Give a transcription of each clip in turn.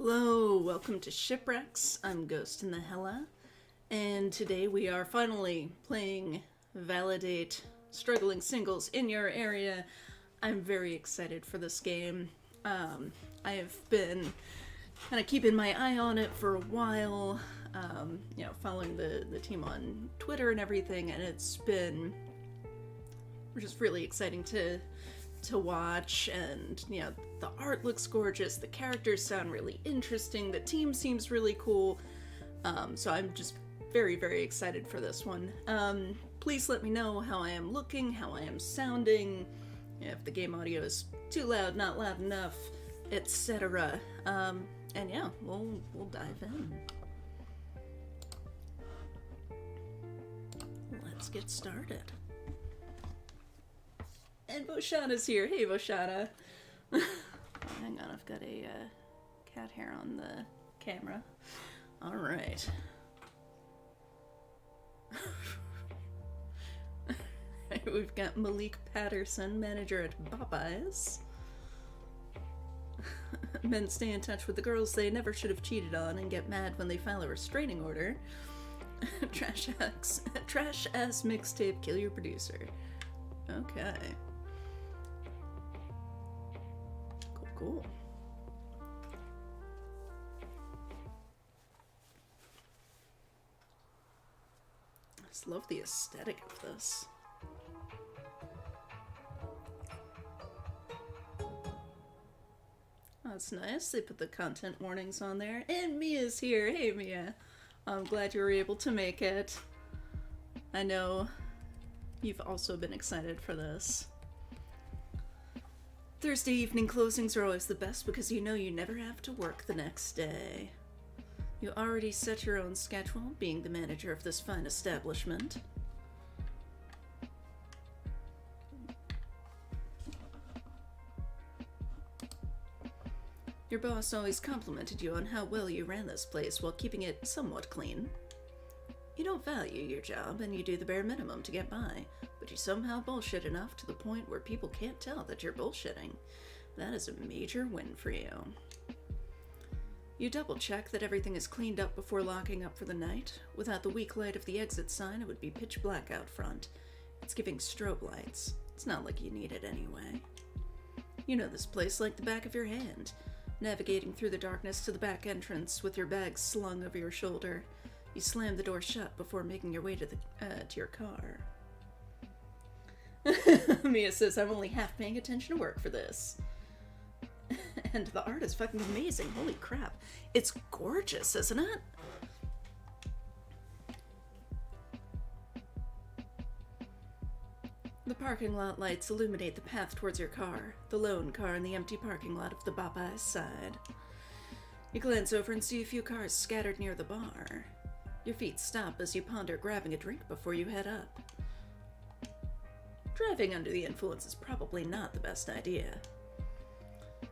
Hello, welcome to Shipwrecks. I'm Ghost in the Hella, and today we are finally playing ValiDate Struggling Singles in Your Area. I'm very excited for this game. I have been kind of keeping my eye on it for a while, following the team on Twitter and everything, and it's been just really exciting to watch. And the art looks gorgeous, the characters sound really interesting, the team seems really cool, so I'm just very, very excited for this one. Please let me know how I am looking, how I am sounding, if the game audio is too loud, not loud enough, etc. And yeah, we'll dive in. Let's get started. And Voshana's here. Hey, Voshana. Hang on, I've got a cat hair on the camera. All right. We've got Malik Patterson, manager at Popeyes. Men stay in touch with the girls they never should have cheated on and get mad when they file a restraining order. Trash ass mixtape, kill your producer. Okay. Cool. I just love the aesthetic of this. Oh, that's nice. They put the content warnings on there. And Mia's here. Hey, Mia. I'm glad you were able to make it. I know you've also been excited for this. Thursday evening closings are always the best because you know you never have to work the next day. You already set your own schedule, being the manager of this fine establishment. Your boss always complimented you on how well you ran this place while keeping it somewhat clean. You don't value your job and you do the bare minimum to get by, but you somehow bullshit enough to the point where people can't tell that you're bullshitting. That is a major win for you. You double check that everything is cleaned up before locking up for the night. Without the weak light of the exit sign, it would be pitch black out front. It's giving strobe lights. It's not like you need it anyway. You know this place like the back of your hand, navigating through the darkness to the back entrance with your bag slung over your shoulder. You slam the door shut before making your way to your car. Mia says, I'm only half paying attention to work for this. And the art is fucking amazing. Holy crap. It's gorgeous, isn't it? The parking lot lights illuminate the path towards your car, the lone car in the empty parking lot of the Popeyes side. You glance over and see a few cars scattered near the bar. Your feet stop as you ponder grabbing a drink before you head up. Driving under the influence is probably not the best idea.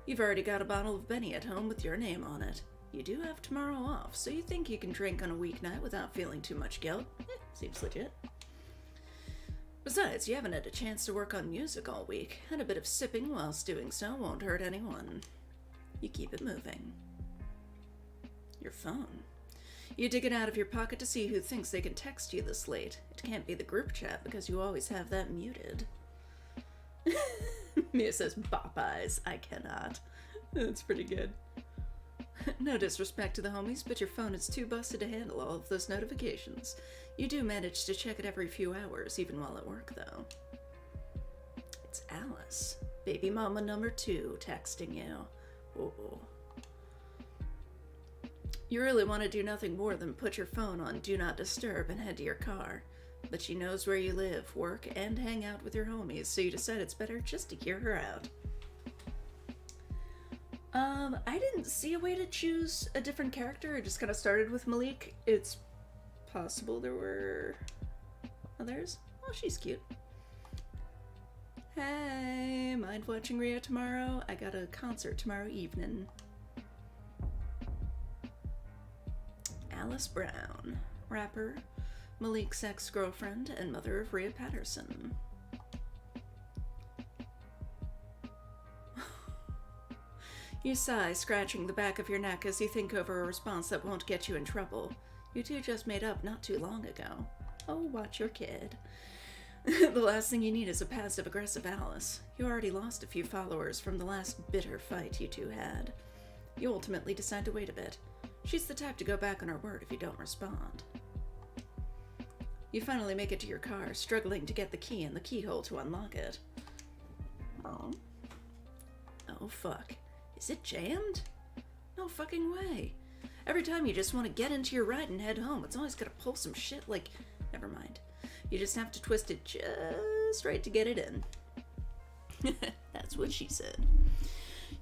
You've already got a bottle of Benny at home with your name on it. You do have tomorrow off, so you think you can drink on a weeknight without feeling too much guilt. Seems legit. Besides, you haven't had a chance to work on music all week, and a bit of sipping whilst doing so won't hurt anyone. You keep it moving. Your phone. You dig it out of your pocket to see who thinks they can text you this late. It can't be the group chat because you always have that muted. Mia says, Popeyes. I cannot. That's pretty good. No disrespect to the homies, but your phone is too busted to handle all of those notifications. You do manage to check it every few hours, even while at work, though. It's Alice, baby mama number 2, texting you. Oh. You really want to do nothing more than put your phone on Do Not Disturb and head to your car. But she knows where you live, work, and hang out with your homies, so you decide it's better just to hear her out. I didn't see a way to choose a different character. I just kind of started with Malik. It's possible there were others. Oh, she's cute. Hey, mind watching Rio tomorrow? I got a concert tomorrow evening. Alice Brown, rapper, Malik's ex-girlfriend, and mother of Rhea Patterson. You sigh, scratching the back of your neck as you think over a response that won't get you in trouble. You two just made up not too long ago. Oh, watch your kid. The last thing you need is a passive-aggressive Alice. You already lost a few followers from the last bitter fight you two had. You ultimately decide to wait a bit. She's the type to go back on her word if you don't respond. You finally make it to your car, struggling to get the key in the keyhole to unlock it. Oh fuck. Is it jammed? No fucking way. Every time you just want to get into your ride and head home, it's always gotta pull some shit like... Never mind. You just have to twist it just right to get it in. That's what she said.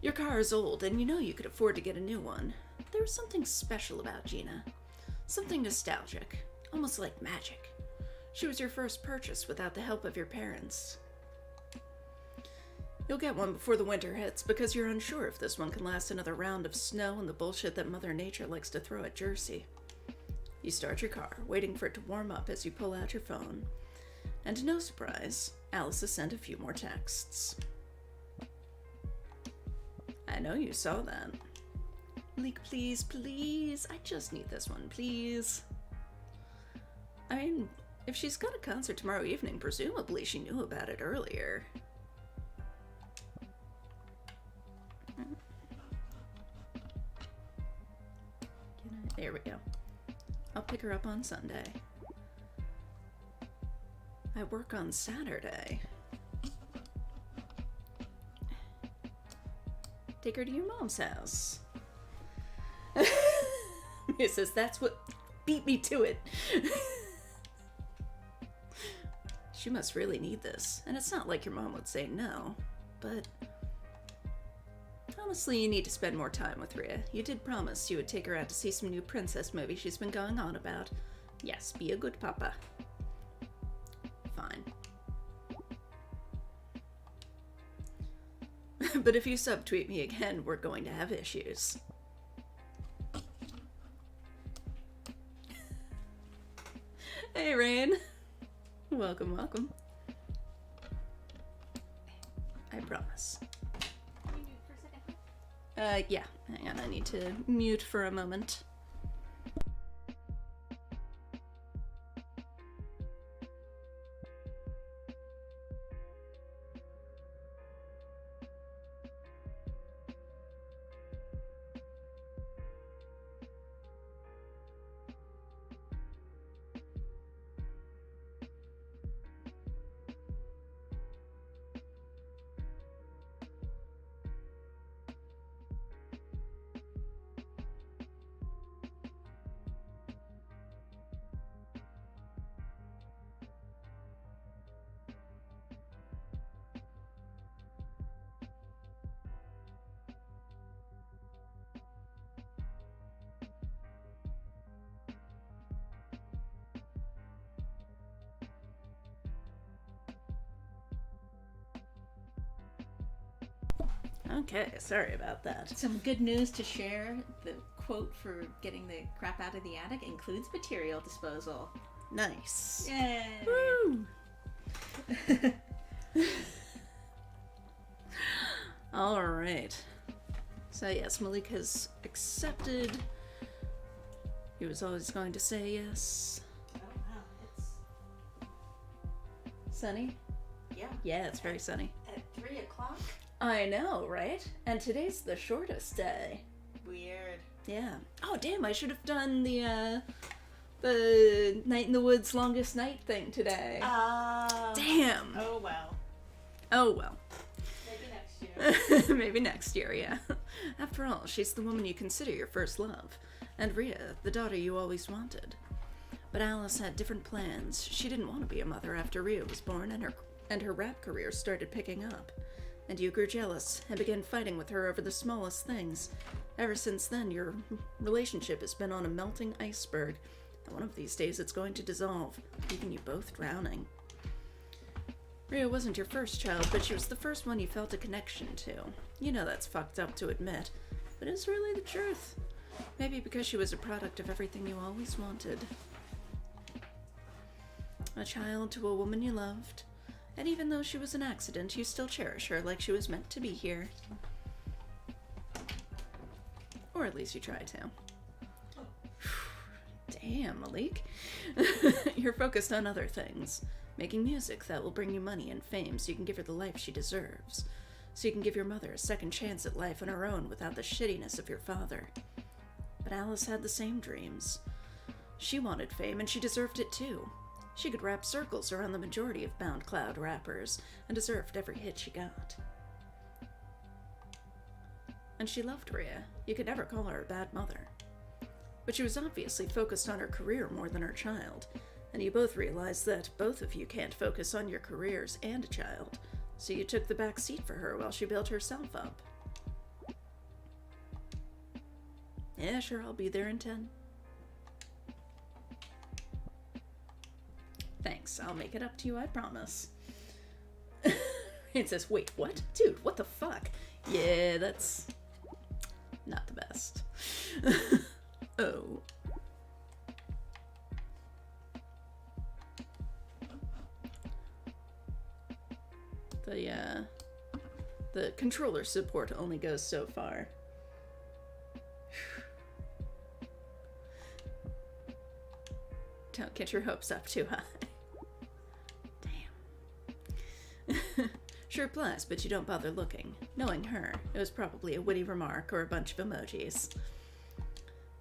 Your car is old, and you know you could afford to get a new one. There was something special about Gina. Something nostalgic. Almost like magic. She was your first purchase without the help of your parents. You'll get one before the winter hits because you're unsure if this one can last another round of snow and the bullshit that Mother Nature likes to throw at Jercy. You start your car, waiting for it to warm up as you pull out your phone. And to no surprise, Alice has sent a few more texts. I know you saw that. Malik, please, please, I just need this one, please. I mean, if she's got a concert tomorrow evening, presumably she knew about it earlier. There we go. I'll pick her up on Sunday. I work on Saturday. Take her to your mom's house. He says, that's what beat me to it. She must really need this, and it's not like your mom would say no, but honestly, you need to spend more time with Rhea. You did promise you would take her out to see some new princess movie she's been going on about. Yes, be a good papa. Fine. But if you subtweet me again, we're going to have issues. Hey, Rain. Welcome, welcome. I promise. Can you mute for a second? Yeah. Hang on, I need to mute for a moment. Okay, sorry about that. Some good news to share. The quote for getting the crap out of the attic includes material disposal. Nice. Yay! Woo! All right. So yes, Malik has accepted. He was always going to say yes. Oh wow, it's Sunny? yeah. Yeah, it's very sunny. At 3 o'clock. I know, right? And today's the shortest day. Weird. Yeah. Oh damn! I should have done the Night in the Woods longest night thing today. Damn. Oh well. Oh well. Maybe next year. Maybe next year, yeah. After all, she's the woman you consider your first love. And Rhea, the daughter you always wanted. But Alice had different plans. She didn't want to be a mother after Rhea was born and her rap career started picking up. And you grew jealous and began fighting with her over the smallest things. Ever since then, your relationship has been on a melting iceberg. And one of these days it's going to dissolve, leaving you both drowning. Rhea wasn't your first child, but she was the first one you felt a connection to. You know that's fucked up to admit, but it's really the truth. Maybe because she was a product of everything you always wanted. A child to a woman you loved, and even though she was an accident, you still cherish her like she was meant to be here. Or at least you try to. Damn, Malik. You're focused on other things. Making music that will bring you money and fame so you can give her the life she deserves. So you can give your mother a second chance at life on her own without the shittiness of your father. But Alice had the same dreams. She wanted fame and she deserved it too. She could wrap circles around the majority of Bound Cloud rappers and deserved every hit she got. And she loved Rhea. You could never call her a bad mother. But she was obviously focused on her career more than her child, and you both realized that both of you can't focus on your careers and a child, so you took the back seat for her while she built herself up. Yeah, sure, I'll be there in 10. Thanks, I'll make it up to you, I promise. It says, wait, what? Dude, what the fuck? Yeah, that's not the best. Oh. The controller support only goes so far. Don't get your hopes up too high. Damn. Sure applies, but you don't bother looking. Knowing her, it was probably a witty remark or a bunch of emojis.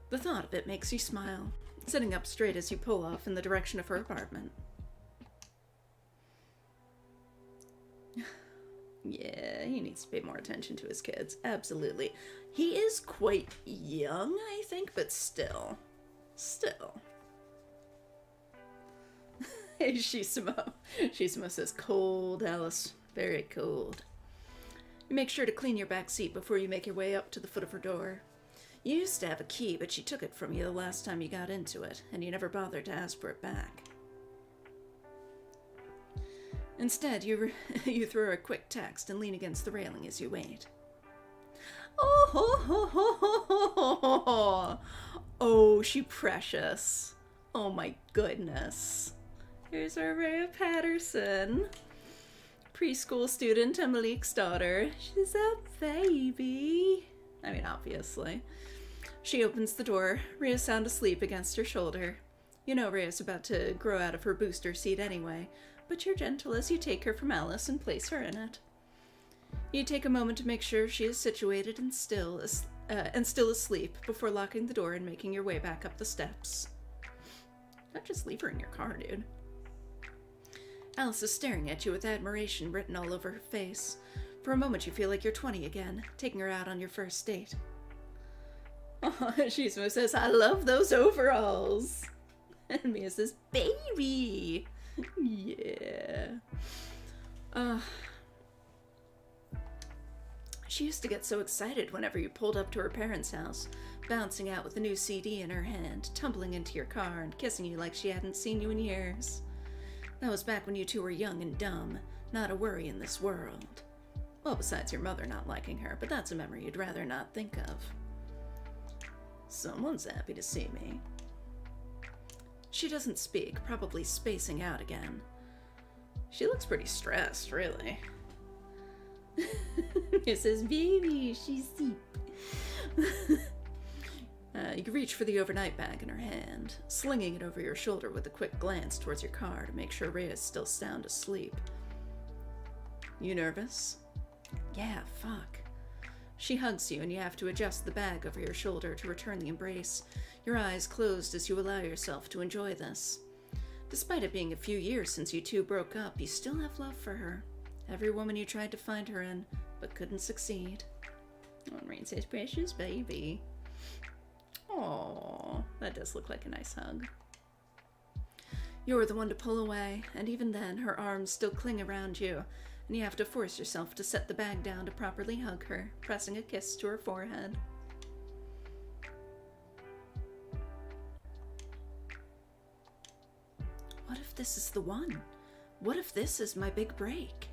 The thought of it makes you smile, sitting up straight as you pull off in the direction of her apartment. Yeah, he needs to pay more attention to his kids. Absolutely. He is quite young, I think, but still. Still. Hey, Shisamo. Shisamo says, cold, Alice. Very cold. You make sure to clean your back seat before you make your way up to the foot of her door. You used to have a key, but she took it from you the last time you got into it, and you never bothered to ask for it back. Instead, you throw her a quick text and lean against the railing as you wait. Oh, ho, ho, ho, ho, ho, ho, ho. Oh, she precious. Oh my goodness. Here's our Rhea Patterson. Preschool student and Malik's daughter. She's a baby. I mean, obviously. She opens the door, Rhea sound asleep against her shoulder. You know Rhea's about to grow out of her booster seat anyway, but you're gentle as you take her from Alice and place her in it. You take a moment to make sure she is situated and still asleep before locking the door and making your way back up the steps. Don't just leave her in your car, dude. Alice is staring at you with admiration written all over her face. For a moment you feel like you're 20 again, taking her out on your first date. Oh, Shizmo says, I love those overalls. And Mia says, baby. Yeah. She used to get so excited whenever you pulled up to her parents' house, bouncing out with a new CD in her hand, tumbling into your car and kissing you like she hadn't seen you in years. That was back when you two were young and dumb, not a worry in this world. Well, besides your mother not liking her, but that's a memory you'd rather not think of. Someone's happy to see me. She doesn't speak, probably spacing out again. She looks pretty stressed, really. It says, baby, she's deep. You reach for the overnight bag in her hand, slinging it over your shoulder with a quick glance towards your car to make sure Rhea is still sound asleep. You nervous? Yeah, fuck. She hugs you and you have to adjust the bag over your shoulder to return the embrace, your eyes closed as you allow yourself to enjoy this. Despite it being a few years since you two broke up, you still have love for her. Every woman you tried to find her in, but couldn't succeed. Oh, Rain says, precious baby. Aww, that does look like a nice hug. You're the one to pull away, and even then, her arms still cling around you, and you have to force yourself to set the bag down to properly hug her, pressing a kiss to her forehead. What if this is the one? What if this is my big break?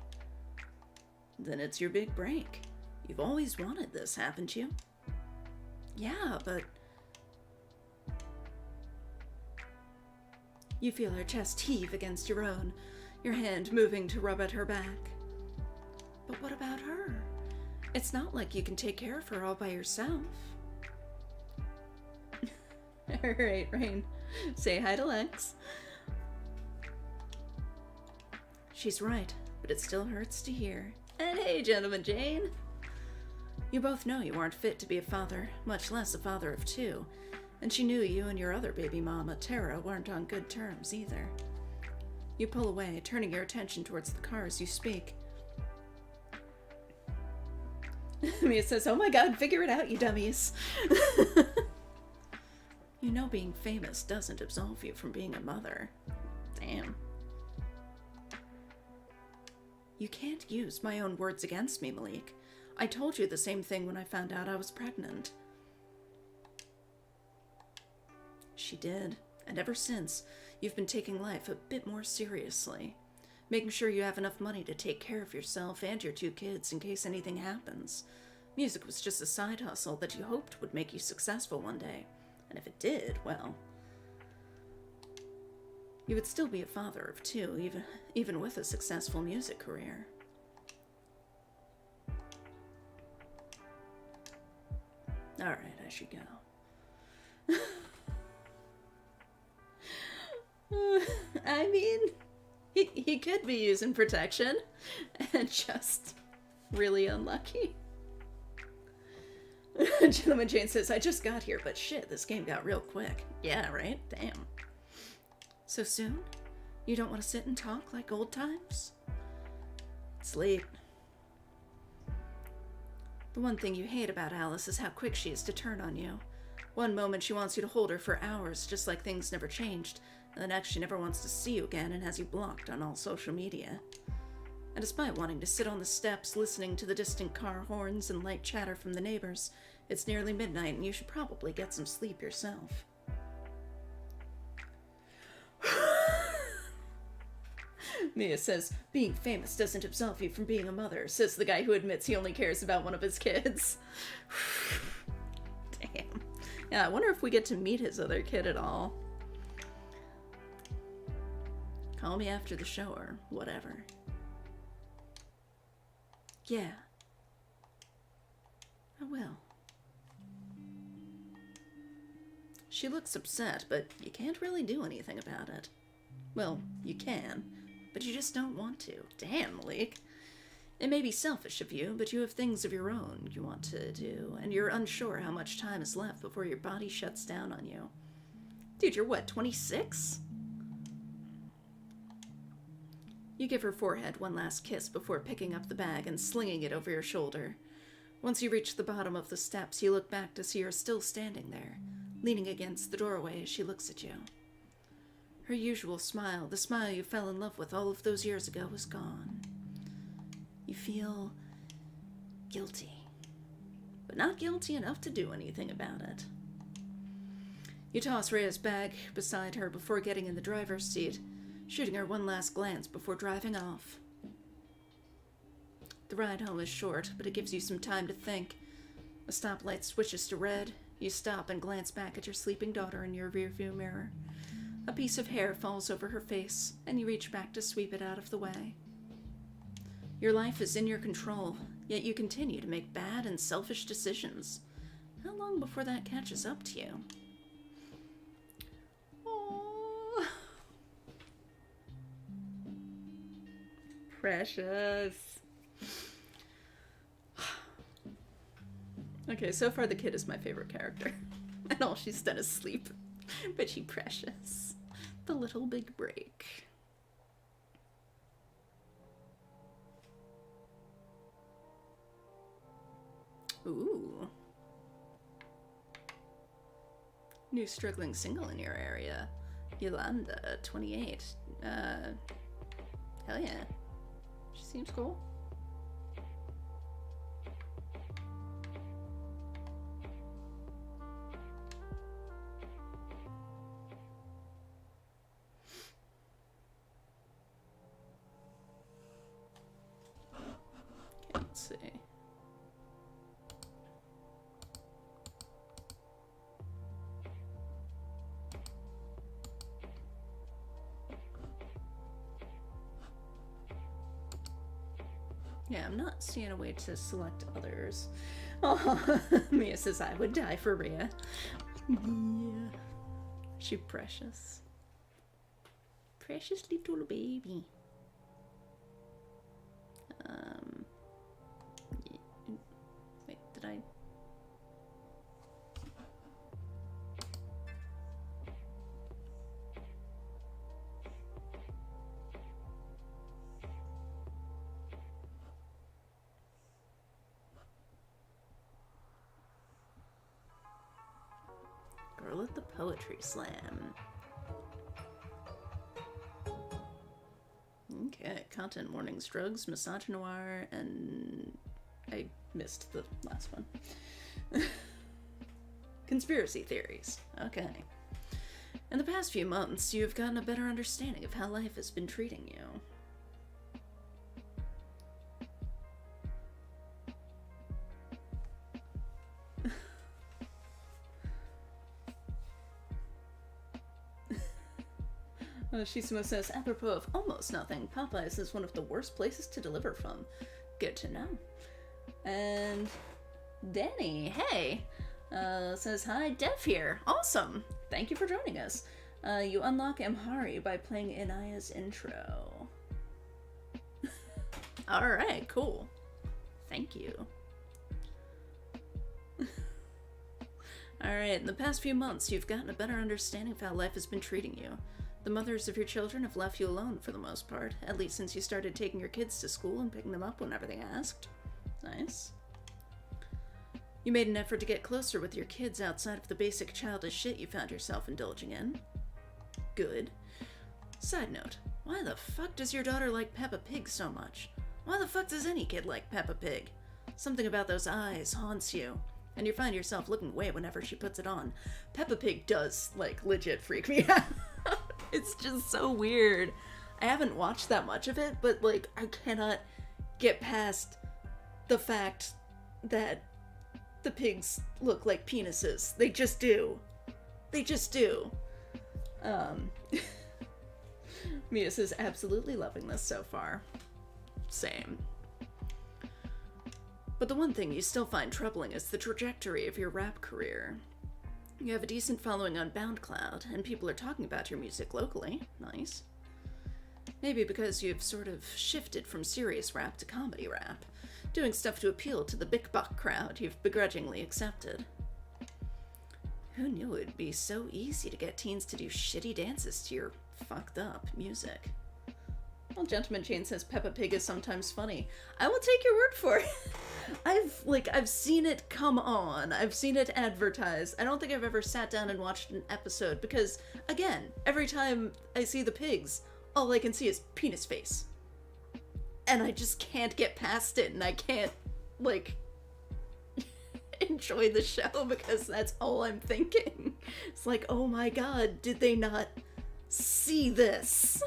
Then it's your big break. You've always wanted this, haven't you? Yeah, but... You feel her chest heave against your own, your hand moving to rub at her back. But what about her? It's not like you can take care of her all by yourself. Alright, Rain. Say hi to Lex. She's right, but it still hurts to hear. And hey, Gentleman Jane! You both know you aren't fit to be a father, much less a father of two. And she knew you and your other baby mama, Tara, weren't on good terms either. You pull away, turning your attention towards the car as you speak. Mia says, oh my god, figure it out, you dummies. You know being famous doesn't absolve you from being a mother. Damn. You can't use my own words against me, Malik. I told you the same thing when I found out I was pregnant. She did, and ever since, you've been taking life a bit more seriously. Making sure you have enough money to take care of yourself and your two kids in case anything happens. Music was just a side hustle that you hoped would make you successful one day. And if it did, well, you would still be a father of two, even with a successful music career. Alright, I should go. I mean, he could be using protection and just really unlucky. Gentleman Jane says, I just got here, but shit, this game got real quick. Yeah, right? Damn. So soon? You don't want to sit and talk like old times? It's late. The one thing you hate about Alice is how quick she is to turn on you. One moment she wants you to hold her for hours, just like things never changed, and the next she never wants to see you again and has you blocked on all social media. And despite wanting to sit on the steps listening to the distant car horns and light chatter from the neighbors, it's nearly midnight and you should probably get some sleep yourself. Mia says, being famous doesn't absolve you from being a mother, says the guy who admits he only cares about one of his kids. Damn. Yeah, I wonder if we get to meet his other kid at all. Call me after the show or whatever. Yeah. I will. She looks upset, but you can't really do anything about it. Well, you can, but you just don't want to. Damn, Malik. It may be selfish of you, but you have things of your own you want to do, and you're unsure how much time is left before your body shuts down on you. Dude, you're what, 26? You give her forehead one last kiss before picking up the bag and slinging it over your shoulder. Once you reach the bottom of the steps, you look back to see her still standing there, leaning against the doorway as she looks at you. Her usual smile, the smile you fell in love with all of those years ago, is gone. You feel guilty, but not guilty enough to do anything about it. You toss Rhea's bag beside her before getting in the driver's seat, shooting her one last glance before driving off. The ride home is short, but it gives you some time to think. A stoplight switches to red. You stop and glance back at your sleeping daughter in your rearview mirror. A piece of hair falls over her face, and you reach back to sweep it out of the way. Your life is in your control, yet you continue to make bad and selfish decisions. How long before that catches up to you? Aww. Precious. Okay, so far the kid is my favorite character. And all she's done is sleep. But she precious. The little big break. Ooh. New struggling single in your area. Yolanda, 28. Hell yeah. She seems cool. Let's see. Yeah, I'm not seeing a way to select others. Oh, Mia says I would die for Rhea. Yeah. She precious. Precious little baby. Wait, did I? Girl at the Poetry Slam. Okay, content warnings, drugs, misogynoir, and I missed the last one. Conspiracy theories. Okay. In the past few months, you've gotten a better understanding of how life has been treating you. Shisimo says, apropos of almost nothing, Popeyes is one of the worst places to deliver from. Good to know. And Danny, hey, says, hi, Dev here. Awesome. Thank you for joining us. You unlock Emhari by playing Inaya's intro. Alright, cool. Thank you. Alright, in the past few months, you've gotten a better understanding of how life has been treating you. The mothers of your children have left you alone for the most part, at least since you started taking your kids to school and picking them up whenever they asked. Nice. You made an effort to get closer with your kids outside of the basic childish shit you found yourself indulging in. Good. Side note, why the fuck does your daughter like Peppa Pig so much? Why the fuck does any kid like Peppa Pig? Something about those eyes haunts you, and you find yourself looking away whenever she puts it on. Peppa Pig does, like, legit freak me out. It's just so weird. I haven't watched that much of it, but, like, I cannot get past the fact that the pigs look like penises. They just do. They just do. Mia says, absolutely loving this so far. Same. But the one thing you still find troubling is the trajectory of your rap career. You have a decent following on BoundCloud, and people are talking about your music locally. Nice. Maybe because you've sort of shifted from serious rap to comedy rap, doing stuff to appeal to the big buck crowd you've begrudgingly accepted. Who knew it'd be so easy to get teens to do shitty dances to your fucked up music? Well, Gentleman Jane says Peppa Pig is sometimes funny. I will take your word for it. I've seen it come on. I've seen it advertised. I don't think I've ever sat down and watched an episode because, again, every time I see the pigs, all I can see is penis face. And I just can't get past it, and I can't, like, enjoy the show because that's all I'm thinking. It's like, oh my god, did they not see this?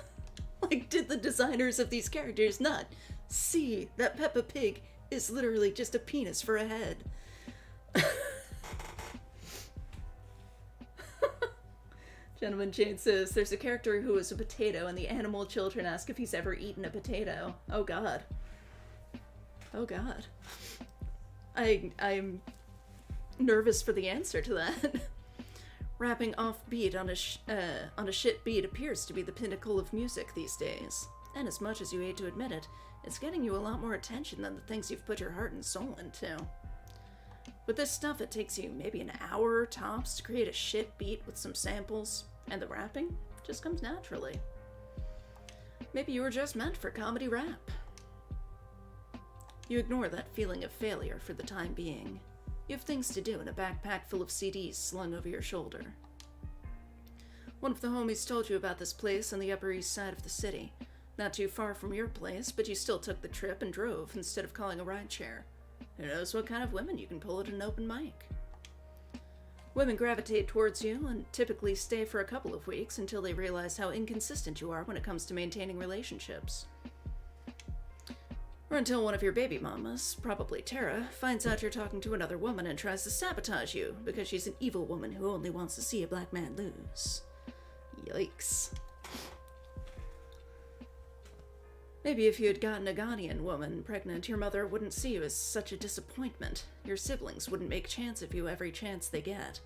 Like, did the designers of these characters not see that Peppa Pig is literally just a penis for a head? Gentleman Jane says, there's a character who is a potato, and the animal children ask if he's ever eaten a potato. Oh god. Oh god. I'm nervous for the answer to that. Rapping offbeat on a shit beat appears to be the pinnacle of music these days. And as much as you hate to admit it, it's getting you a lot more attention than the things you've put your heart and soul into. With this stuff, it takes you maybe an hour tops to create a shit beat with some samples, and the rapping just comes naturally. Maybe you were just meant for comedy rap. You ignore that feeling of failure for the time being. You have things to do in a backpack full of CDs slung over your shoulder. One of the homies told you about this place on the Upper East Side of the city. Not too far from your place, but you still took the trip and drove instead of calling a rideshare. Who knows what kind of women you can pull at an open mic. Women gravitate towards you and typically stay for a couple of weeks until they realize how inconsistent you are when it comes to maintaining relationships. Or until one of your baby mamas, probably Tara, finds out you're talking to another woman and tries to sabotage you because she's an evil woman who only wants to see a black man lose. Yikes. Maybe if you had gotten a Ghanaian woman pregnant, your mother wouldn't see you as such a disappointment. Your siblings wouldn't make chance of you every chance they get.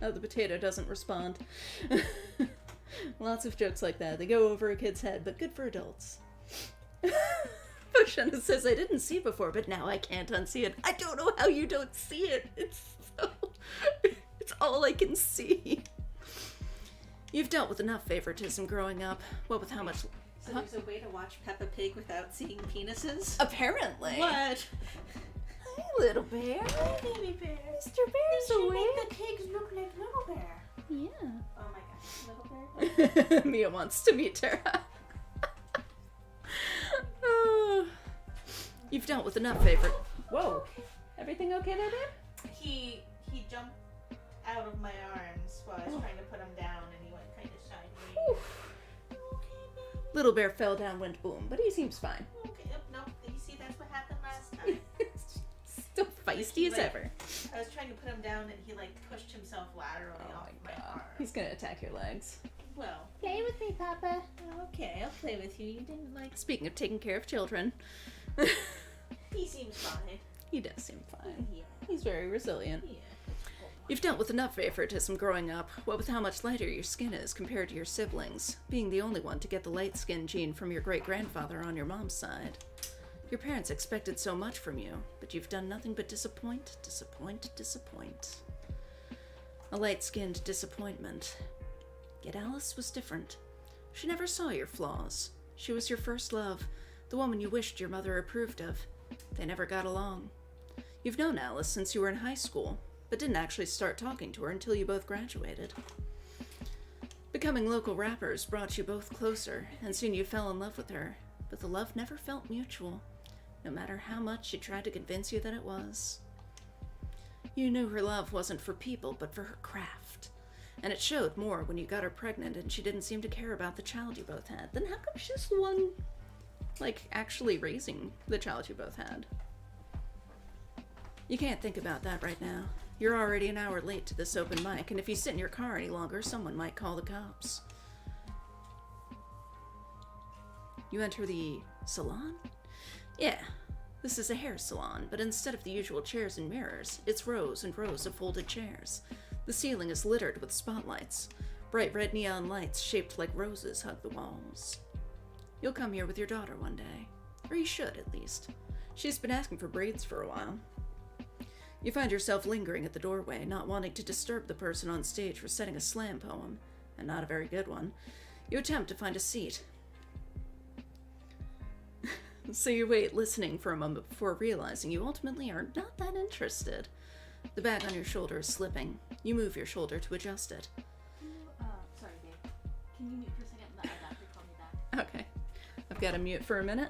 Oh, the potato doesn't respond. Lots of jokes like that. They go over a kid's head, but good for adults. Shenna says, I didn't see it before, but now I can't unsee it. I don't know how you don't see it. It's all I can see. You've dealt with enough favoritism growing up. What with how much... So there's a way to watch Peppa Pig without seeing penises? Apparently. What? Hi, little bear. Hi, baby bear. Mr. Bear's awake. Make the pigs look like little bear. Yeah. Oh my gosh, little bear. Mia wants to meet Tara. Oh. You've dealt with enough favorite... Whoa. Everything okay there, babe? He jumped out of my arms while I was trying to put him down, and he went kind of sideways. Little bear fell down, went boom, but he seems fine. Okay, no, you see, that's what happened last time. Still feisty as ever. I was trying to put him down, and he pushed himself laterally off my arm. He's gonna attack your legs. Well, Play with me, Papa. okay, I'll play with you. You didn't Speaking of taking care of children, He seems fine. he does seem fine. Yeah. He's very resilient. Yeah. You've dealt with enough favoritism growing up, what with how much lighter your skin is compared to your siblings, being the only one to get the light skin gene from your great-grandfather on your mom's side. Your parents expected so much from you, but you've done nothing but disappoint, disappoint, disappoint. A light-skinned disappointment. Yet Alice was different. She never saw your flaws. She was your first love, the woman you wished your mother approved of. They never got along. You've known Alice since you were in high school, but didn't actually start talking to her until you both graduated. Becoming local rappers brought you both closer, and soon you fell in love with her, but the love never felt mutual, no matter how much she tried to convince you that it was. You knew her love wasn't for people, but for her craft, and it showed more when you got her pregnant and she didn't seem to care about the child you both had. Then how come she's the one, actually raising the child you both had? You can't think about that right now. You're already an hour late to this open mic, and if you sit in your car any longer, someone might call the cops. You enter the salon? Yeah, this is a hair salon, but instead of the usual chairs and mirrors, it's rows and rows of folded chairs. The ceiling is littered with spotlights. Bright red neon lights shaped like roses hug the walls. You'll come here with your daughter one day. Or you should, at least. She's been asking for braids for a while. You find yourself lingering at the doorway, not wanting to disturb the person on stage reciting a slam poem, and not a very good one. You attempt to find a seat. So you wait, listening for a moment before realizing you ultimately are not that interested. The bag on your shoulder is slipping. You move your shoulder to adjust it. Sorry, babe. Can you mute for a second? Let my doctor call me back. Okay. I've got to mute for a minute.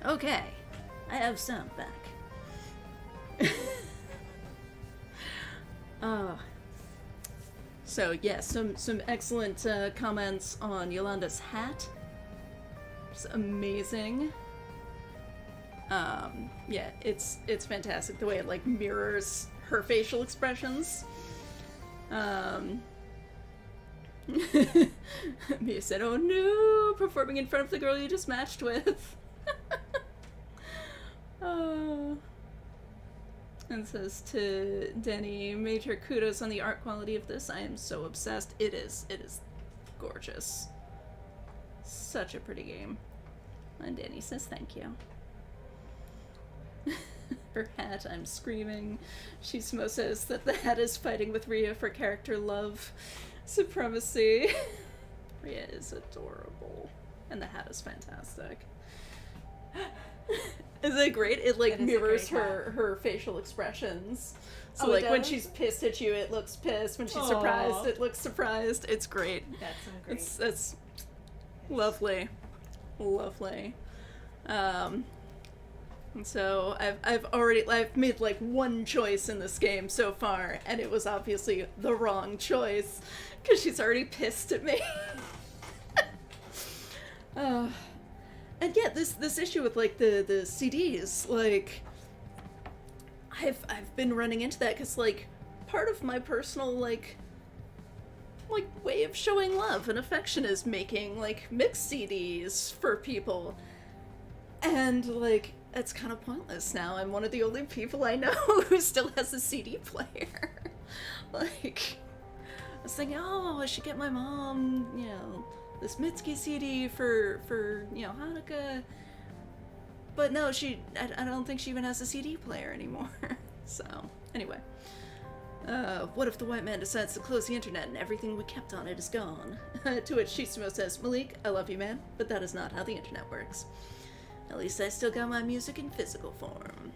Okay, I have sound back. So yeah, some excellent comments on Yolanda's hat. It's amazing. Yeah, it's fantastic the way it like mirrors her facial expressions. Mia said, "Oh no, performing in front of the girl you just matched with." Oh. And says to Denny, "Major kudos on the art quality of this. I am so obsessed. It is gorgeous. Such a pretty game." And Denny says, "Thank you." Her hat, I'm screaming. Shisumo says that the hat is fighting with Rhea for character love supremacy. Rhea is adorable. And the hat is fantastic. Isn't it great? It like mirrors her facial expressions. So like when she's pissed at you, it looks pissed. When she's surprised, it looks surprised. It's great. That's so great. It's lovely. Lovely. And so I've made like one choice in this game so far, and it was obviously the wrong choice because she's already pissed at me. And yeah, this issue with like the CDs, like I've been running into that because like part of my personal like way of showing love and affection is making like mixed CDs for people, and like it's kind of pointless now. I'm one of the only people I know who still has a CD player. Like I was thinking, oh, I should get my mom, you know, this Mitski CD for you know, Hanukkah. But no, I don't think she even has a CD player anymore. So, anyway. What if the white man decides to close the internet and everything we kept on it is gone? To which Shisumo says, "Malik, I love you, man, but that is not how the internet works. At least I still got my music in physical form."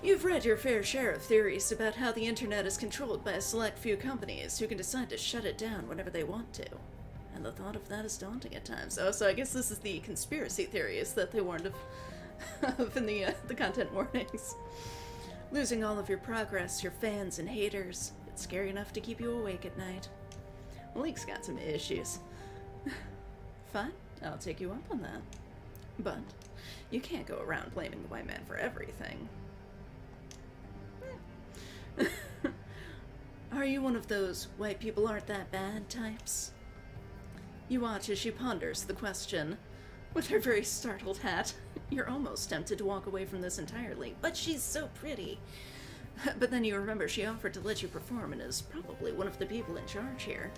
You've read your fair share of theories about how the internet is controlled by a select few companies who can decide to shut it down whenever they want to. And the thought of that is daunting at times. Oh, so I guess this is the conspiracy theories that they warned of in the content warnings. Losing all of your progress, your fans and haters. It's scary enough to keep you awake at night. Malik's got some issues. Fine, I'll take you up on that. But you can't go around blaming the white man for everything. Are you one of those white people aren't that bad types? You watch as she ponders the question. With her very startled hat, you're almost tempted to walk away from this entirely. But she's so pretty. But then you remember she offered to let you perform and is probably one of the people in charge here.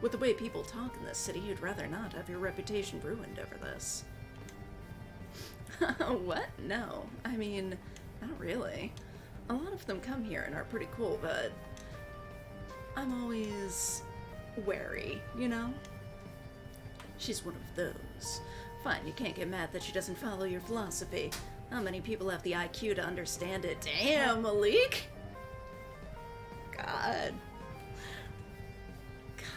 With the way people talk in this city, you'd rather not have your reputation ruined over this. What? No. I mean, not really. A lot of them come here and are pretty cool, but I'm always wary, you know? She's one of those. Fine, you can't get mad that she doesn't follow your philosophy. Not many people have the IQ to understand it. Damn, Malik! God.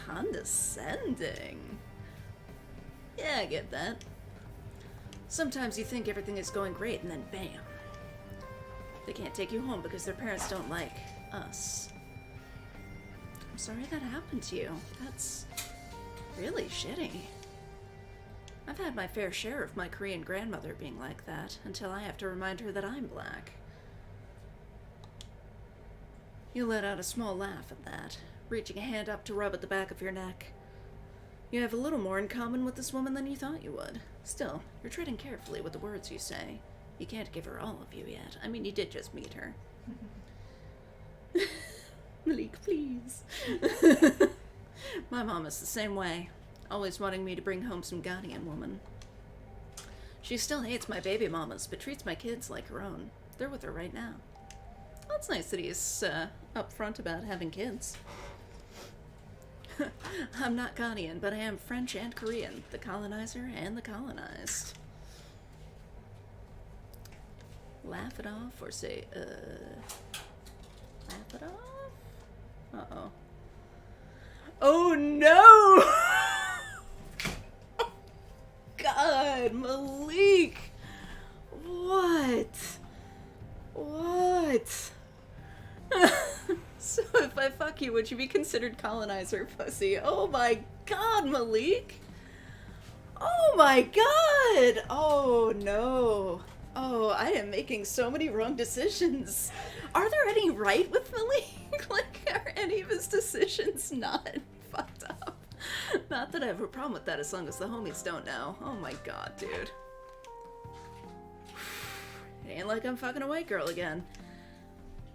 Condescending. Yeah, I get that. Sometimes you think everything is going great, and then bam. They can't take you home because their parents don't like us. I'm sorry that happened to you. That's really shitty. I've had my fair share of my Korean grandmother being like that, until I have to remind her that I'm black. You let out a small laugh at that, reaching a hand up to rub at the back of your neck. You have a little more in common with this woman than you thought you would. Still, you're treading carefully with the words you say. You can't give her all of you yet. I mean, you did just meet her. Malik, please. My mom is the same way. Always wanting me to bring home some Ghanaian woman. She still hates my baby mamas, but treats my kids like her own. They're with her right now. Well, it's nice that he's upfront about having kids. I'm not Ghanaian, but I am French and Korean. The colonizer and the colonized. Laugh it off or say, laugh it off? Uh-oh. Oh no! God, Malik! fuck you, would you be considered colonizer pussy? Oh my god, Malik! Oh my god! Oh no. Oh, I am making so many wrong decisions. Are there any right with Malik? Like, are any of his decisions not fucked up? Not that I have a problem with that as long as the homies don't know. Oh my god, dude. It ain't like I'm fucking a white girl again.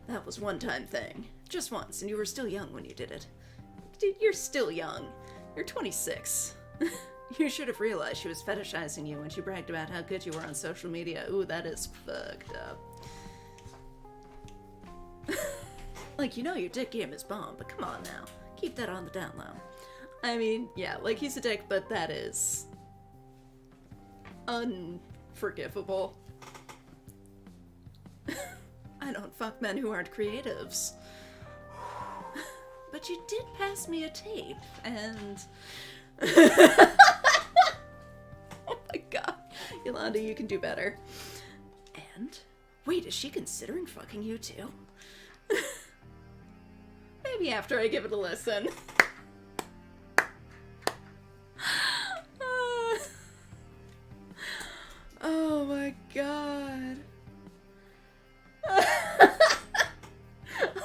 That was one-time thing. Just once, and you were still young when you did it. Dude, you're still young. You're 26. You should have realized she was fetishizing you when she bragged about how good you were on social media. Ooh, that is fucked up. Like, you know your dick game is bomb, but come on now. Keep that on the down low. I mean, yeah, like, he's a dick, but that is unforgivable. I don't fuck men who aren't creatives. But you did pass me a tape, and... Oh my god. Yolanda, you can do better. And? Wait, is she considering fucking you too? Maybe after I give it a listen. Oh my god.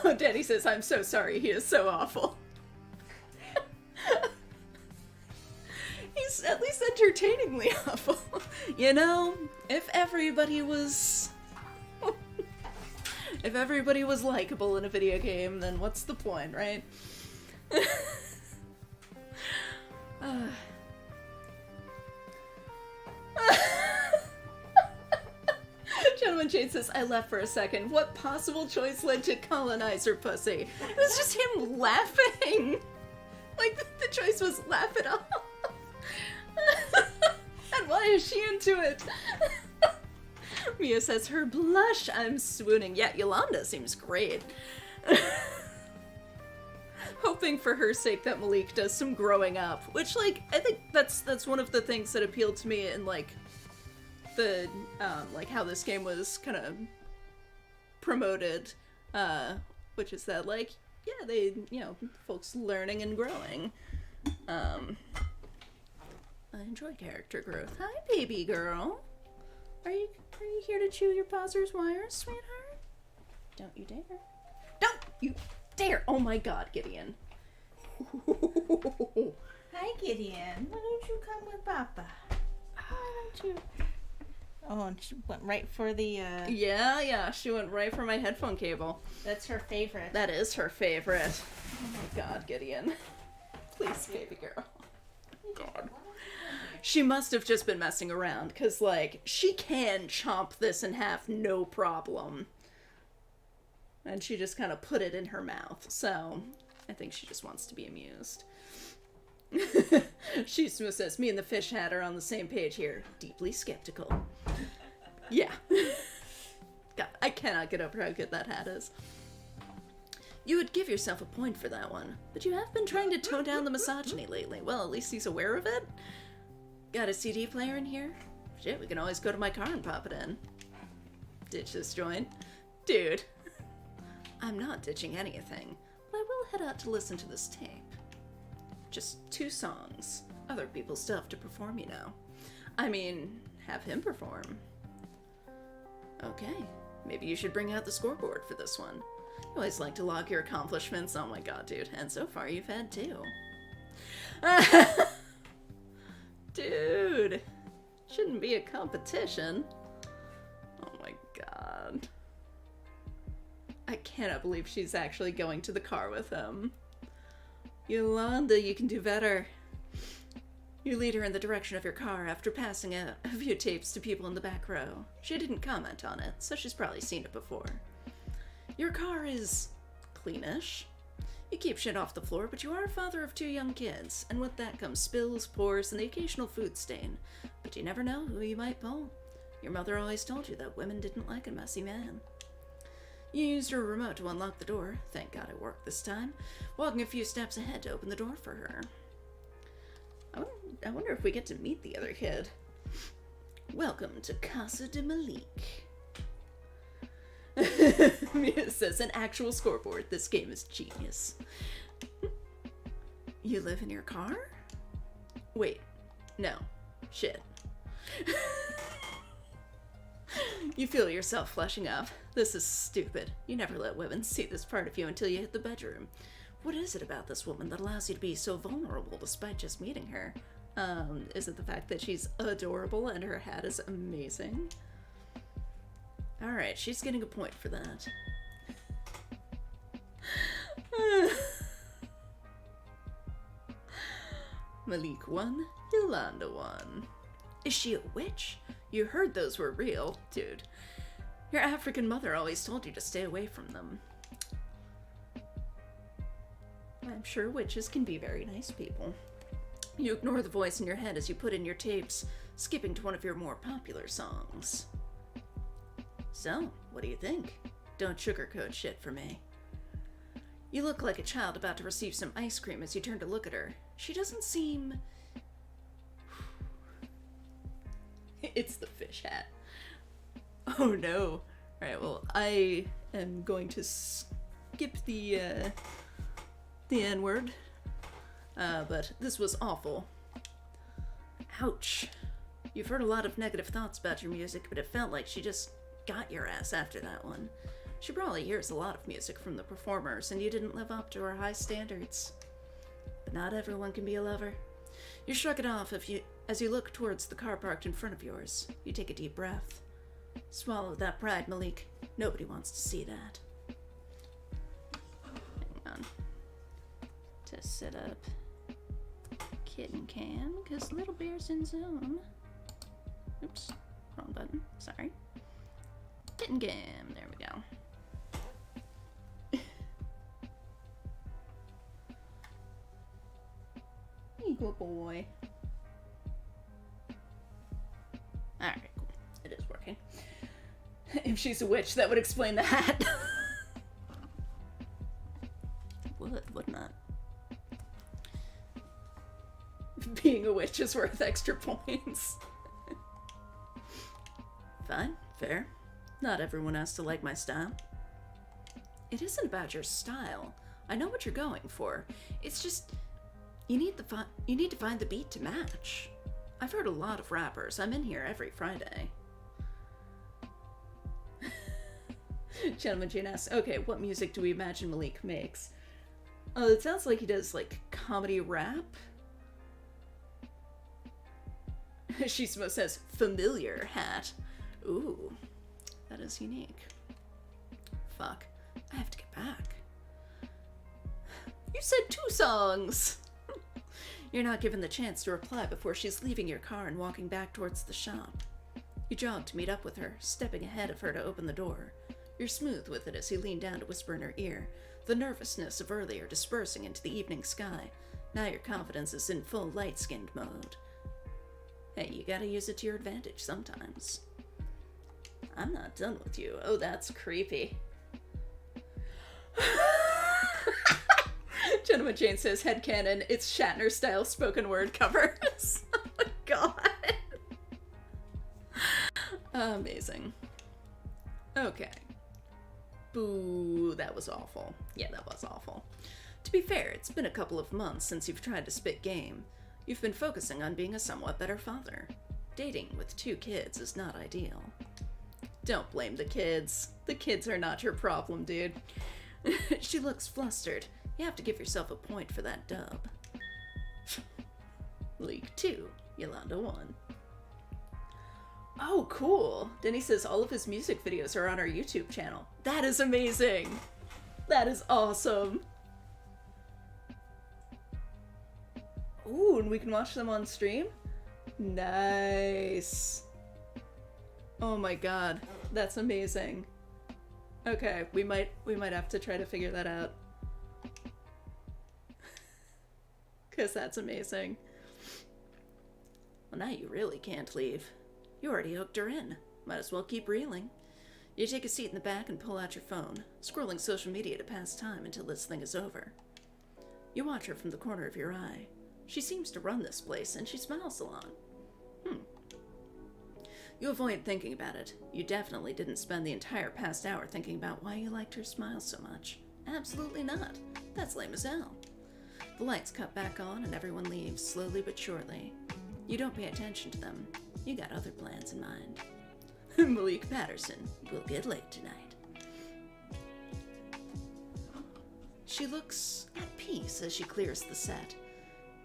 Oh, Danny says, I'm so sorry, he is so awful. He's at least entertainingly awful. You know, if everybody was... if everybody was likable in a video game, then what's the point, right? Gentleman Jade says, I left for a second. What possible choice led to colonizer pussy? It was just him laughing. Like, the choice was laugh it off. And why is she into it? Mia says, her blush, I'm swooning. Yeah, Yolanda seems great. Hoping for her sake that Malik does some growing up, which, like, I think that's one of the things that appealed to me in, like, the, like, how this game was kind of promoted, which is that, like, yeah, they, you know, folks learning and growing. I enjoy character growth. Hi, baby girl. Are you here to chew your pausers wires, sweetheart? Don't you dare. Don't you dare! Oh my god, Gideon. Hi, Gideon. Why don't you come with Papa? Why don't you... Oh, and she went right for the, Yeah, she went right for my headphone cable. That's her favorite. That is her favorite. Oh my god, Gideon. Please, baby girl. God. She must have just been messing around, because, like, she can chomp this in half no problem. And she just kind of put it in her mouth, so I think she just wants to be amused. She says, me and the fish hat are on the same page here. Deeply skeptical. Yeah. God, I cannot get over how good that hat is. You would give yourself a point for that one, but you have been trying to tone down the misogyny lately. Well, at least he's aware of it. Got a CD player in here? Shit, we can always go to my car and pop it in. Ditch this joint. Dude. I'm not ditching anything, but I will head out to listen to this tape. Just 2 songs. Other people's stuff to perform, you know. I mean, have him perform. Okay, maybe you should bring out the scoreboard for this one. You always like to log your accomplishments. Oh my god, dude. And so far you've had 2. Dude. Shouldn't be a competition. Oh my god. I cannot believe she's actually going to the car with him. Yolanda, you can do better. You lead her in the direction of your car after passing out a few tapes to people in the back row. She didn't comment on it, so she's probably seen it before. Your car is cleanish. You keep shit off the floor, but you are a father of 2 young kids, and with that comes spills, pores, and the occasional food stain. But you never know who you might pull. Your mother always told you that women didn't like a messy man. You used her remote to unlock the door. Thank God it worked this time. Walking a few steps ahead to open the door for her. I wonder if we get to meet the other kid. Welcome to Casa de Malik. Mia says, an actual scoreboard. This game is genius. You live in your car? Wait, no. Shit. You feel yourself flushing up. This is stupid. You never let women see this part of you until you hit the bedroom. What is it about this woman that allows you to be so vulnerable despite just meeting her? Is it the fact that she's adorable and her hat is amazing? Alright, she's getting a point for that. Malik 1, Yolanda 1. Is she a witch? You heard those were real, dude. Your African mother always told you to stay away from them. I'm sure witches can be very nice people. You ignore the voice in your head as you put in your tapes, skipping to one of your more popular songs. So, what do you think? Don't sugarcoat shit for me. You look like a child about to receive some ice cream as you turn to look at her. She doesn't seem... It's the fish hat. Oh no. Alright, well, I am going to skip the N-word. But this was awful. Ouch. You've heard a lot of negative thoughts about your music, but it felt like she just got your ass after that one. She probably hears a lot of music from the performers, and you didn't live up to her high standards. But not everyone can be a lover. You shrug it off as you look towards the car parked in front of yours. You take a deep breath. Swallow that pride, Malik. Nobody wants to see that. Hang on. To set up kitten cam, because Little Bear's in zone. Oops, wrong button. Sorry. Kitten cam. There we go. Good boy. Alright, cool. It is working. If she's a witch, that would explain the hat. Wouldn't it? Being a witch is worth extra points. Fine, fair. Not everyone has to like my style. It isn't about your style. I know what you're going for. It's just... You need to find the beat to match. I've heard a lot of rappers. I'm in here every Friday. Gentleman Jane asks, okay, what music do we imagine Malik makes? Oh, it sounds like he does, like, comedy rap. She says, familiar hat. Ooh, that is unique. Fuck, I have to get back. You said 2 songs! You're not given the chance to reply before she's leaving your car and walking back towards the shop. You jog to meet up with her, stepping ahead of her to open the door. You're smooth with it as you lean down to whisper in her ear, the nervousness of earlier dispersing into the evening sky. Now your confidence is in full light-skinned mode. Hey, you gotta use it to your advantage sometimes. I'm not done with you. Oh, that's creepy. Gentleman Jane says, headcanon, it's Shatner-style spoken word covers. Oh my god. Amazing. Okay. Boo, that was awful. Yeah, that was awful. To be fair, it's been a couple of months since you've tried to spit game. You've been focusing on being a somewhat better father. Dating with 2 kids is not ideal. Don't blame the kids. The kids are not your problem, dude. She looks flustered. You have to give yourself a point for that dub. League 2, Yolanda 1. Oh, cool. Denny says all of his music videos are on our YouTube channel. That is amazing. That is awesome. Ooh, and we can watch them on stream? Nice. Oh my god, that's amazing. Okay, we might have to try to figure that out. Cause that's amazing. Well, now you really can't leave. You already hooked her in. Might as well keep reeling. You take a seat in the back and pull out your phone, scrolling social media to pass time until this thing is over. You watch her from the corner of your eye. She seems to run this place, and she smiles a lot. You avoid thinking about it. You definitely didn't spend the entire past hour thinking about why you liked her smile so much. Absolutely not. That's lame as hell. The lights cut back on and everyone leaves, slowly but surely. You don't pay attention to them. You got other plans in mind. Malik Patterson will get late tonight. She looks at peace as she clears the set.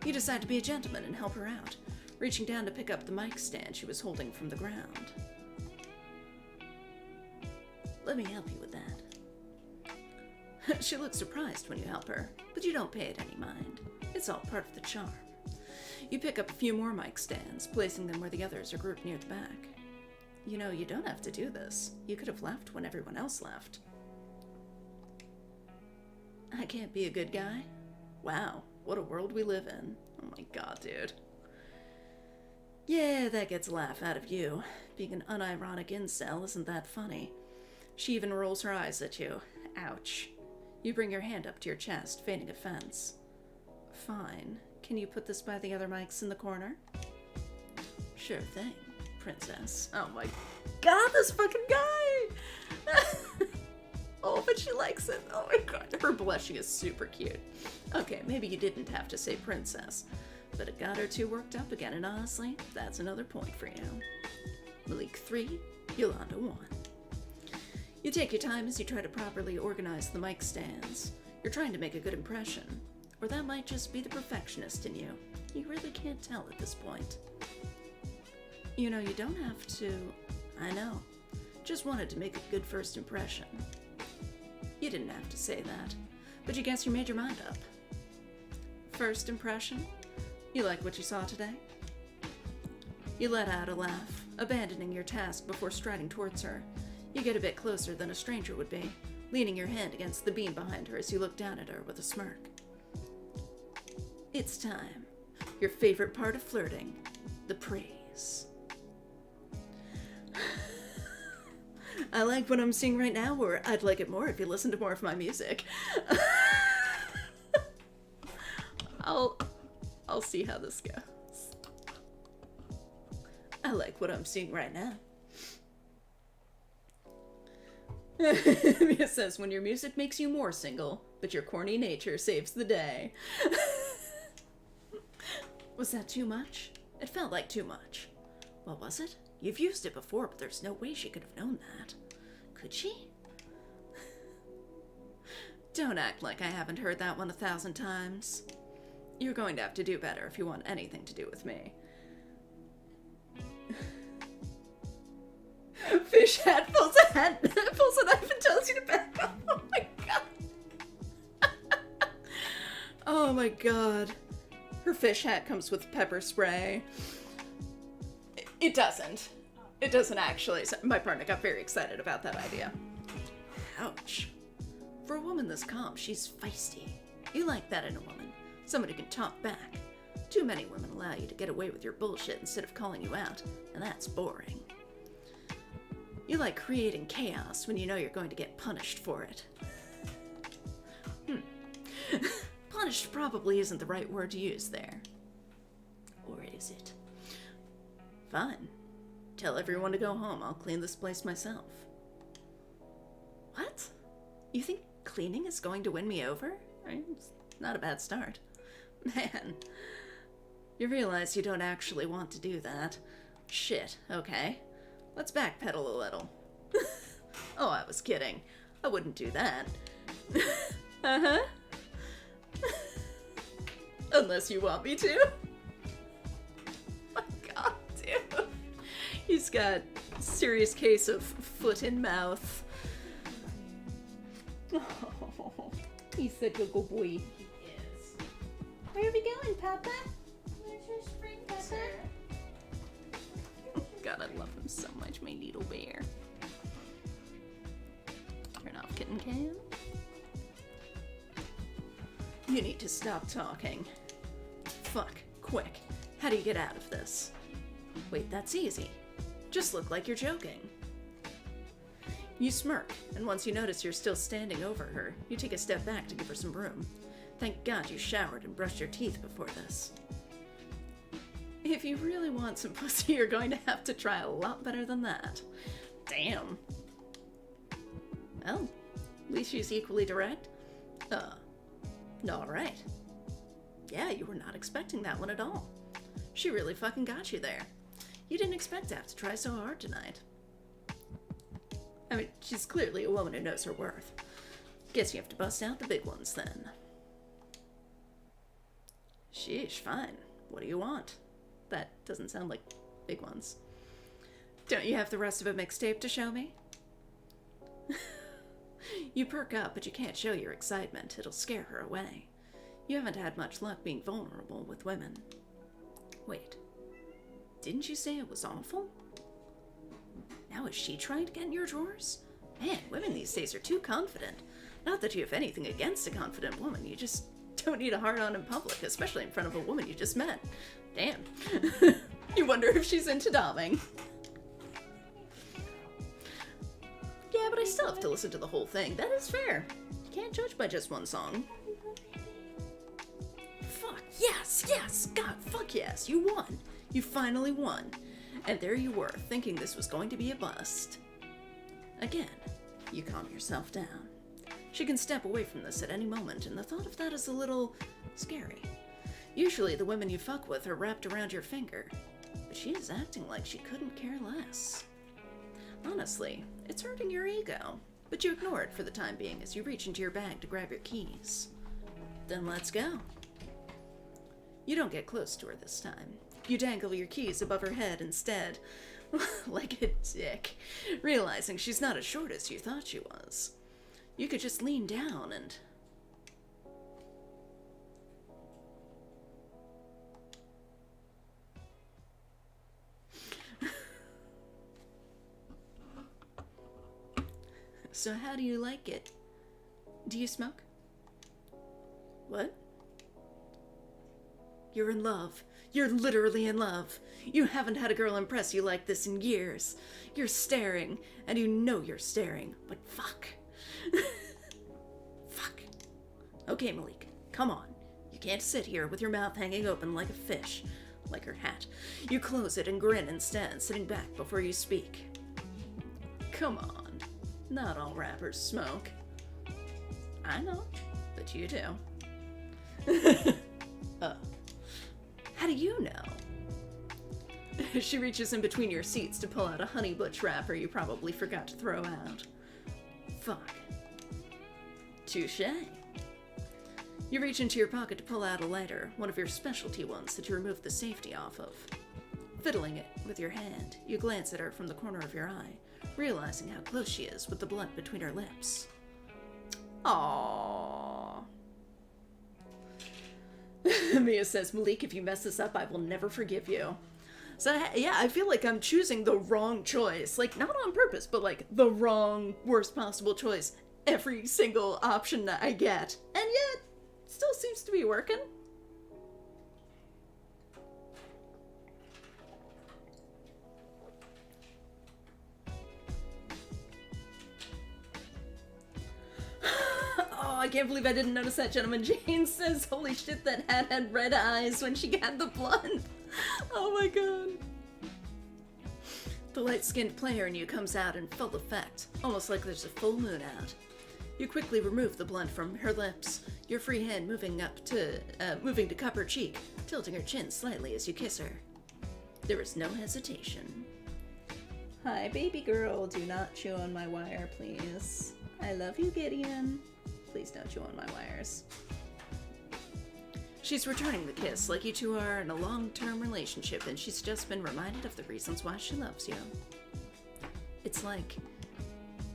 You decide to be a gentleman and help her out, reaching down to pick up the mic stand she was holding from the ground. Let me help you with that. She looks surprised when you help her, but you don't pay it any mind. It's all part of the charm. You pick up a few more mic stands, placing them where the others are grouped near the back. You know, you don't have to do this. You could have left when everyone else left. I can't be a good guy? Wow, what a world we live in. Oh my god, dude. Yeah, that gets a laugh out of you. Being an unironic incel isn't that funny. She even rolls her eyes at you. Ouch. You bring your hand up to your chest, feigning offense. Fine. Can you put this by the other mics in the corner? Sure thing, princess. Oh my god, this fucking guy! Oh, but she likes it. Oh my god. Her blushing is super cute. Okay, maybe you didn't have to say princess, but it got her too worked up again, and honestly, that's another point for you. Malik 3, Yolanda 1. You take your time as you try to properly organize the mic stands. You're trying to make a good impression. Or that might just be the perfectionist in you. You really can't tell at this point. You know, you don't have to... I know. Just wanted to make a good first impression. You didn't have to say that, but you guess you made your mind up. First impression? You like what you saw today? You let out a laugh, abandoning your task before striding towards her. You get a bit closer than a stranger would be, leaning your hand against the beam behind her as you look down at her with a smirk. It's time. Your favorite part of flirting, the praise. I like what I'm seeing right now, or I'd like it more if you listen to more of my music. I'll see how this goes. I like what I'm seeing right now. It says, when your music makes you more single, but your corny nature saves the day. Was that too much? It felt like too much. What was it? You've used it before, but there's no way she could have known that. Could she? Don't act like I haven't heard that one 1,000 times. You're going to have to do better if you want anything to do with me. Fish hat pulls a knife and tells you to back up. Oh my god. Oh my god. Her fish hat comes with pepper spray. It doesn't. It doesn't actually. My partner got very excited about that idea. Ouch. For a woman this calm, she's feisty. You like that in a woman. Somebody who can talk back. Too many women allow you to get away with your bullshit instead of calling you out, and that's boring. You like creating chaos when you know you're going to get punished for it. Punished probably isn't the right word to use there. Or is it? Fine. Tell everyone to go home. I'll clean this place myself. What? You think cleaning is going to win me over? It's not a bad start. Man. You realize you don't actually want to do that. Shit, okay. Let's backpedal a little. Oh, I was kidding. I wouldn't do that. Uh-huh. Unless you want me to. My god, dude. He's got a serious case of foot in mouth. Oh, he's such a good boy. He is. Where are we going, Papa? Where's your spring pepper? God, I love him so much, my little bear. Turn off kitten cam. You need to stop talking. Fuck, quick. How do you get out of this? Wait, that's easy. Just look like you're joking. You smirk, and once you notice you're still standing over her, you take a step back to give her some room. Thank God you showered and brushed your teeth before this. If you really want some pussy, you're going to have to try a lot better than that. Damn. Well, at least she's equally direct. Alright. Yeah, you were not expecting that one at all. She really fucking got you there. You didn't expect to have to try so hard tonight. I mean, she's clearly a woman who knows her worth. Guess you have to bust out the big ones then. Sheesh, fine. What do you want? That doesn't sound like big ones. Don't you have the rest of a mixtape to show me? You perk up, but you can't show your excitement. It'll scare her away. You haven't had much luck being vulnerable with women. Wait. Didn't you say it was awful? Now is she trying to get in your drawers? Man, women these days are too confident. Not that you have anything against a confident woman, you just don't need a hard-on in public, especially in front of a woman you just met. Damn. You wonder if she's into doming. Yeah, but I still have to listen to the whole thing. That is fair. You can't judge by just one song. Fuck, yes, God, fuck yes, you won. You finally won. And there you were, thinking this was going to be a bust. Again, you calm yourself down. She can step away from this at any moment, and the thought of that is a little scary. Usually the women you fuck with are wrapped around your finger, but she is acting like she couldn't care less. Honestly, it's hurting your ego, but you ignore it for the time being as you reach into your bag to grab your keys. Then let's go. You don't get close to her this time. You dangle your keys above her head instead, like a dick, realizing she's not as short as you thought she was. You could just lean down and... So how do you like it? Do you smoke? What? You're in love. You're literally in love. You haven't had a girl impress you like this in years. You're staring, and you know you're staring, but fuck. Fuck. Okay, Malik, come on. You can't sit here with your mouth hanging open like a fish, like her hat. You close it and grin instead, sitting back before you speak. Come on. Not all rappers smoke. I know, but you do. How do you know? She reaches in between your seats to pull out a honey butch wrapper you probably forgot to throw out. Fuck. Touché. You reach into your pocket to pull out a lighter, one of your specialty ones that you remove the safety off of. Fiddling it with your hand, you glance at her from the corner of your eye, realizing how close she is with the blunt between her lips. Aww. Mia says, Malik, if you mess this up, I will never forgive you. So, yeah, I feel like I'm choosing the wrong choice. Like, not on purpose, but, like, the wrong, worst possible choice every single option that I get. And yet, still seems to be working. I can't believe I didn't notice that, gentleman. Jane says, holy shit, that hat had red eyes when she got the blunt. Oh my god. The light-skinned player in you comes out in full effect, almost like there's a full moon out. You quickly remove the blunt from her lips, your free hand moving to cup her cheek, tilting her chin slightly as you kiss her. There is no hesitation. Hi, baby girl. Do not chew on my wire, please. I love you, Gideon. Please don't chew on my wires. She's returning the kiss like you two are in a long-term relationship, and she's just been reminded of the reasons why she loves you. It's like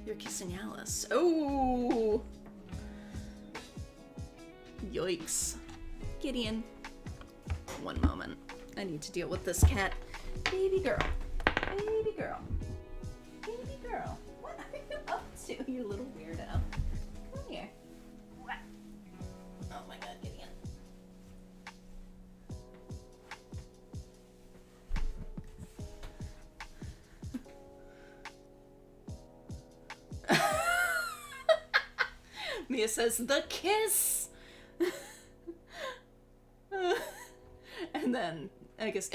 you're kissing Alice. Oh! Yikes. Gideon. One moment. I need to deal with this cat. Baby girl. Baby girl. Baby girl. What are you up to, you little weirdo? Come here. Oh my god, Gideon. Mia says, the kiss! I guess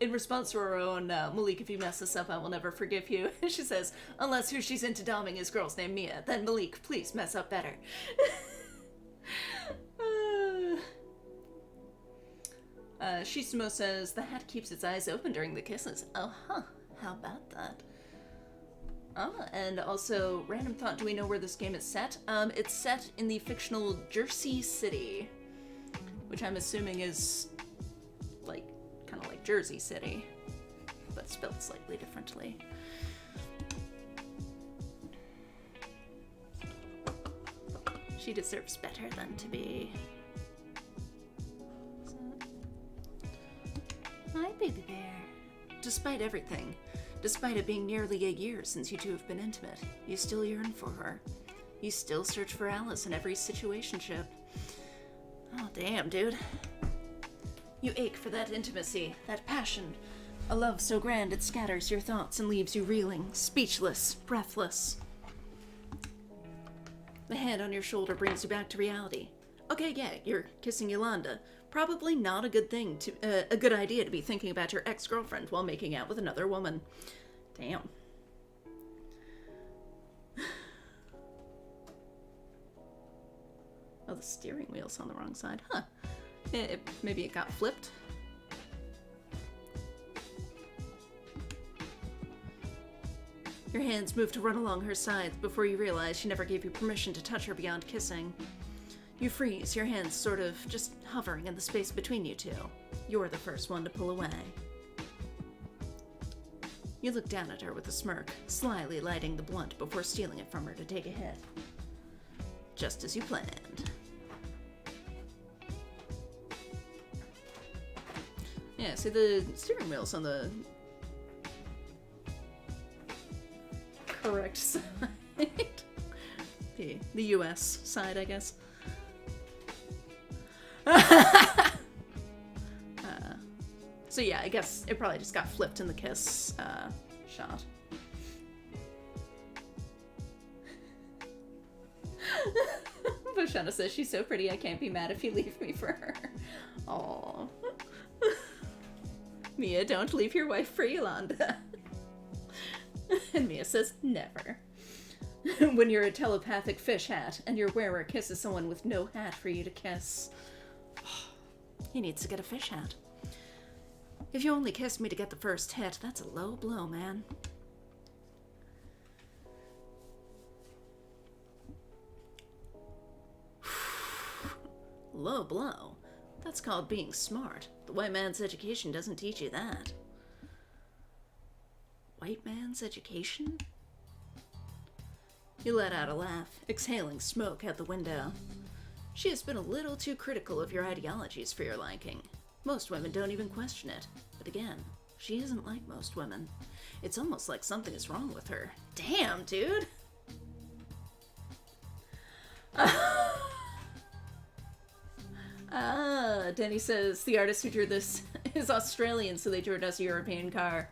in response to her own, Malik, if you mess this up, I will never forgive you. She says, unless who she's into doming is girl's named Mia, then Malik, please mess up better. Shisumo says, the hat keeps its eyes open during the kisses. Oh, huh. How about that? And also, random thought, do we know where this game is set? It's set in the fictional Jercy City, which I'm assuming is, like, kind of like Jersey City, but spelled slightly differently. She deserves better than to be... Hi, baby bear. Despite everything, despite it being nearly a year since you two have been intimate, you still yearn for her. You still search for Alice in every situationship. Oh, damn, dude. You ache for that intimacy, that passion. A love so grand it scatters your thoughts and leaves you reeling, speechless, breathless. The hand on your shoulder brings you back to reality. Okay, yeah, you're kissing Yolanda. Probably not a good idea to be thinking about your ex-girlfriend while making out with another woman. Damn. Oh, the steering wheel's on the wrong side. Huh. Maybe it got flipped. Your hands move to run along her sides before you realize she never gave you permission to touch her beyond kissing. You freeze, your hands sort of just hovering in the space between you two. You're the first one to pull away. You look down at her with a smirk, slyly lighting the blunt before stealing it from her to take a hit. Just as you planned. Yeah, see, the steering wheel's on the correct side. The US side, I guess. So yeah, I guess it probably just got flipped in the kiss shot. Boshana says she's so pretty I can't be mad if you leave me for her. Aww. Mia, don't leave your wife for Yolanda. And Mia says, never. When you're a telepathic fish hat and your wearer kisses someone with no hat for you to kiss, he needs to get a fish hat. If you only kissed me to get the first hit, that's a low blow, man. Low blow? That's called being smart. The white man's education doesn't teach you that. White man's education? You let out a laugh, exhaling smoke out the window. She has been a little too critical of your ideologies for your liking. Most women don't even question it. But again, she isn't like most women. It's almost like something is wrong with her. Damn, dude! Denny says the artist who drew this is Australian, so they drew it as a European car.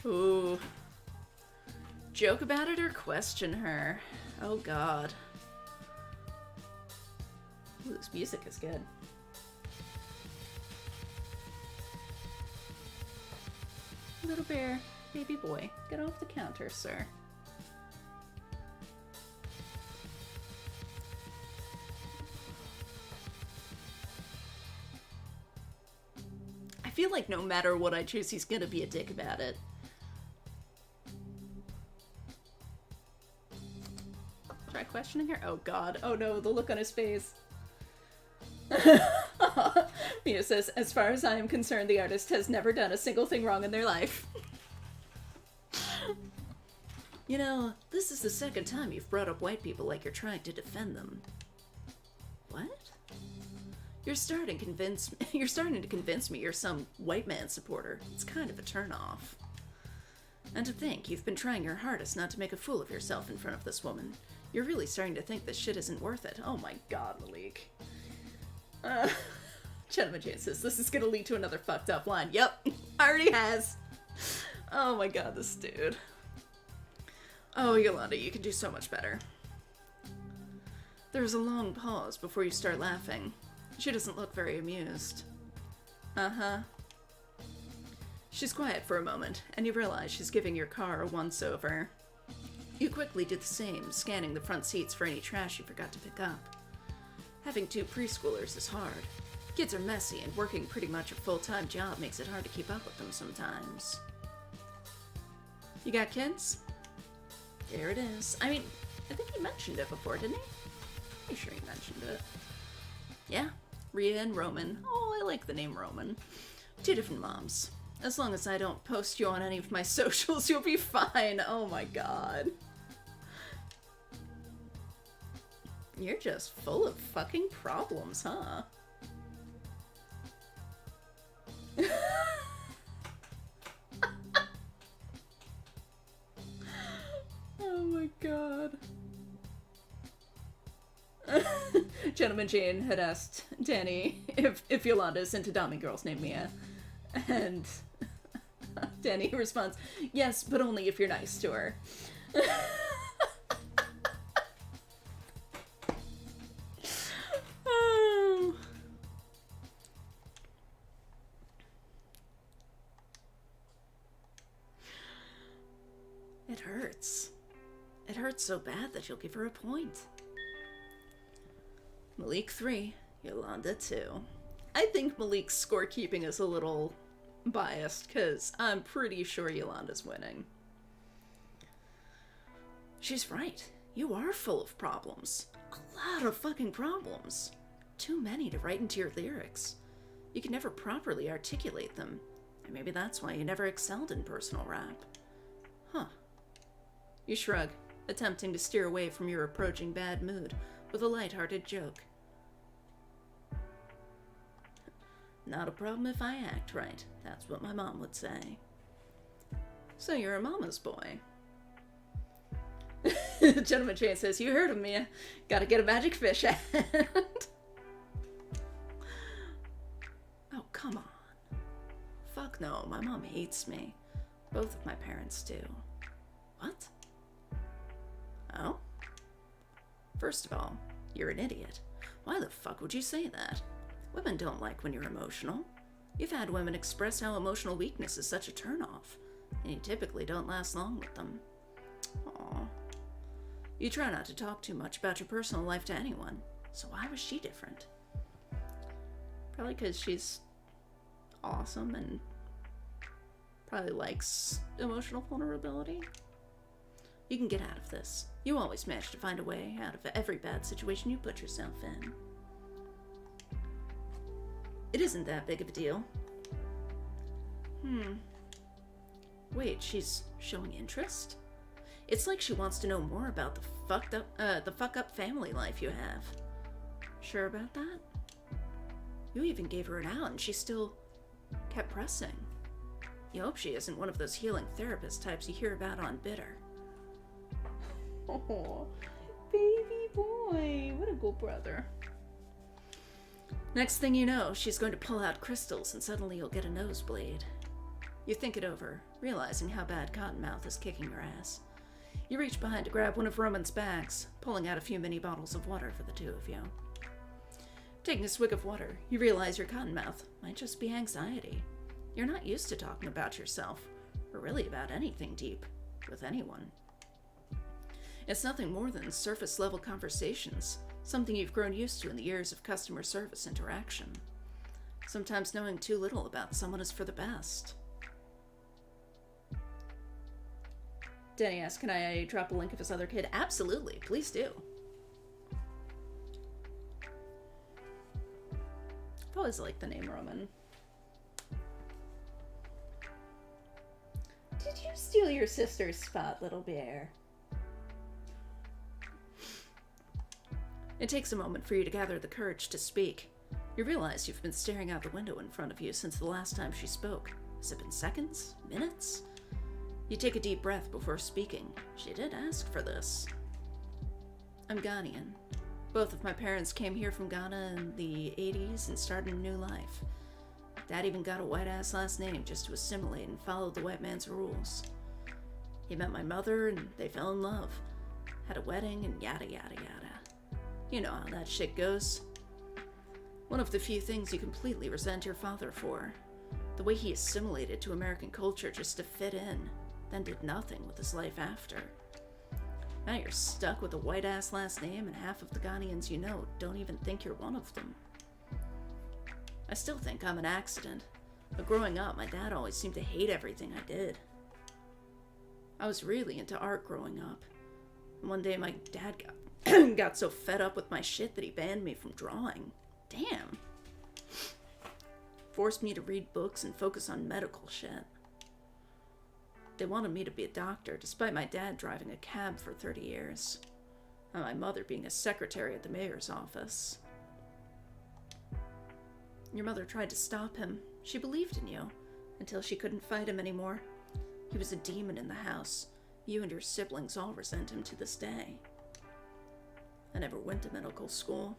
Ooh. Joke about it or question her? Oh god. Ooh, this music is good. Little bear, baby boy, get off the counter, sir. I feel like no matter what I choose, he's gonna be a dick about it. Try questioning her? Oh god. Oh no, the look on his face. Mia says, as far as I am concerned, the artist has never done a single thing wrong in their life. You know, this is the second time you've brought up white people like you're trying to defend them. What? You're starting to convince me you're some white man supporter. It's kind of a turn-off. And to think you've been trying your hardest not to make a fool of yourself in front of this woman. You're really starting to think this shit isn't worth it. Oh my god, Malik. Gentleman Jane says, this is gonna lead to another fucked up line. Yep, already has. Oh my god, this dude. Oh, Yolanda, you can do so much better. There's a long pause before you start laughing. She doesn't look very amused. Uh-huh. She's quiet for a moment, and you realize she's giving your car a once-over. You quickly do the same, scanning the front seats for any trash you forgot to pick up. Having 2 preschoolers is hard. Kids are messy, and working pretty much a full-time job makes it hard to keep up with them sometimes. You got kids? There it is. I mean, I think he mentioned it before, didn't he? Pretty sure he mentioned it. Yeah, Rhea and Roman. Oh, I like the name Roman. 2 different moms. As long as I don't post you on any of my socials, you'll be fine. Oh my god. You're just full of fucking problems, huh? Oh my god. Gentleman Jane had asked Danny if Yolanda's into Dami girls named Mia. And Danny responds, yes, but only if you're nice to her. Oh. It hurts. It hurts so bad that you'll give her a point. Malik 3, Yolanda 2. I think Malik's scorekeeping is a little biased, because I'm pretty sure Yolanda's winning. She's right. You are full of problems. A lot of fucking problems. Too many to write into your lyrics. You can never properly articulate them, and maybe that's why you never excelled in personal rap. Huh. You shrug, attempting to steer away from your approaching bad mood with a light-hearted joke. Not a problem if I act right. That's what my mom would say. So you're a mama's boy. Gentleman Jane says, you heard of me. Gotta get a magic fish hand. Oh, come on. Fuck no, my mom hates me. Both of my parents do. What? Oh? First of all, you're an idiot. Why the fuck would you say that? Women don't like when you're emotional. You've had women express how emotional weakness is such a turnoff, and you typically don't last long with them. Aw. You try not to talk too much about your personal life to anyone, so why was she different? Probably because she's awesome and probably likes emotional vulnerability. You can get out of this. You always manage to find a way out of every bad situation you put yourself in. It isn't that big of a deal. Wait, she's showing interest? It's like she wants to know more about the fuck up family life you have. Sure about that? You even gave her an out and she still kept pressing. You hope she isn't one of those healing therapist types you hear about on Bitter. Oh, baby boy, what a good brother. Next thing you know, she's going to pull out crystals and suddenly you'll get a nosebleed. You think it over, realizing how bad Cottonmouth is kicking your ass. You reach behind to grab one of Roman's bags, pulling out a few mini bottles of water for the 2 of you. Taking a swig of water, you realize your Cottonmouth might just be anxiety. You're not used to talking about yourself, or really about anything deep, with anyone. It's nothing more than surface-level conversations, something you've grown used to in the years of customer service interaction. Sometimes knowing too little about someone is for the best. Danny asks, can I drop a link of his other kid? Absolutely, please do. I've always liked the name Roman. Did you steal your sister's spot, little bear? It takes a moment for you to gather the courage to speak. You realize you've been staring out the window in front of you since the last time she spoke. Has it been seconds? Minutes? You take a deep breath before speaking. She did ask for this. I'm Ghanaian. Both of my parents came here from Ghana in the 80s and started a new life. Dad even got a white-ass last name just to assimilate and follow the white man's rules. He met my mother and they fell in love. Had a wedding and yada yada yada. You know how that shit goes. One of the few things you completely resent your father for. The way he assimilated to American culture just to fit in, then did nothing with his life after. Now you're stuck with a white-ass last name, and half of the Ghanaians you know don't even think you're one of them. I still think I'm an accident, but growing up, my dad always seemed to hate everything I did. I was really into art growing up, and one day my dad got so fed up with my shit that he banned me from drawing. Damn. Forced me to read books and focus on medical shit. They wanted me to be a doctor, despite my dad driving a cab for 30 years, and my mother being a secretary at the mayor's office. Your mother tried to stop him. She believed in you, until she couldn't fight him anymore. He was a demon in the house. You and your siblings all resent him to this day. I never went to medical school.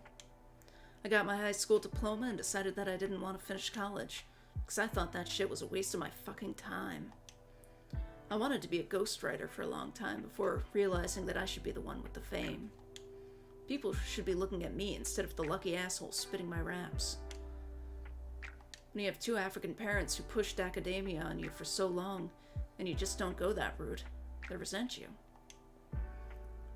I got my high school diploma and decided that I didn't want to finish college, because I thought that shit was a waste of my fucking time. I wanted to be a ghostwriter for a long time before realizing that I should be the one with the fame. People should be looking at me instead of the lucky asshole spitting my raps. When you have two African parents who pushed academia on you for so long, and you just don't go that route, they resent you.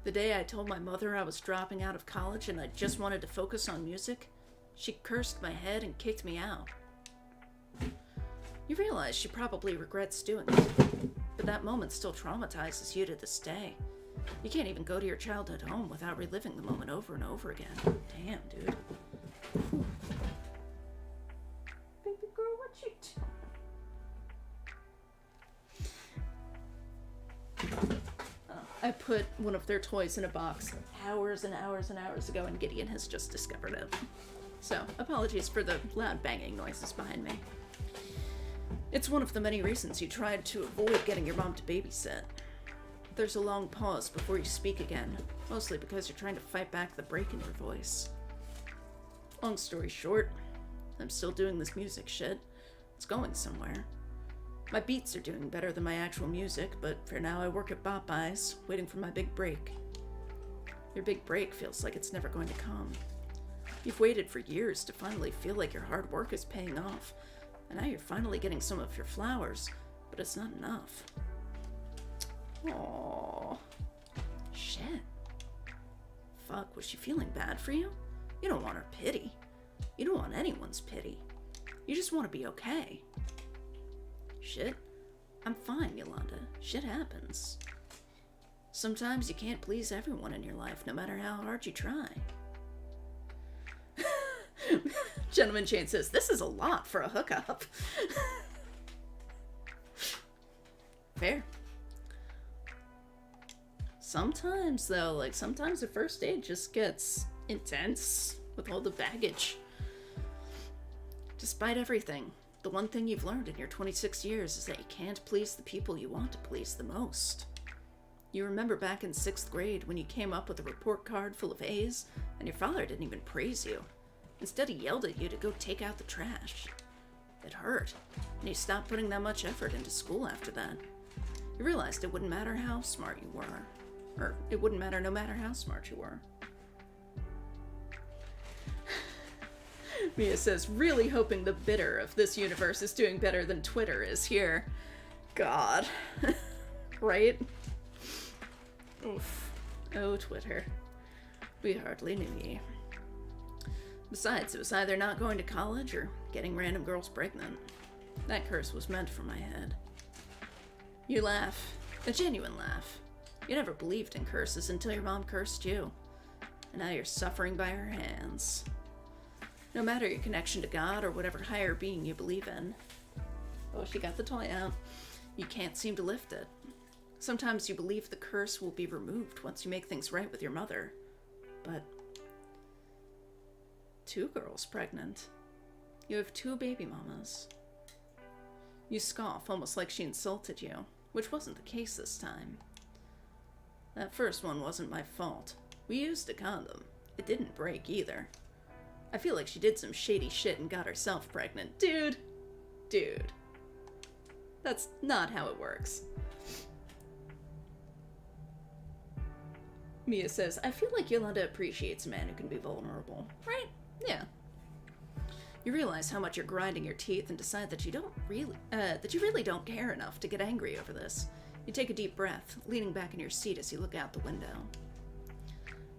The day I told my mother I was dropping out of college and I just wanted to focus on music, she cursed my head and kicked me out. You realize she probably regrets doing it, but that moment still traumatizes you to this day. You can't even go to your childhood home without reliving the moment over and over again. Damn, dude. Whew. Baby girl, what you doing? I put one of their toys in a box hours and hours and hours ago, and Gideon has just discovered it. So, apologies for the loud banging noises behind me. It's one of the many reasons you tried to avoid getting your mom to babysit. There's a long pause before you speak again, mostly because you're trying to fight back the break in your voice. Long story short, I'm still doing this music shit. It's going somewhere. My beats are doing better than my actual music, but for now I work at Popeyes, waiting for my big break. Your big break feels like it's never going to come. You've waited for years to finally feel like your hard work is paying off, and now you're finally getting some of your flowers, but it's not enough. Aww. Shit. Fuck, was she feeling bad for you? You don't want her pity. You don't want anyone's pity. You just want to be okay. Shit. I'm fine, Yolanda. Shit happens. Sometimes you can't please everyone in your life, no matter how hard you try. Gentleman Chain says, this is a lot for a hookup. Fair. Sometimes, though, sometimes the first date just gets intense with all the baggage. Despite everything, the one thing you've learned in your 26 years is that you can't please the people you want to please the most. You remember back in 6th grade when you came up with a report card full of A's and your father didn't even praise you. Instead, he yelled at you to go take out the trash. It hurt, and you stopped putting that much effort into school after that. You realized it wouldn't matter how smart you were. Or it wouldn't matter no matter how smart you were. Mia says, really hoping the bitter of this universe is doing better than Twitter is here. God. Right? Oof. Oh, Twitter. We hardly knew ye. Besides, it was either not going to college or getting random girls pregnant. That curse was meant for my head. You laugh. A genuine laugh. You never believed in curses until your mom cursed you. And now you're suffering by her hands. No matter your connection to God or whatever higher being you believe in. Oh, she got the toy out. You can't seem to lift it. Sometimes you believe the curse will be removed once you make things right with your mother. But 2 girls pregnant. You have 2 baby mamas. You scoff almost like she insulted you, which wasn't the case this time. That first one wasn't my fault. We used a condom. It didn't break either. I feel like she did some shady shit and got herself pregnant. Dude. That's not how it works. Mia says, I feel like Yolanda appreciates a man who can be vulnerable. Right? Yeah. You realize how much you're grinding your teeth and decide that you really don't care enough to get angry over this. You take a deep breath, leaning back in your seat as you look out the window.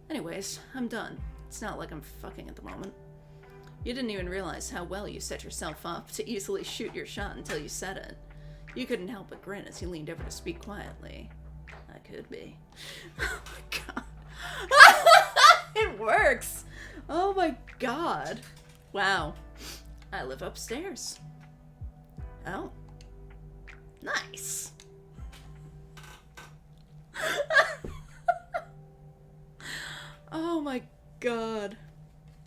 Anyways, I'm done. It's not like I'm fucking at the moment. You didn't even realize how well you set yourself up to easily shoot your shot until you said it. You couldn't help but grin as you leaned over to speak quietly. I could be. Oh my god. It works! Oh my god. Wow. I live upstairs. Oh. Nice. Oh my god.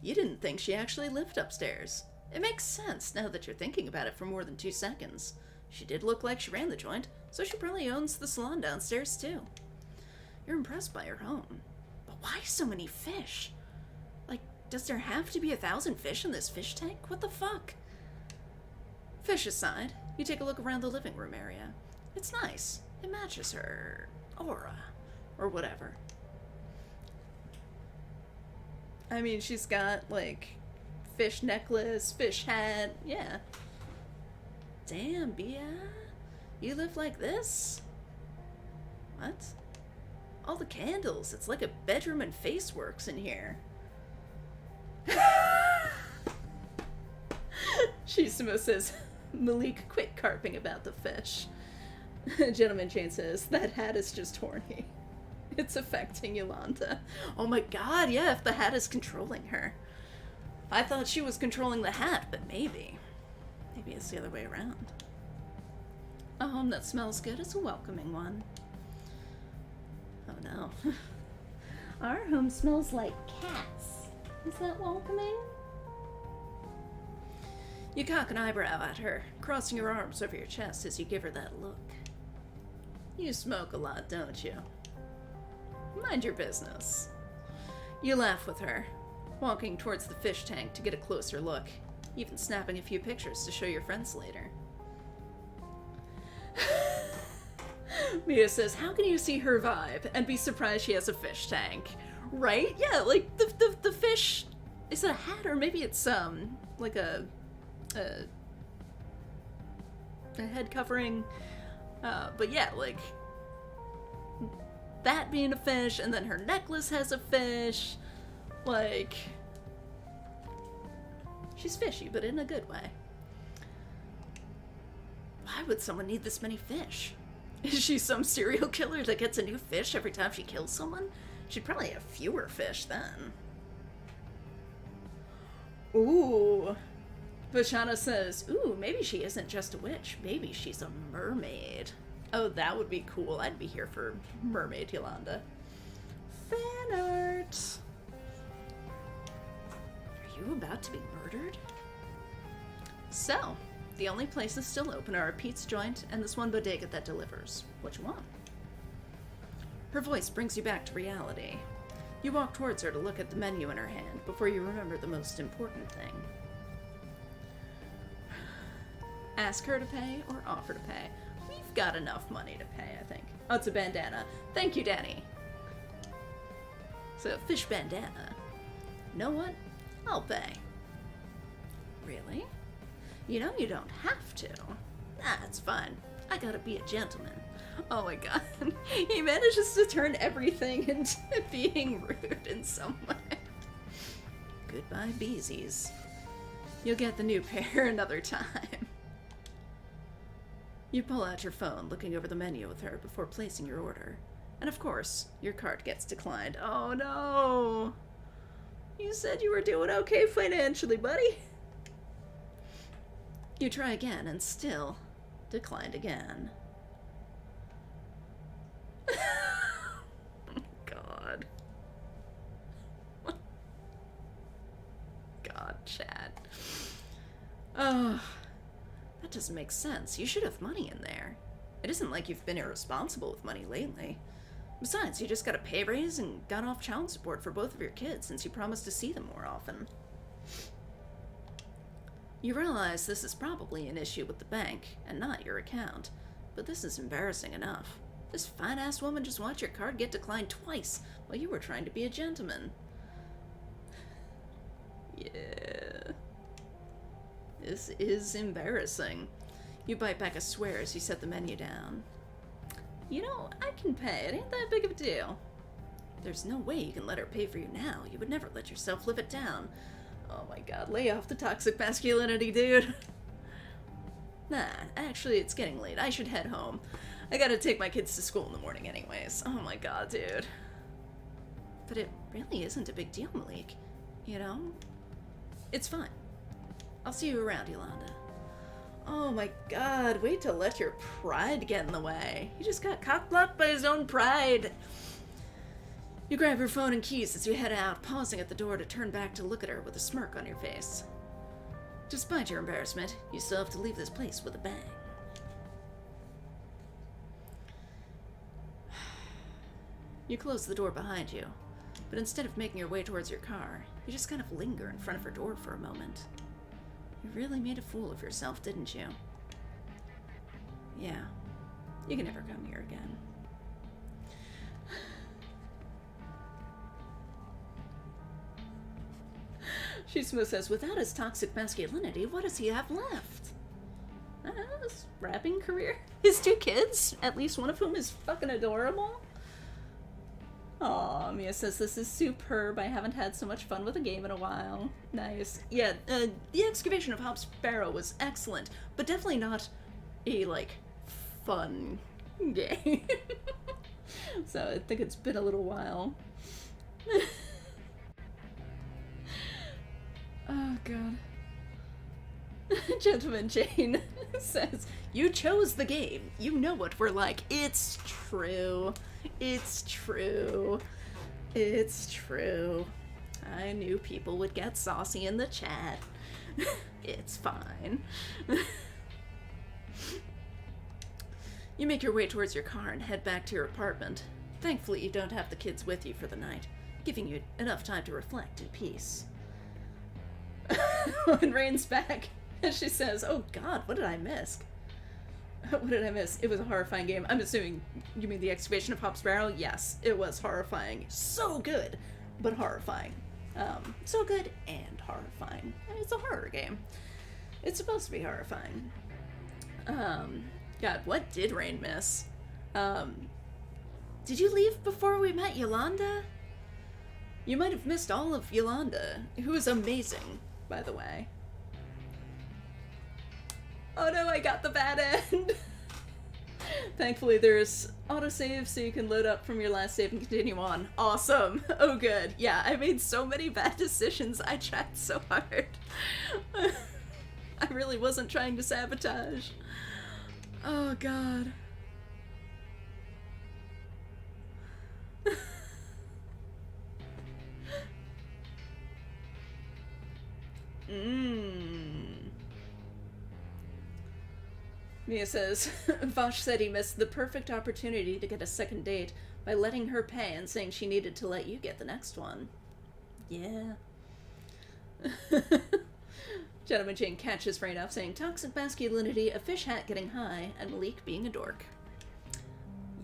You didn't think she actually lived upstairs. It makes sense now that you're thinking about it for more than 2 seconds. She did look like she ran the joint, so she probably owns the salon downstairs too. You're impressed by her home. But why so many fish? Like, does there have to be 1,000 fish in this fish tank? What the fuck? Fish aside, you take a look around the living room area. It's nice. It matches her aura, or whatever. I mean, she's got, like, fish necklace, fish hat, yeah. Damn, Bia. You live like this? What? All the candles. It's like a bedroom and Faceworks in here. Shisumo says, Malik, quit carping about the fish. Gentleman Jane says, that hat is just horny. It's affecting Yolanda. Oh my god, yeah, if the hat is controlling her. I thought she was controlling the hat, but maybe. Maybe it's the other way around. A home that smells good is a welcoming one. Oh no. Our home smells like cats. Is that welcoming? You cock an eyebrow at her, crossing your arms over your chest as you give her that look. You smoke a lot, don't you? Mind your business. You laugh with her, walking towards the fish tank to get a closer look, even snapping a few pictures to show your friends later. Mia says, how can you see her vibe and be surprised she has a fish tank? Right? Yeah, like, the fish... Is it a hat, or maybe it's, like a head covering? But yeah, like... that being a fish, and then her necklace has a fish. Like... she's fishy, but in a good way. Why would someone need this many fish? Is she some serial killer that gets a new fish every time she kills someone? She'd probably have fewer fish then. Ooh. Vashana says, ooh, maybe she isn't just a witch. Maybe she's a mermaid. Oh, that would be cool. I'd be here for Mermaid Yolanda. Fan art. Are you about to be murdered? So, the only places still open are a pizza joint and this one bodega that delivers. Which one? Her voice brings you back to reality. You walk towards her to look at the menu in her hand before you remember the most important thing. Ask her to pay or offer to pay. We've got enough money to pay, I think. Oh, it's a bandana. Thank you, Danny. So, fish bandana. Know what? I'll pay. Really? You know you don't have to. That's fine. I gotta be a gentleman. Oh my god. He manages to turn everything into being rude in some way. Goodbye, beesies. You'll get the new pair another time. You pull out your phone, looking over the menu with her before placing your order. And of course, your cart gets declined. Oh no! You said you were doing okay financially, buddy. You try again and still declined again. God. God, Chad. Oh, that doesn't make sense. You should have money in there. It isn't like you've been irresponsible with money lately. Besides, you just got a pay raise and got off child support for both of your kids since you promised to see them more often. You realize this is probably an issue with the bank and not your account, but this is embarrassing enough. This fine-ass woman just watched your card get declined twice while you were trying to be a gentleman. Yeah. This is embarrassing. You bite back a swear as you set the menu down. You know, I can pay. It ain't that big of a deal. There's no way you can let her pay for you now. You would never let yourself live it down. Oh my god, lay off the toxic masculinity, dude. Nah, actually, it's getting late. I should head home. I gotta take my kids to school in the morning anyways. Oh my god, dude. But it really isn't a big deal, Malik. You know? It's fine. I'll see you around, Yolanda. Oh my god, wait to let your pride get in the way. He just got cock-blocked by his own pride. You grab your phone and keys as you head out, pausing at the door to turn back to look at her with a smirk on your face. Despite your embarrassment, you still have to leave this place with a bang. You close the door behind you, but instead of making your way towards your car, you just kind of linger in front of her door for a moment. You really made a fool of yourself, didn't you? Yeah, you can never come here again. She smooth says, without his toxic masculinity, what does he have left? His rapping career? His 2 kids, at least one of whom is fucking adorable? Aw, Mia says, this is superb. I haven't had so much fun with a game in a while. Nice. Yeah, the excavation of Hop Sparrow was excellent, but definitely not a, like, fun game. So I think it's been a little while. Oh, God. Gentleman Jane says, you chose the game. You know what we're like. It's true. It's true. It's true. I knew people would get saucy in the chat. It's fine. You make your way towards your car and head back to your apartment. Thankfully, you don't have the kids with you for the night, giving you enough time to reflect in peace. When Rain's back, and she says, oh god, what did I miss? What did I miss? It was a horrifying game. I'm assuming you mean the excavation of Hop Sparrow? Yes, it was horrifying. So good, but horrifying. So good and horrifying. It's a horror game. It's supposed to be horrifying. God, what did Rain miss? Did you leave before we met Yolanda? You might have missed all of Yolanda, who is amazing, by the way. Oh no, I got the bad end! Thankfully there's autosave so you can load up from your last save and continue on. Awesome! Oh good. Yeah, I made so many bad decisions, I tried so hard. I really wasn't trying to sabotage. Oh god. Mia says, Vosh said he missed the perfect opportunity to get a second date by letting her pay and saying she needed to let you get the next one. Yeah. Gentleman Jane catches Rain off saying, toxic masculinity, a fish hat getting high, and Malik being a dork.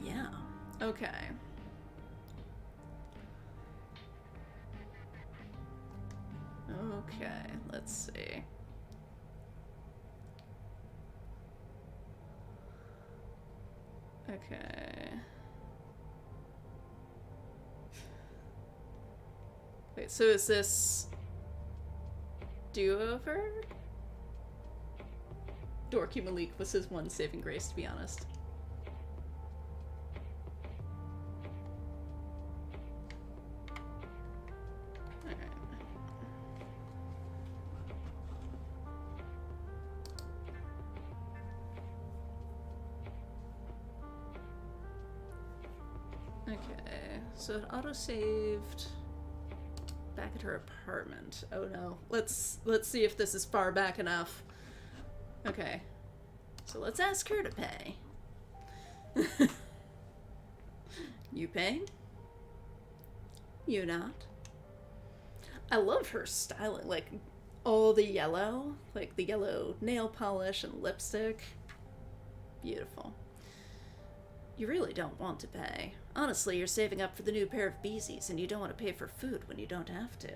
Yeah. Okay. Okay, let's see. Okay. Wait, so is this do-over? Dorky Malik was his one saving grace, to be honest. Okay, so it auto-saved back at her apartment. Oh no. Let's see if this is far back enough. Okay. So let's ask her to pay. You paying? You not? I love her styling, like all the yellow, like the yellow nail polish and lipstick. Beautiful. You really don't want to pay. Honestly, you're saving up for the new pair of beezies, and you don't want to pay for food when you don't have to.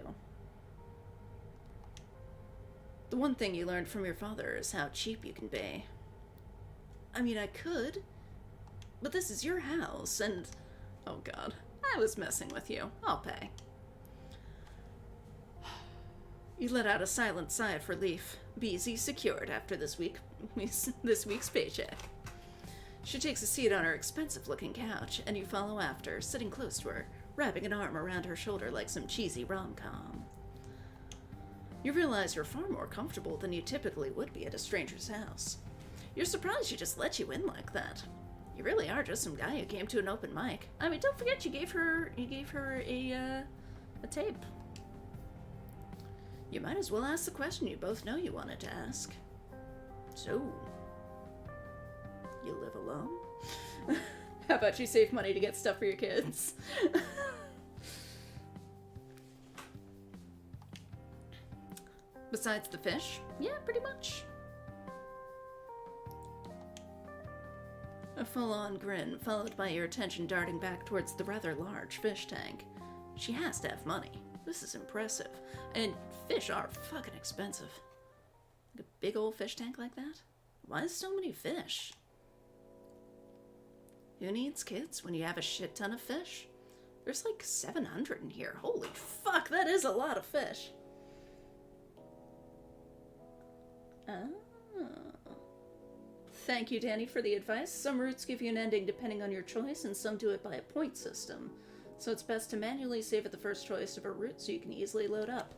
The one thing you learned from your father is how cheap you can be. I mean, I could, but this is your house, and... Oh god, I was messing with you. I'll pay. You let out a silent sigh of relief. Beezy secured after this week's paycheck. She takes a seat on her expensive-looking couch, and you follow after, sitting close to her, wrapping an arm around her shoulder like some cheesy rom-com. You realize you're far more comfortable than you typically would be at a stranger's house. You're surprised she just let you in like that. You really are just some guy who came to an open mic. I mean, don't forget you gave her a tape. You might as well ask the question you both know you wanted to ask. So, you live alone? How about you save money to get stuff for your kids? Besides the fish? Yeah, pretty much. A full-on grin, followed by your attention darting back towards the rather large fish tank. She has to have money. This is impressive. And fish are fucking expensive. Like a big old fish tank like that? Why so many fish? Who needs kids when you have a shit ton of fish? There's like 700 in here. Holy fuck, that is a lot of fish. Oh. Thank you, Danny, for the advice. Some routes give you an ending depending on your choice, and some do it by a point system. So it's best to manually save at the first choice of a route so you can easily load up.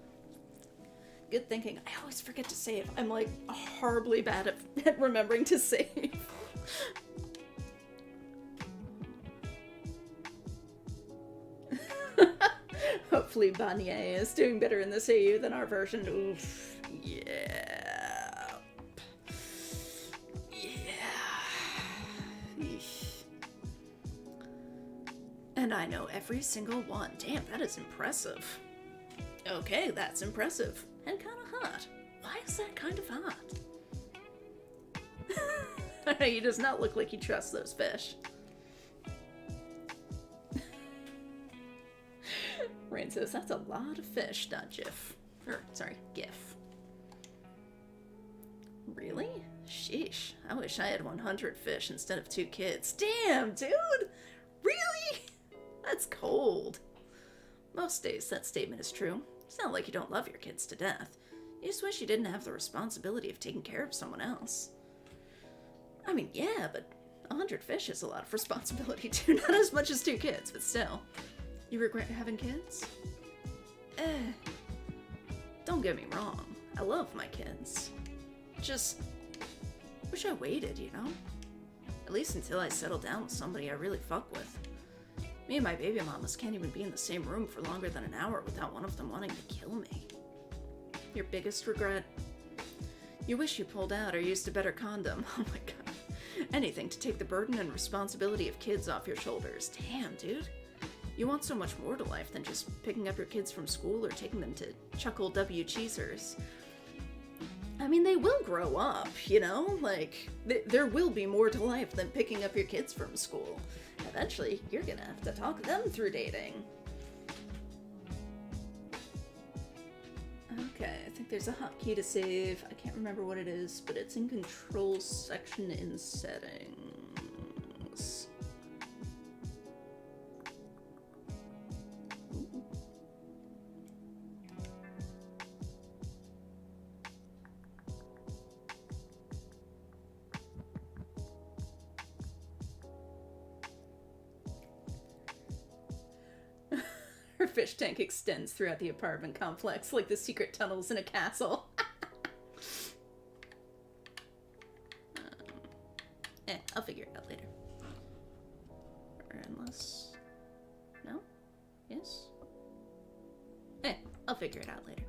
Good thinking. I always forget to save. I'm like horribly bad at remembering to save. Hopefully Banye is doing better in this AU than our version. Oof. Yeah. And I know every single one. Damn, that is impressive. Okay, that's impressive. And kind of hot. Why is that kind of hot? He does not look like he trusts those fish. Rain says, that's a lot of fish, not GIF. Sorry, GIF. Really? Sheesh. I wish I had 100 fish instead of 2 kids. Damn, dude! Really? That's cold. Most days that statement is true. It's not like you don't love your kids to death. You just wish you didn't have the responsibility of taking care of someone else. I mean, yeah, but 100 fish is a lot of responsibility too. Not as much as 2 kids, but still. You regret having kids? Don't get me wrong. I love my kids. Just wish I waited, you know? At least until I settle down with somebody I really fuck with. Me and my baby mamas can't even be in the same room for longer than an hour without one of them wanting to kill me. Your biggest regret? You wish you pulled out or used a better condom. Oh my god. Anything to take the burden and responsibility of kids off your shoulders. Damn, dude. You want so much more to life than just picking up your kids from school or taking them to Chuckle W. Cheesers. I mean, they will grow up, you know? Like, there will be more to life than picking up your kids from school. Eventually, you're gonna have to talk them through dating. Okay, I think there's a hotkey to save. I can't remember what it is, but it's in controls section in settings. Her fish tank extends throughout the apartment complex like the secret tunnels in a castle. I'll figure it out later. Or unless... No? Yes? I'll figure it out later.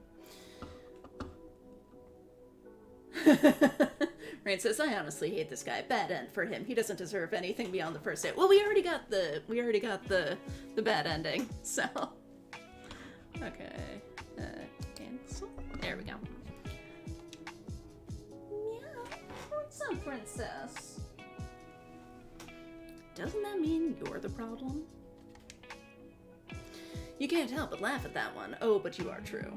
Rain says, I honestly hate this guy. Bad end for him. He doesn't deserve anything beyond the first date. Well, we already got the bad ending, so... Okay. Cancel. There we go. Meow. What's up, princess? doesn't that mean you're the problem? You can't help but laugh at that one. Oh, but you are true.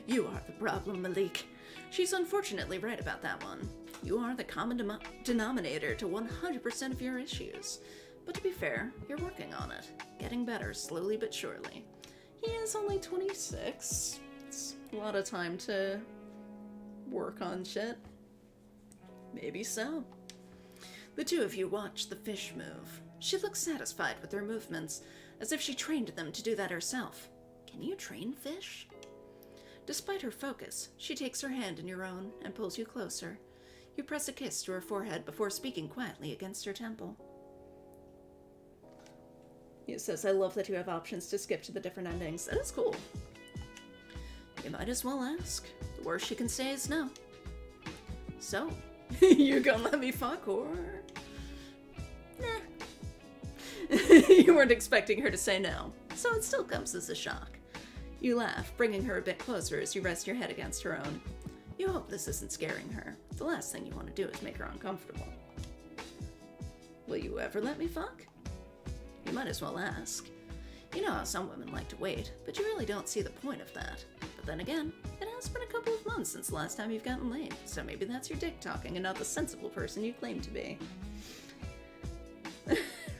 You are the problem, Malik. She's unfortunately right about that one. You are the common denominator to 100% of your issues. But to be fair, you're working on it. Getting better, slowly but surely. He is only 26. It's a lot of time to work on shit. Maybe so. The two of you watch the fish move. She looks satisfied with their movements, as if she trained them to do that herself. Can you train fish? Despite her focus, she takes her hand in your own and pulls you closer. You press a kiss to her forehead before speaking quietly against her temple. He says, I love that you have options to skip to the different endings. That is cool. You might as well ask. The worst she can say is no. So, you gonna let me fuck or... Nah. You weren't expecting her to say no, so it still comes as a shock. You laugh, bringing her a bit closer as you rest your head against her own. You hope this isn't scaring her. The last thing you want to do is make her uncomfortable. Will you ever let me fuck? You might as well ask. You know how some women like to wait, but you really don't see the point of that. But then again, it has been a couple of months since the last time you've gotten laid, so maybe that's your dick talking and not the sensible person you claim to be.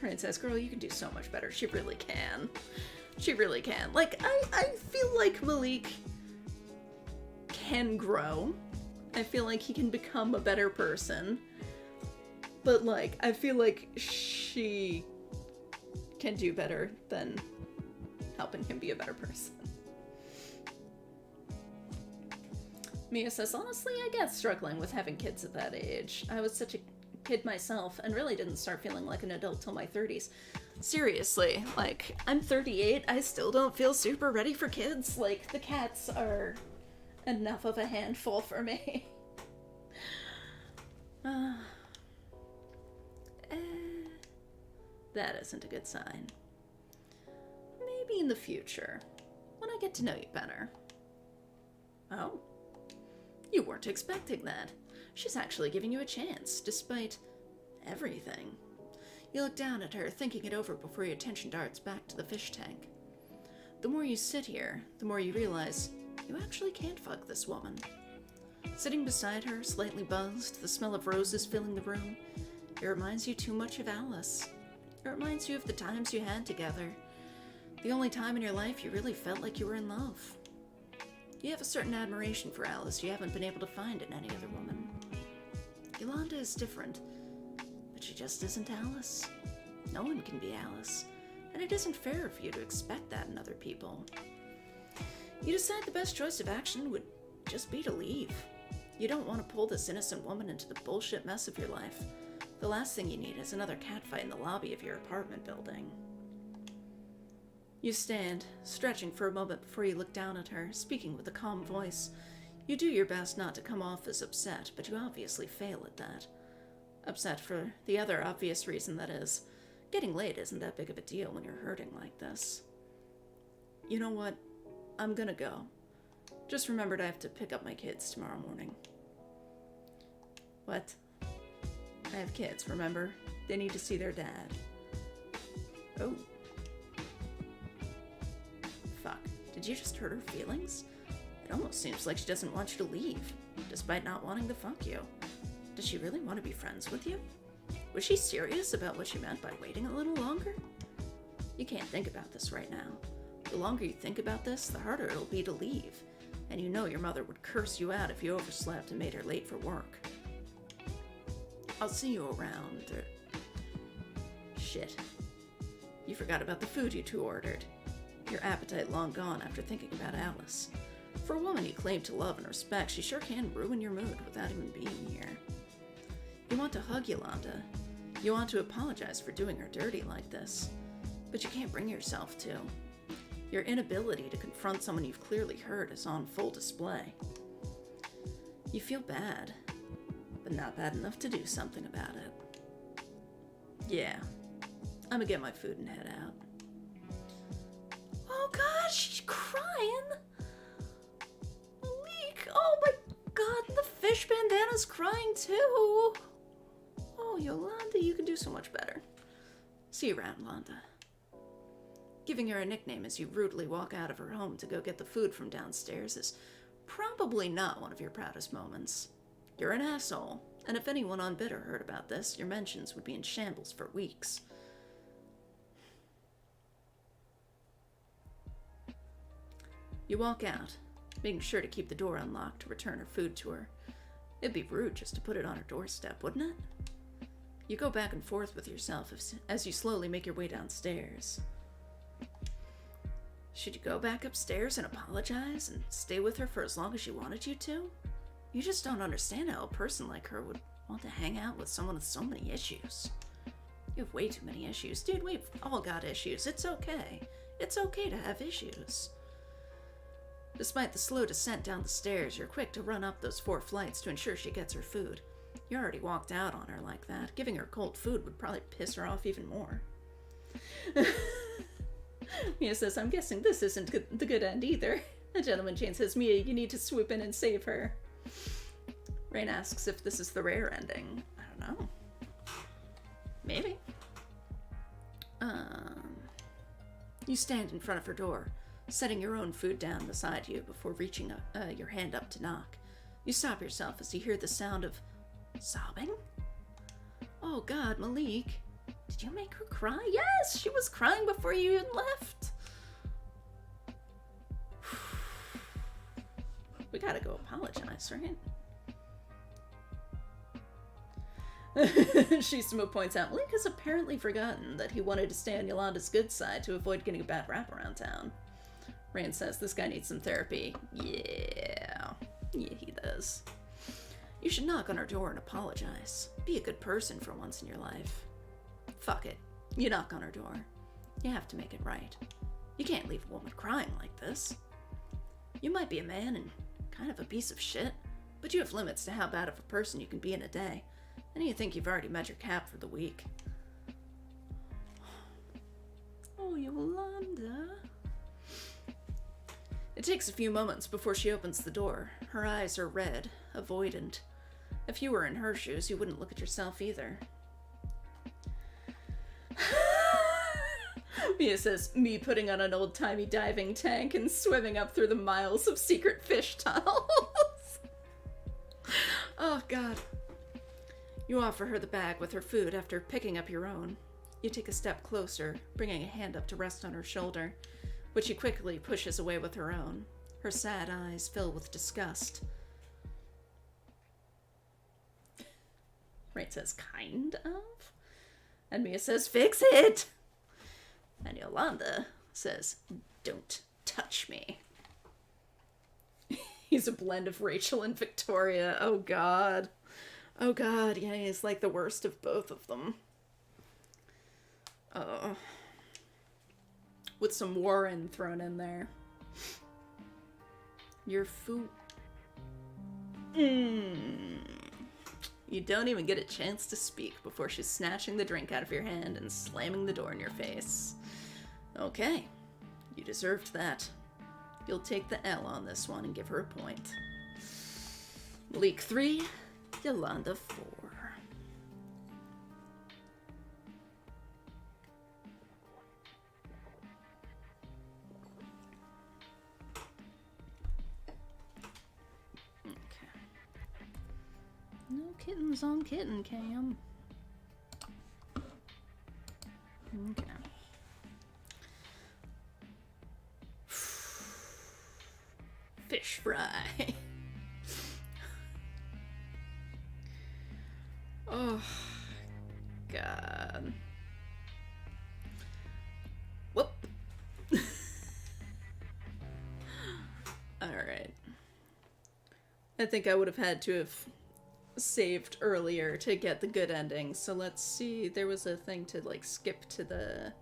Rain says, girl, you can do so much better. She really can. She really can. Like, I feel like Malik can grow. I feel like he can become a better person. But, like, I feel like she can do better than helping him be a better person. Mia says, honestly, I get struggling with having kids at that age. I was such a kid myself and really didn't start feeling like an adult till my 30s. Seriously, like, I'm 38, I still don't feel super ready for kids. Like, the cats are enough of a handful for me. That isn't a good sign. Maybe in the future, when I get to know you better. Oh, you weren't expecting that. She's actually giving you a chance, despite everything. You look down at her, thinking it over before your attention darts back to the fish tank. The more you sit here, the more you realize you actually can't fuck this woman. Sitting beside her, slightly buzzed, the smell of roses filling the room, it reminds you too much of Alice. It reminds you of the times you had together. The only time in your life you really felt like you were in love. You have a certain admiration for Alice you haven't been able to find in any other woman. Yolanda is different, but she just isn't Alice. No one can be Alice, and it isn't fair for you to expect that in other people. You decide the best choice of action would just be to leave. You don't want to pull this innocent woman into the bullshit mess of your life. The last thing you need is another catfight in the lobby of your apartment building. You stand, stretching for a moment before you look down at her, speaking with a calm voice. You do your best not to come off as upset, but you obviously fail at that. Upset for the other obvious reason, that is, getting laid isn't that big of a deal when you're hurting like this. You know what? I'm gonna go. Just remembered I have to pick up my kids tomorrow morning. What? I have kids, remember? They need to see their dad. Oh. Fuck. Did you just hurt her feelings? It almost seems like she doesn't want you to leave, despite not wanting to fuck you. Does she really want to be friends with you? Was she serious about what she meant by waiting a little longer? You can't think about this right now. The longer you think about this, the harder it'll be to leave. And you know your mother would curse you out if you overslept and made her late for work. I'll see you around. Shit. You forgot about the food you two ordered. Your appetite long gone after thinking about Alice. For a woman you claim to love and respect, she sure can ruin your mood without even being here. You want to hug Yolanda. You want to apologize for doing her dirty like this. But you can't bring yourself to. Your inability to confront someone you've clearly hurt is on full display. You feel bad, but not bad enough to do something about it. Yeah, I'm gonna get my food and head out. Oh god, she's crying! Malik, oh my god, the fish fish bandana's crying too. Oh, Yolanda, you can do so much better. See you around, Londa. Giving her a nickname as you rudely walk out of her home to go get the food from downstairs is probably not one of your proudest moments. You're an asshole, and if anyone on Bitter heard about this, your mentions would be in shambles for weeks. You walk out, making sure to keep the door unlocked to return her food to her. It'd be rude just to put it on her doorstep, wouldn't it? You go back and forth with yourself as you slowly make your way downstairs. Should you go back upstairs and apologize and stay with her for as long as she wanted you to? You just don't understand how a person like her would want to hang out with someone with so many issues. You have way too many issues. Dude, we've all got issues. It's okay. It's okay to have issues. Despite the slow descent down the stairs, you're quick to run up those 4 flights to ensure she gets her food. You already walked out on her like that. Giving her cold food would probably piss her off even more. Mia says, I'm guessing this isn't the good end either. The gentleman Jane says, Mia, you need to swoop in and save her. Rain asks if this is the rare ending. I don't know. Maybe. You stand in front of her door, setting your own food down beside you before reaching your hand up to knock. You stop yourself as you hear the sound of sobbing. Oh God, Malik. Did you make her cry? Yes, she was crying before you even left. We gotta go apologize, right? Shisumu points out, Malik has apparently forgotten that he wanted to stay on Yolanda's good side to avoid getting a bad rap around town. Rain says, this guy needs some therapy. Yeah, he does. You should knock on her door and apologize. Be a good person for once in your life. Fuck it. You knock on her door. You have to make it right. You can't leave a woman crying like this. You might be a man and kind of a piece of shit, but you have limits to how bad of a person you can be in a day. And you think you've already met your cap for the week. Oh, Yolanda. It takes a few moments before she opens the door. Her eyes are red, avoidant. If you were in her shoes, you wouldn't look at yourself either. Mia says, me putting on an old-timey diving tank and swimming up through the miles of secret fish tunnels. Oh, God. You offer her the bag with her food after picking up your own. You take a step closer, bringing a hand up to rest on her shoulder, which she quickly pushes away with her own. Her sad eyes fill with disgust. Right says, kind of? And Mia says, fix it! And Yolanda says, don't touch me. He's a blend of Rachel and Victoria. Oh, God. Oh, God. Yeah, he's like the worst of both of them. Oh. With some Warren thrown in there. Your food. You don't even get a chance to speak before she's snatching the drink out of your hand and slamming the door in your face. Okay, you deserved that. You'll take the L on this one and give her a point. Malik 3, Yolanda 4. Okay. No kittens on kitten cam. Okay. Fish fry. Oh, God. Whoop. Alright. I think I would have had to have saved earlier to get the good ending. So let's see. There was a thing to, like, skip to the...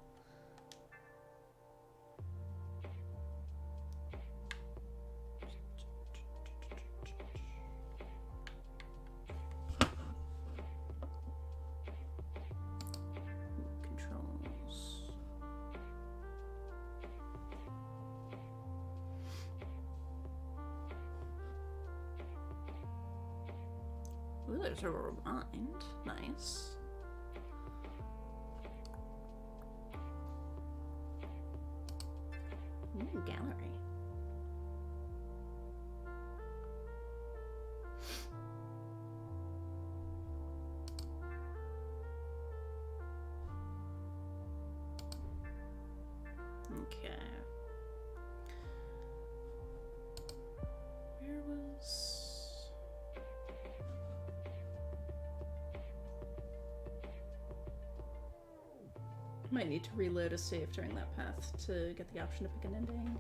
Controls. there's a remind. Nice. Ooh, gallery. Okay. Where was... Might need to reload a save during that path to get the option to pick an ending.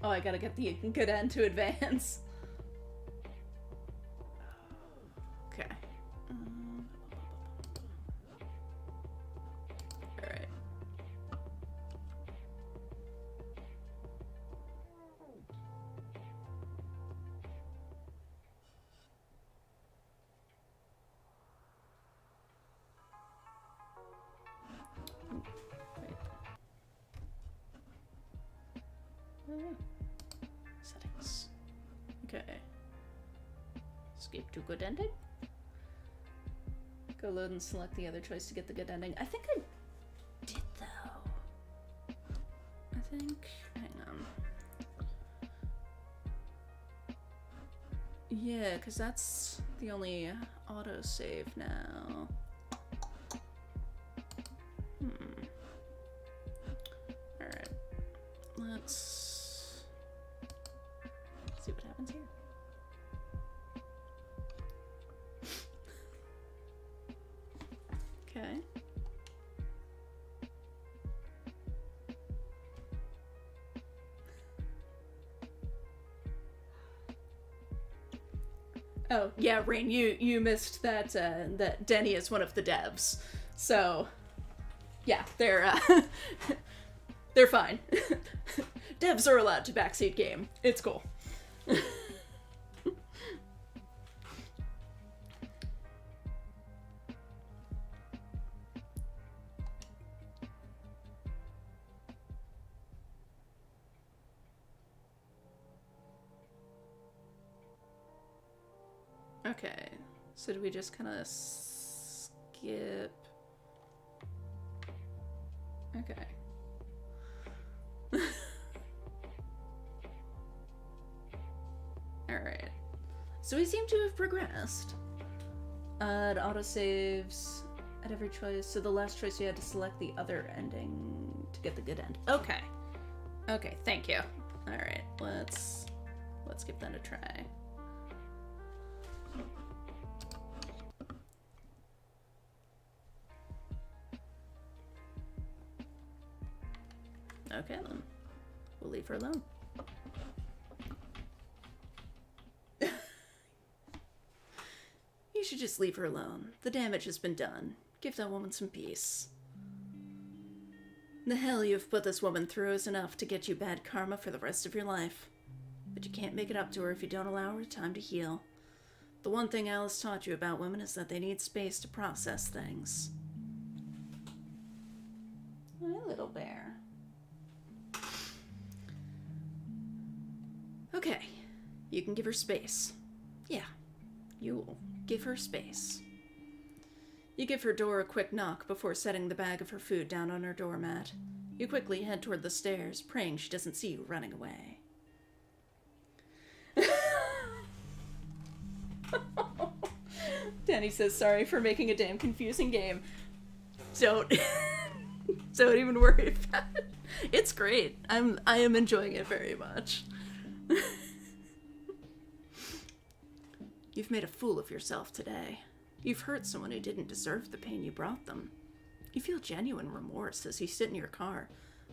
Oh, I gotta get the good end to advance. Okay. Alright. Settings. Okay. Escape to good ending. Go load and select the other choice to get the good ending. I think I did though. I think. Hang on. Yeah, because that's the only autosave now. Alright. Let's see what happens here. Okay. Oh, yeah, Rain, you missed that that Denny is one of the devs. So, yeah, they're they're fine. Devs are allowed to backseat game. It's cool. Okay, so do we just kind of skip? Okay. Alright. So we seem to have progressed. Add autosaves at every choice. So the last choice you had to select the other ending to get the good end. Okay. Okay, thank you. Alright, let's give that a try. Okay, then. We'll leave her alone. You should just leave her alone. The damage has been done. Give that woman some peace. The hell you've put this woman through is enough to get you bad karma for the rest of your life. But you can't make it up to her if you don't allow her time to heal. The one thing Alice taught you about women is that they need space to process things. My little bear. Okay, you can give her space. Yeah, you'll give her space. You give her door a quick knock before setting the bag of her food down on her doormat. You quickly head toward the stairs, praying she doesn't see you running away. Danny says, sorry for making a damn confusing game. Don't even worry about it. It's great. I am enjoying it very much. You've made a fool of yourself today. You've hurt someone who didn't deserve the pain you brought them. You feel genuine remorse as you sit in your car,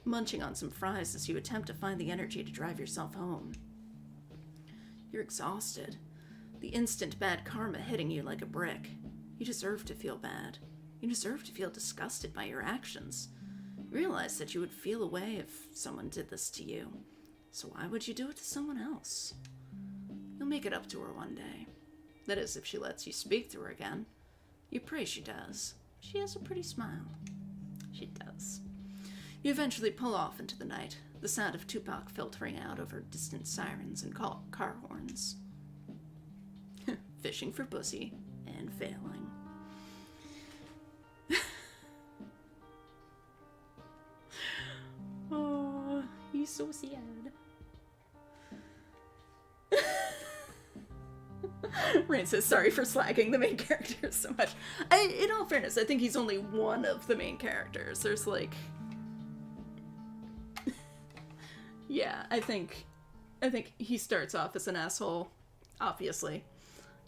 munching on some fries as you attempt to find the energy to drive yourself home. You're exhausted. The instant bad karma hitting you like a brick. You deserve to feel bad. You deserve to feel disgusted by your actions. You realize that you would feel a way if someone did this to you. So why would you do it to someone else? You'll make it up to her one day. That is, if she lets you speak to her again. You pray she does. She has a pretty smile. She does. You eventually pull off into the night, the sound of Tupac filtering out over distant sirens and car horns. Fishing for pussy, and failing. Oh, he's so sad. Rain says, sorry for slagging the main characters so much. In all fairness, I think he's only one of the main characters. There's like... yeah, I think he starts off as an asshole, obviously.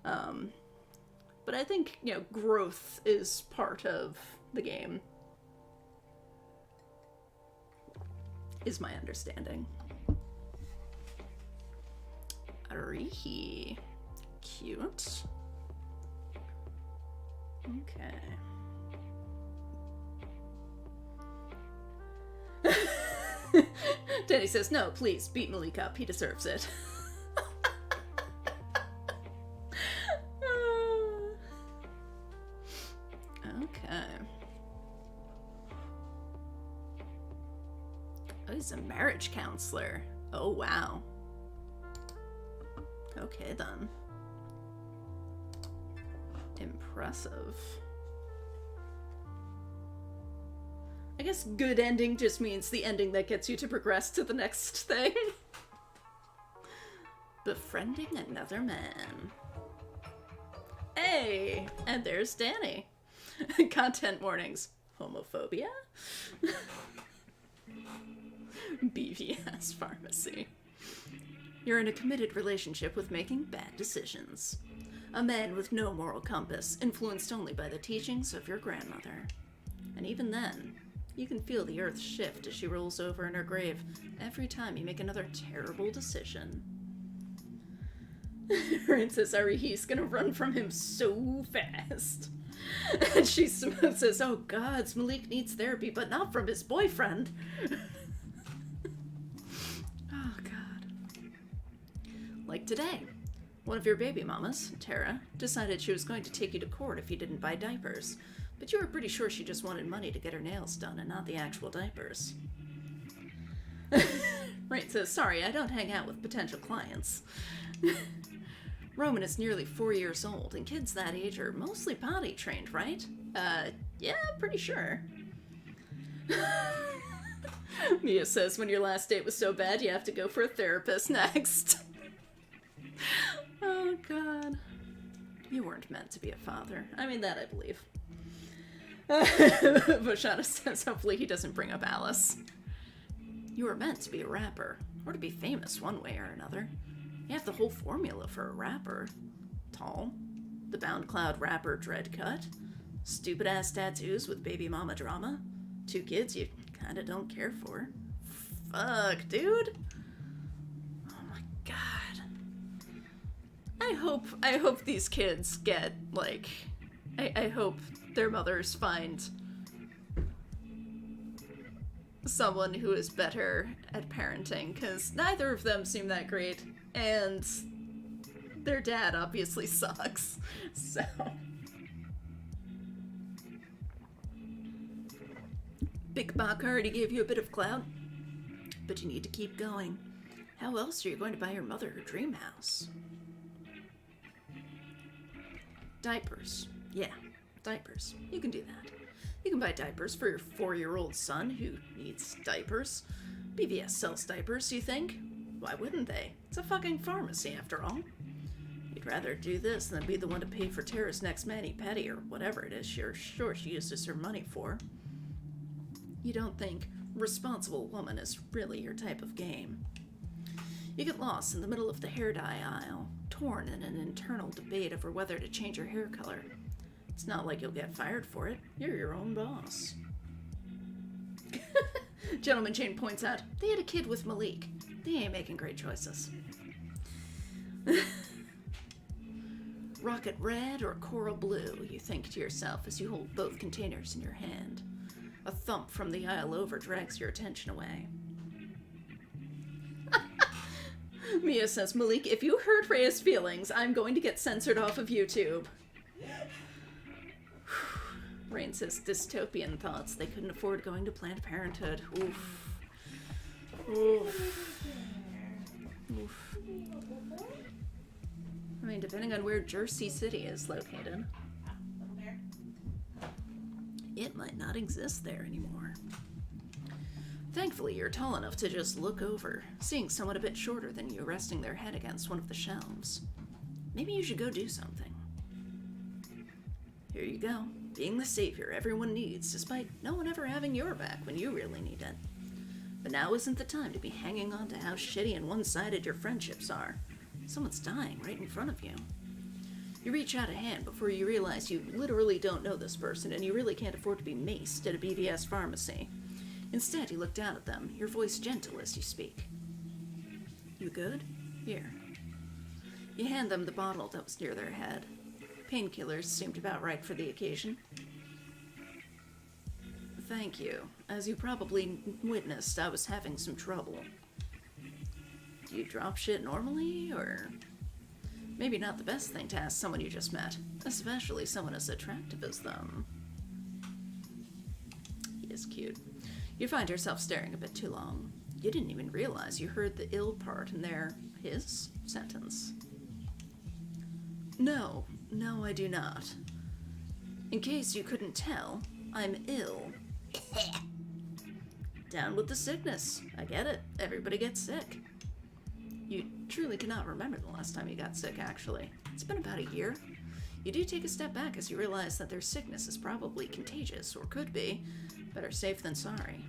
But I think, you know, growth is part of the game. Is my understanding. Arihi. Cute. Okay. Danny says, no, please, beat Malik up. He deserves it. Okay. Oh, he's a marriage counselor. Oh, wow. Okay, then. Impressive. I guess good ending just means the ending that gets you to progress to the next thing. Befriending another man. Hey! And there's Danny. Content warnings. Homophobia? BVS pharmacy. You're in a committed relationship with making bad decisions. A man with no moral compass, influenced only by the teachings of your grandmother. And even then, you can feel the earth shift as she rolls over in her grave every time you make another terrible decision. Rin says, he's gonna run from him so fast. And she says, oh gods, Malik needs therapy, but not from his boyfriend. Oh god. Like today. One of your baby mamas, Tara, decided she was going to take you to court if you didn't buy diapers, but you were pretty sure she just wanted money to get her nails done and not the actual diapers. Right, says, sorry, I don't hang out with potential clients. Roman is nearly 4 years old, and kids that age are mostly potty trained, right? Yeah, pretty sure. Mia says, when your last date was so bad, you have to go for a therapist next. Oh, God. You weren't meant to be a father. I mean, that I believe. Voshana says, hopefully he doesn't bring up Alice. You were meant to be a rapper, or to be famous one way or another. You have the whole formula for a rapper. Tall, the Bound Cloud rapper dread cut, stupid-ass tattoos with baby mama drama, 2 kids you kinda don't care for. Fuck, dude. Oh my god. I hope these kids get, like, I hope their mothers find someone who is better at parenting, because neither of them seem that great, and their dad obviously sucks, so... Big Bach already gave you a bit of clout, but you need to keep going. How else are you going to buy your mother her dream house? Diapers. Yeah, diapers. You can do that. You can buy diapers for your 4-year-old son who needs diapers. BVS sells diapers, you think? Why wouldn't they? It's a fucking pharmacy, after all. You'd rather do this than be the one to pay for Tara's next mani-pedi or whatever it is you're sure she uses her money for. You don't think responsible woman is really your type of game. You get lost in the middle of the hair dye aisle, torn in an internal debate over whether to change your hair color. It's not like you'll get fired for it. You're your own boss. Gentleman Jane points out, they had a kid with Malik. They ain't making great choices. Rocket red or coral blue, you think to yourself as you hold both containers in your hand. A thump from the aisle over drags your attention away. Mia says, Malik, if you hurt Rhea's feelings, I'm going to get censored off of YouTube. Rain says, dystopian thoughts. They couldn't afford going to Planned Parenthood. Oof. Oof. Oof. I mean, depending on where Jercy City is located. it might not exist there anymore. Thankfully, you're tall enough to just look over, seeing someone a bit shorter than you resting their head against one of the shelves. Maybe you should go do something. Here you go, being the savior everyone needs, despite no one ever having your back when you really need it. But now isn't the time to be hanging on to how shitty and one-sided your friendships are. Someone's dying right in front of you. You reach out a hand before you realize you literally don't know this person and you really can't afford to be maced at a BVS pharmacy. Instead, you look down at them, your voice gentle as you speak. You good? Here. You hand them the bottle that was near their head. Painkillers seemed about right for the occasion. Thank you. As you probably witnessed, I was having some trouble. Do you drop shit normally, or... Maybe not the best thing to ask someone you just met, especially someone as attractive as them. He is cute. You find yourself staring a bit too long. You didn't even realize you heard the ill part in his sentence. No, I do not. In case you couldn't tell, I'm ill. Down with the sickness. I get it. Everybody gets sick. You truly cannot remember the last time you got sick, actually. It's been about a year. You do take a step back as you realize that their sickness is probably contagious, or could be. Better safe than sorry.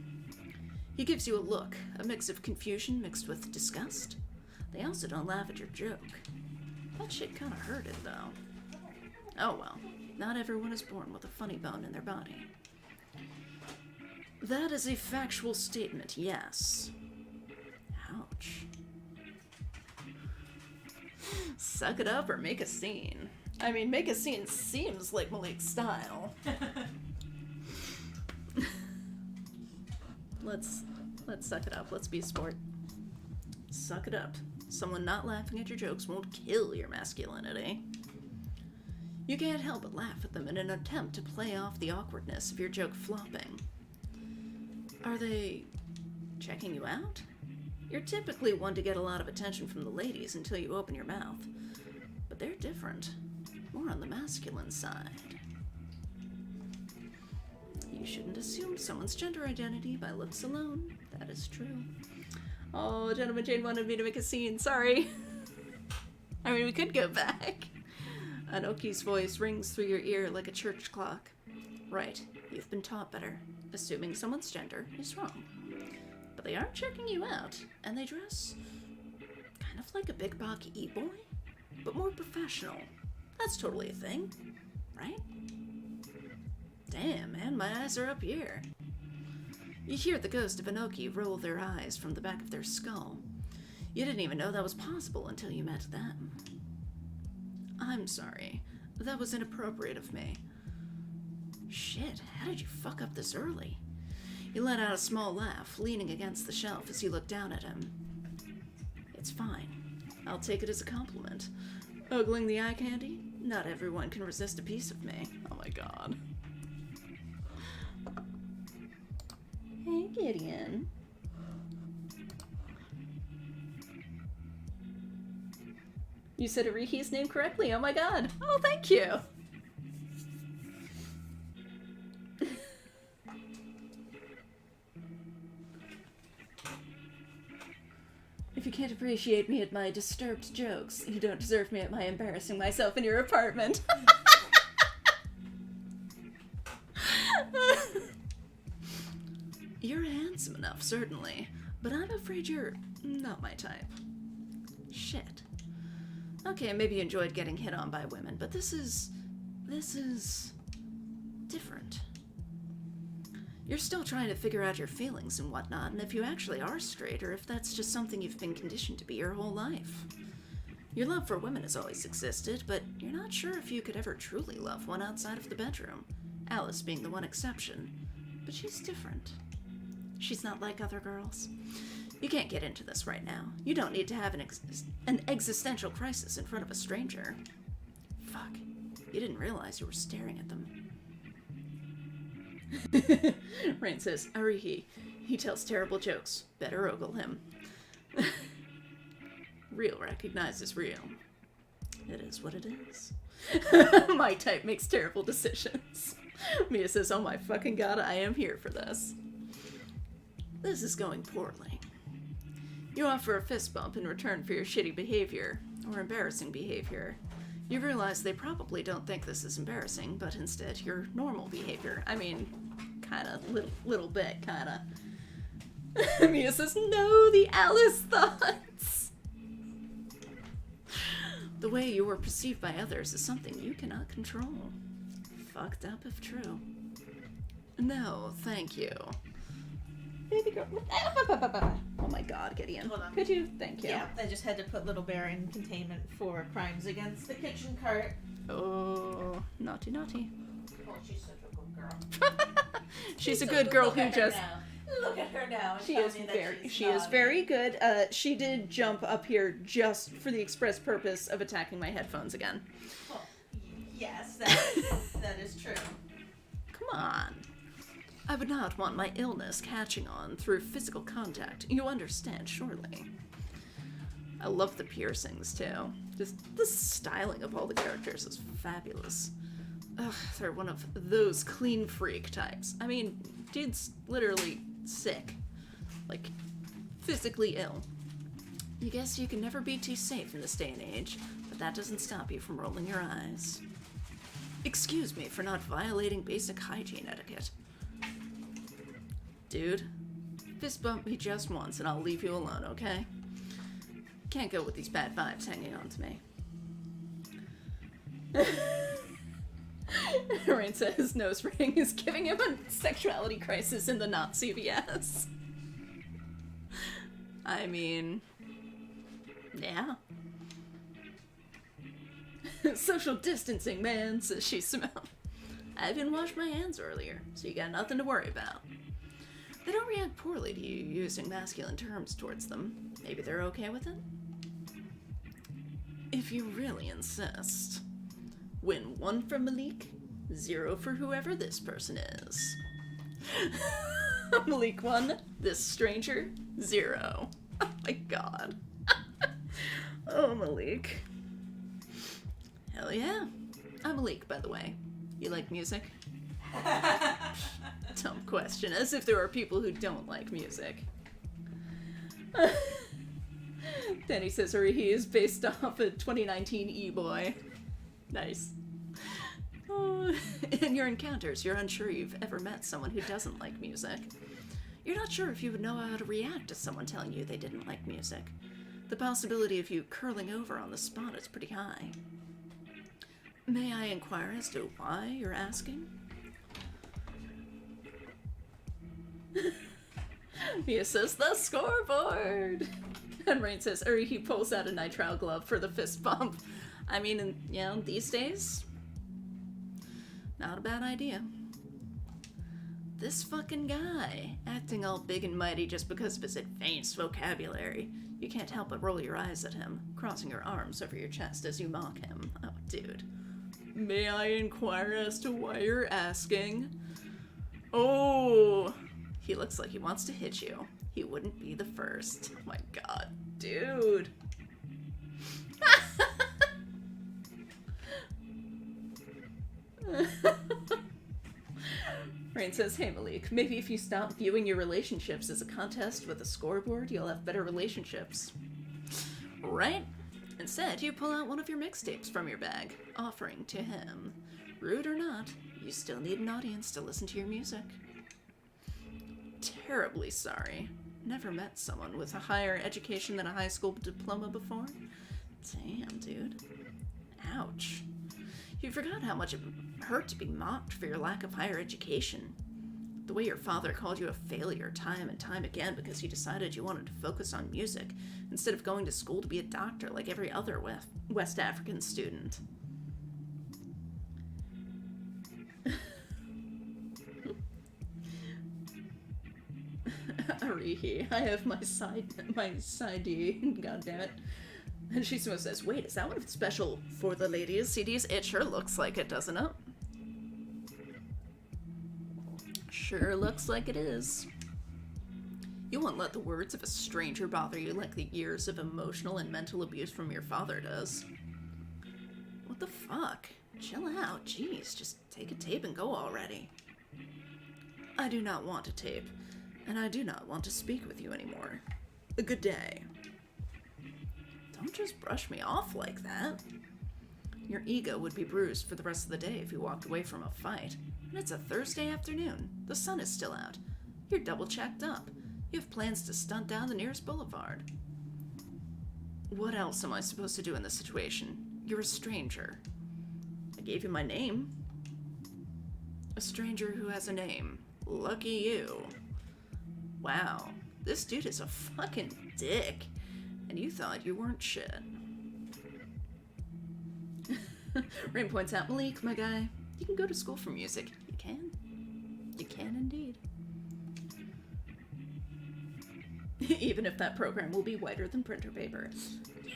He gives you a look, a mix of confusion mixed with disgust. They also don't laugh at your joke. That shit kinda hurted, though. Oh well, not everyone is born with a funny bone in their body. That is a factual statement, yes. Ouch. Suck it up or make a scene. I mean, make a scene seems like Malik's style. Let's suck it up. Let's be a sport. Suck it up. Someone not laughing at your jokes won't kill your masculinity. You can't help but laugh at them in an attempt to play off the awkwardness of your joke flopping. Are they checking you out? You're typically one to get a lot of attention from the ladies until you open your mouth. But they're different. More on the masculine side. You shouldn't assume someone's gender identity by looks alone. That is true. Oh, Gentleman Jane wanted me to make a scene. Sorry. I mean, we could go back. Anoki's voice rings through your ear like a church clock. Right, you've been taught better. Assuming someone's gender is wrong. But they are checking you out, and they dress kind of like a big bog e-boy, but more professional. That's totally a thing, right? Damn, man, my eyes are up here. You hear the ghost of Anoki roll their eyes from the back of their skull. You didn't even know that was possible until you met them. I'm sorry. That was inappropriate of me. Shit, how did you fuck up this early? You let out a small laugh, leaning against the shelf as you look down at him. It's fine. I'll take it as a compliment. Ogling the eye candy? Not everyone can resist a piece of me. Oh my god. Hey, Gideon. You said Ariki's name correctly. Oh my god. Oh, thank you. If you can't appreciate me at my disturbed jokes, you don't deserve me at my embarrassing myself in your apartment. You're handsome enough, certainly, but I'm afraid you're not my type. Shit. Okay, maybe you enjoyed getting hit on by women, but this is different. You're still trying to figure out your feelings and whatnot, and if you actually are straight, or if that's just something you've been conditioned to be your whole life. Your love for women has always existed, but you're not sure if you could ever truly love one outside of the bedroom, Alice being the one exception. But she's different. She's not like other girls. You can't get into this right now. You don't need to have an existential crisis in front of a stranger. Fuck. You didn't realize you were staring at them. Rain says, Ariki, he tells terrible jokes. Better ogle him. Real recognizes real. It is what it is. My type makes terrible decisions. Mia says, oh my fucking god, I am here for this. This is going poorly. You offer a fist bump in return for your shitty behavior, or embarrassing behavior. You realize they probably don't think this is embarrassing, but instead your normal behavior. I mean, kinda, little bit, kinda. Mia says, no, the Alice thoughts! The way you are perceived by others is something you cannot control. Fucked up if true. No, thank you. Baby girl. Oh my god, Gideon. Hold on. Could you? Thank you. Yeah, I just had to put Little Bear in containment for crimes against the kitchen cart. Oh, naughty, naughty. Oh, she's such a good girl. She's a good girl who just... Look at her now. She is very good. She did jump up here just for the express purpose of attacking my headphones again. Well, yes, that is true. Come on. I would not want my illness catching on through physical contact. You understand, surely. I love the piercings, too. Just the styling of all the characters is fabulous. Ugh, they're one of those clean freak types. I mean, dude's literally sick. Like, physically ill. You guess you can never be too safe in this day and age, but that doesn't stop you from rolling your eyes. Excuse me for not violating basic hygiene etiquette. Dude, fist bump me just once and I'll leave you alone, okay? Can't go with these bad vibes hanging on to me. Rain says nose ring is giving him a sexuality crisis in the not CVS. I mean, yeah. Social distancing, man, says she Simone. I even washed my hands earlier, so you got nothing to worry about. They don't react poorly to you using masculine terms towards them. Maybe they're okay with it? If you really insist. Win 1 for Malik, 0 for whoever this person is. Malik 1, this stranger, 0. Oh my god. Oh, Malik. Hell yeah. I'm Malik, by the way. You like music? Dumb question, as if there are people who don't like music. Danny says he is based off a 2019 E-boy. Nice. Oh, in your encounters, you're unsure you've ever met someone who doesn't like music. You're not sure if you would know how to react to someone telling you they didn't like music. The possibility of you curling over on the spot is pretty high. May I inquire as to why you're asking? Mia says, the scoreboard! And Rain says, he pulls out a nitrile glove for the fist bump. I mean, these days, not a bad idea. This fucking guy, acting all big and mighty just because of his advanced vocabulary. You can't help but roll your eyes at him, crossing your arms over your chest as you mock him. Oh, dude. May I inquire as to why you're asking? Oh, he looks like he wants to hit you. He wouldn't be the first. Oh my god, dude. Rain says, hey Malik, maybe if you stop viewing your relationships as a contest with a scoreboard, you'll have better relationships. Right? Instead, you pull out one of your mixtapes from your bag, offering to him. Rude or not, you still need an audience to listen to your music. Terribly sorry. Never met someone with a higher education than a high school diploma before? Damn, dude. Ouch. You forgot how much it hurt to be mocked for your lack of higher education. The way your father called you a failure time and time again because you decided you wanted to focus on music instead of going to school to be a doctor like every other West African student. Arihi, I have my side D, goddammit. And she says, wait, is that one of the special for the ladies CDs? It sure looks like it, doesn't it? Sure looks like it is. You won't let the words of a stranger bother you like the years of emotional and mental abuse from your father does. What the fuck? Chill out, jeez, just take a tape and go already. I do not want a tape, and I do not want to speak with you anymore. A good day. Don't just brush me off like that. Your ego would be bruised for the rest of the day if you walked away from a fight. And it's a Thursday afternoon. The sun is still out. You're double checked up. You have plans to stunt down the nearest boulevard. What else am I supposed to do in this situation? You're a stranger. I gave you my name. A stranger who has a name. Lucky you. Wow, this dude is a fucking dick. And you thought you weren't shit. Rain points out, Malik, my guy, you can go to school for music. You can. You can indeed. Even if that program will be whiter than printer paper. Yeah.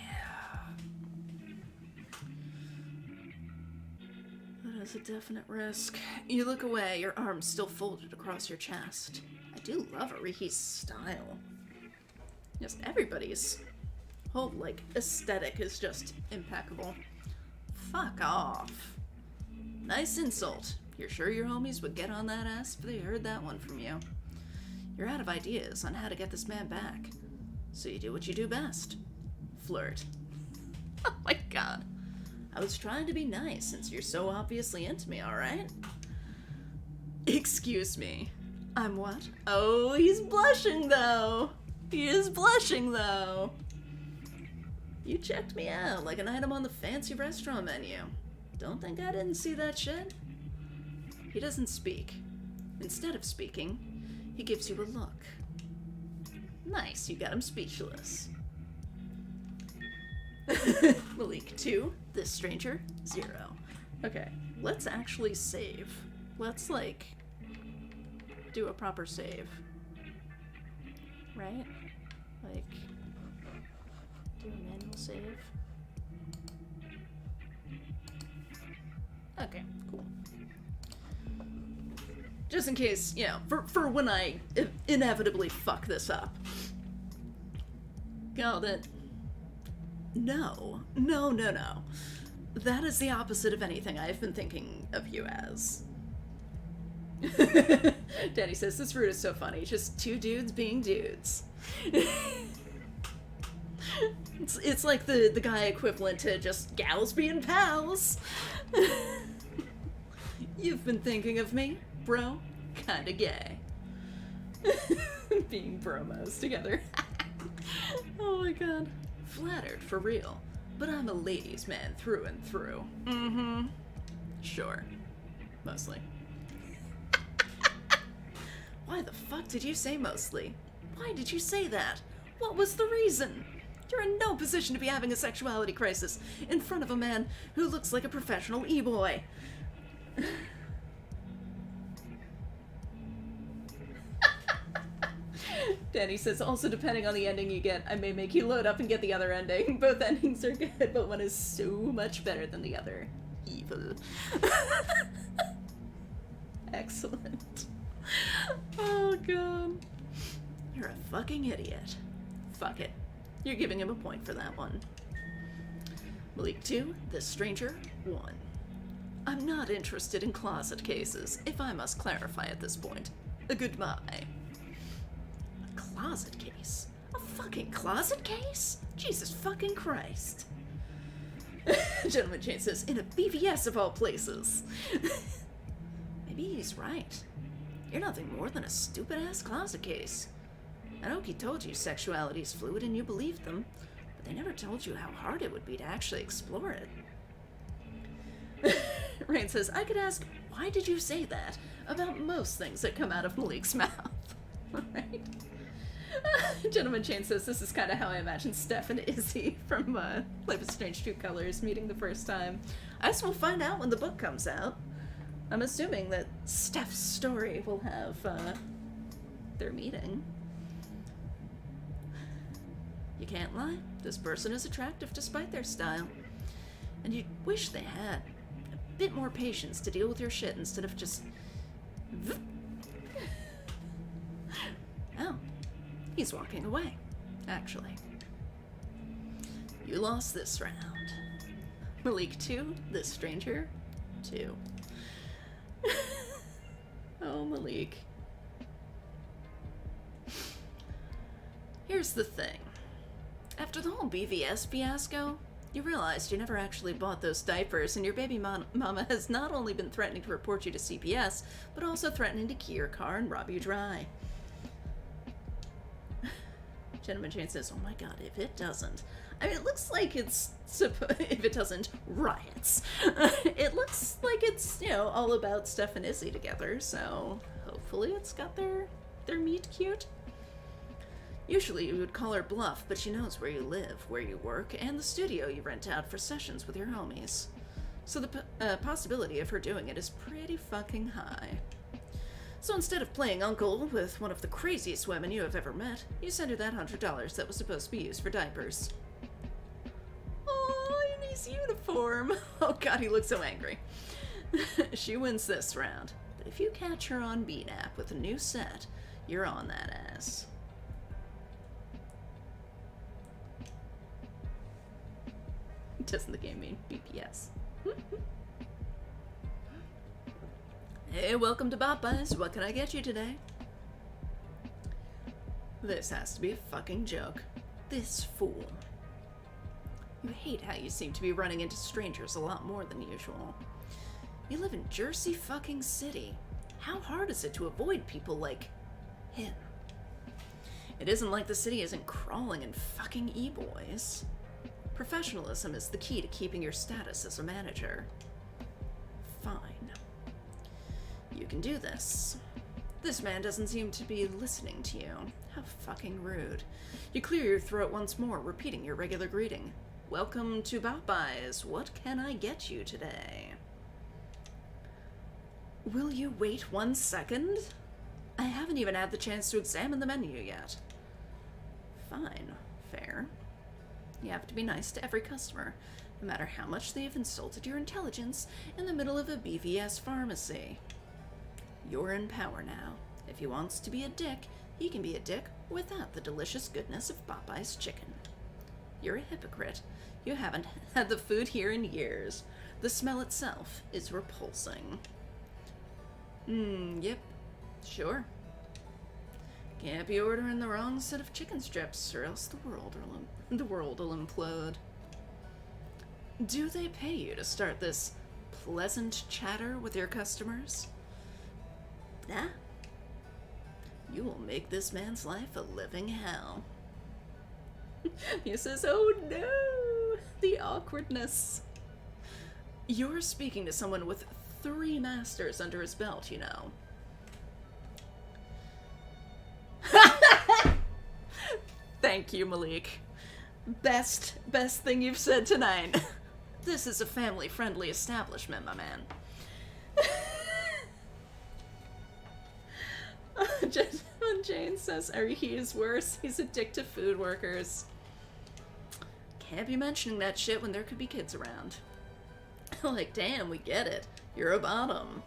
That is a definite risk. You look away, your arms still folded across your chest. I do love Arihi's style. Just everybody's whole, like, aesthetic is just impeccable. Fuck off. Nice insult. You're sure your homies would get on that ass if they heard that one from you? You're out of ideas on how to get this man back. So you do what you do best. Flirt. Oh my god. I was trying to be nice since you're so obviously into me, alright? Excuse me. I'm what? Oh, he's blushing though. He is blushing though. You checked me out like an item on the fancy restaurant menu. Don't think I didn't see that shit. He doesn't speak. Instead of speaking, he gives you a look. Nice, you got him speechless. Malik 2, this stranger 0. Okay, let's actually save. Let's, like, do a proper save. Right? Like, do a manual save. Okay, cool. Just in case, you know, for when I inevitably fuck this up. Got it. No. That is the opposite of anything I've been thinking of you as. Danny says, this route is so funny. Just two dudes being dudes. It's like the guy equivalent to just gals being pals. You've been thinking of me, bro? Kinda gay. Being bromos together. Oh my god. Flattered, for real. But I'm a ladies' man through and through. Mm-hmm. Sure. Mostly. Why the fuck did you say mostly? Why did you say that? What was the reason? You're in no position to be having a sexuality crisis in front of a man who looks like a professional e-boy. Danny says, also depending on the ending you get, I may make you load up and get the other ending. Both endings are good, but one is so much better than the other. Evil. Excellent. Oh god. You're a fucking idiot. Fuck it. You're giving him a point for that one. Malik 2, this stranger 1. I'm not interested in closet cases, if I must clarify at this point. A goodbye. A closet case? A fucking closet case? Jesus fucking Christ. Gentleman Jane says, in a BVS of all places. Maybe he's right. You're nothing more than a stupid-ass closet case. Aoki told you sexuality is fluid and you believed them, but they never told you how hard it would be to actually explore it. Rain says, I could ask, why did you say that about most things that come out of Malik's mouth? Right? Gentleman Chain says, this is kind of how I imagine Steph and Izzy from Life is Strange 2 Colors meeting the first time. I guess we'll find out when the book comes out. I'm assuming that Steph's story will have their meeting. You can't lie. This person is attractive despite their style. And you'd wish they had a bit more patience to deal with your shit instead of just... Oh, he's walking away, actually. You lost this round. Malik 2, this stranger 2. Oh, Malik. Here's the thing. After the whole BVS fiasco, you realized you never actually bought those diapers, and your baby mama has not only been threatening to report you to CPS, but also threatening to key your car and rob you dry. Gentleman Jane says, oh my god, if it doesn't. I mean, it looks like it's, if it doesn't, riots. It looks like it's, you know, all about Steph and Izzy together, so hopefully it's got their meet cute. Usually you would call her bluff, but she knows where you live, where you work, and the studio you rent out for sessions with your homies. So the possibility of her doing it is pretty fucking high. So instead of playing uncle with one of the craziest women you have ever met, you send her that $100 that was supposed to be used for diapers. Oh, in his uniform. Oh god, he looks so angry. She wins this round, but if you catch her on BNAP with a new set, you're on that ass. Doesn't the game mean BPS? Hey, welcome to Popeyes. What can I get you today? This has to be a fucking joke. This fool. You hate how you seem to be running into strangers a lot more than usual. You live in Jercy fucking City. How hard is it to avoid people like him? It isn't like the city isn't crawling in fucking e-boys. Professionalism is the key to keeping your status as a manager. Fine. You can do this. This man doesn't seem to be listening to you. How fucking rude. You clear your throat once more, repeating your regular greeting. Welcome to Popeyes. What can I get you today? Will you wait 1 second? I haven't even had the chance to examine the menu yet. Fine. Fair. You have to be nice to every customer, no matter how much they have insulted your intelligence in the middle of a BVS pharmacy. You're in power now. If he wants to be a dick, he can be a dick without the delicious goodness of Popeye's chicken. You're a hypocrite. You haven't had the food here in years. The smell itself is repulsing. Yep. Sure. Can't be ordering the wrong set of chicken strips, or else the world will implode. Do they pay you to start this pleasant chatter with your customers? Nah. You will make this man's life a living hell. He says, oh no, the awkwardness. You're speaking to someone with 3 masters under his belt, you know. Thank you, Malik. Best thing you've said tonight. This is a family-friendly establishment, my man. Gentleman Jane says he is worse. He's a dick to food workers. Can't be mentioning that shit when there could be kids around. Like, damn, we get it. You're a bottom.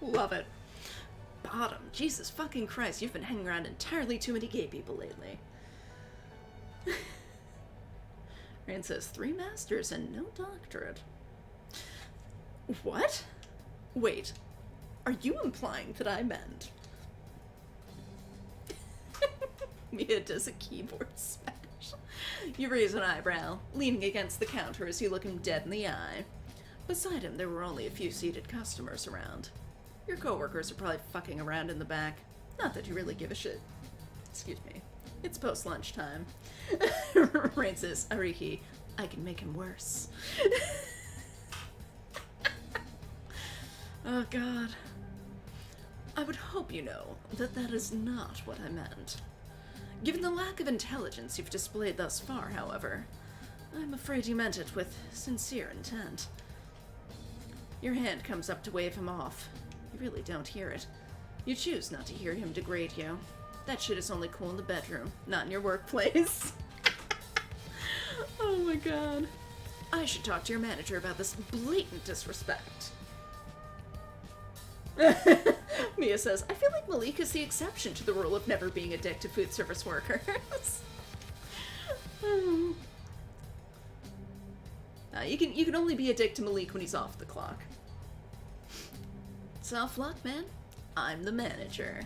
Love it. Bottom. Jesus fucking Christ, you've been hanging around entirely too many gay people lately. Rand says 3 masters and no doctorate. What? Wait, are you implying that I meant? Mia does a keyboard smash. You raise an eyebrow, leaning against the counter as you look him dead in the eye. Beside him, there were only a few seated customers around. Your coworkers are probably fucking around in the back. Not that you really give a shit. Excuse me. It's post-lunch time. Rain says, Ariki, I can make him worse. Oh god. I would hope you know that that is not what I meant. Given the lack of intelligence you've displayed thus far, however, I'm afraid you meant it with sincere intent. Your hand comes up to wave him off. You really don't hear it. You choose not to hear him degrade you. That shit is only cool in the bedroom, not in your workplace. Oh my god. I should talk to your manager about this blatant disrespect. Mia says, I feel like Malik is the exception to the rule of never being a dick to food service workers. You can only be a dick to Malik when he's off the clock. Tough luck, man. I'm the manager.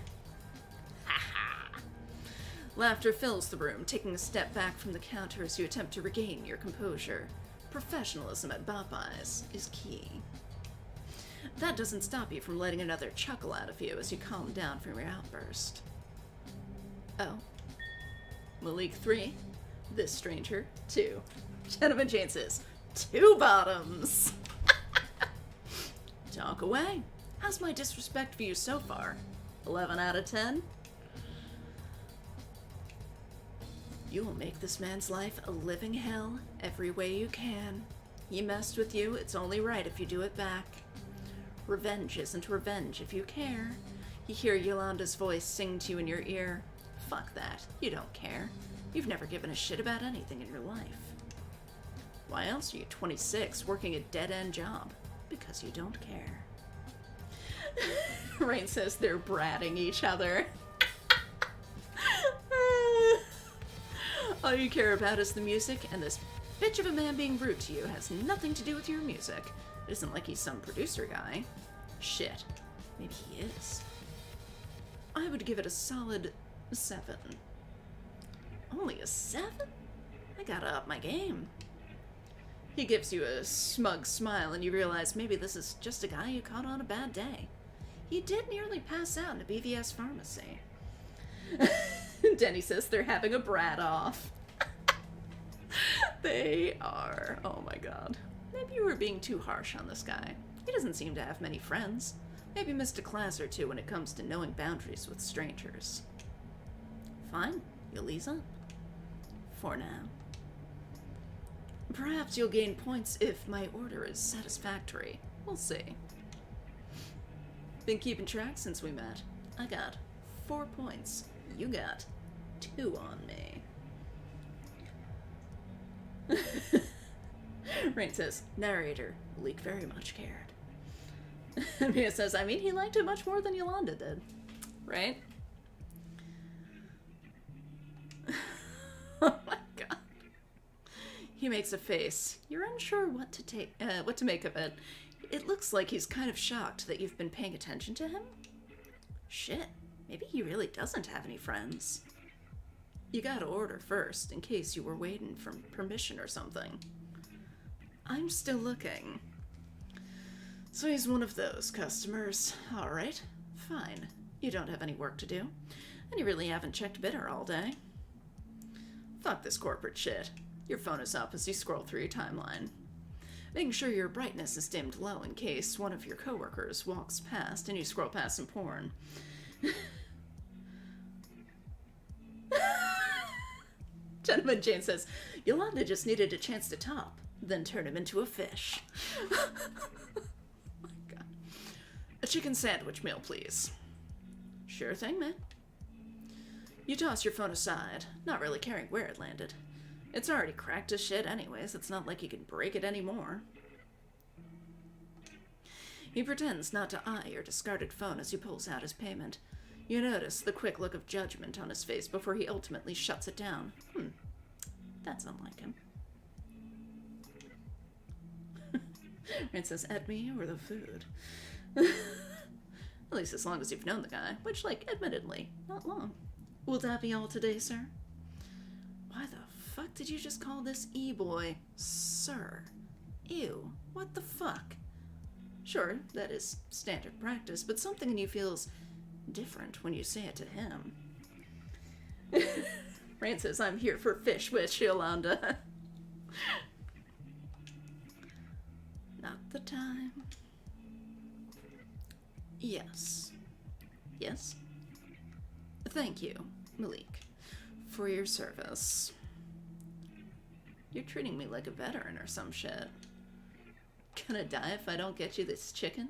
Ha ha. Laughter fills the room, taking a step back from the counter as you attempt to regain your composure. Professionalism at Popeyes is key. That doesn't stop you from letting another chuckle out of you as you calm down from your outburst. Oh. Malik 3. This stranger 2. Gentleman Jane says, 2 bottoms. Talk away. How's my disrespect for you so far? 11 out of 10? You will make this man's life a living hell every way you can. He messed with you, it's only right if you do it back. Revenge isn't revenge if you care. You hear Yolanda's voice sing to you in your ear. Fuck that, you don't care. You've never given a shit about anything in your life. Why else are you 26 working a dead-end job? Because you don't care. Rain says they're bratting each other. All you care about is the music, and this bitch of a man being rude to you has nothing to do with your music. It isn't like he's some producer guy. Shit. Maybe he is. I would give it a solid 7. Only a 7? I gotta up my game. He gives you a smug smile, and you realize maybe this is just a guy you caught on a bad day. He did nearly pass out in a BVS pharmacy. Denny says they're having a brat off. They are. Oh my god. Maybe you were being too harsh on this guy. He doesn't seem to have many friends. Maybe missed a class or two when it comes to knowing boundaries with strangers. Fine, you'll ease up. For now. Perhaps you'll gain points if my order is satisfactory. We'll see. Been keeping track since we met. I got 4 points. You got 2 on me. Rain says, narrator, Malik very much cared. Mia says, I mean, he liked it much more than Yolanda did. Right? Oh my god. He makes a face. You're unsure what to make of it. It looks like he's kind of shocked that you've been paying attention to him. Shit, maybe he really doesn't have any friends. You gotta order first, in case you were waiting for permission or something. I'm still looking. So he's one of those customers. Alright, fine. You don't have any work to do, and you really haven't checked bidder all day. Fuck this corporate shit. Your phone is up as you scroll through your timeline. Making sure your brightness is dimmed low in case one of your coworkers walks past and you scroll past some porn. Gentleman Jane says, Yolanda just needed a chance to top, then turn him into a fish. Oh my god. A chicken sandwich meal, please. Sure thing, man. You toss your phone aside, not really caring where it landed. It's already cracked to shit anyways, it's not like you can break it anymore. He pretends not to eye your discarded phone as he pulls out his payment. You notice the quick look of judgment on his face before he ultimately shuts it down. That's unlike him. It says, at me or the food? At least as long as you've known the guy, which, like, admittedly, not long. Will that be all today, sir? Why the fuck did you just call this E-boy sir? Ew, what the fuck? Sure, that is standard practice, but something in you feels different when you say it to him. Rain says, I'm here for fish with Yolanda. Not the time. Yes. Yes? Thank you, Malik, for your service. You're treating me like a veteran or some shit. Gonna die if I don't get you this chicken?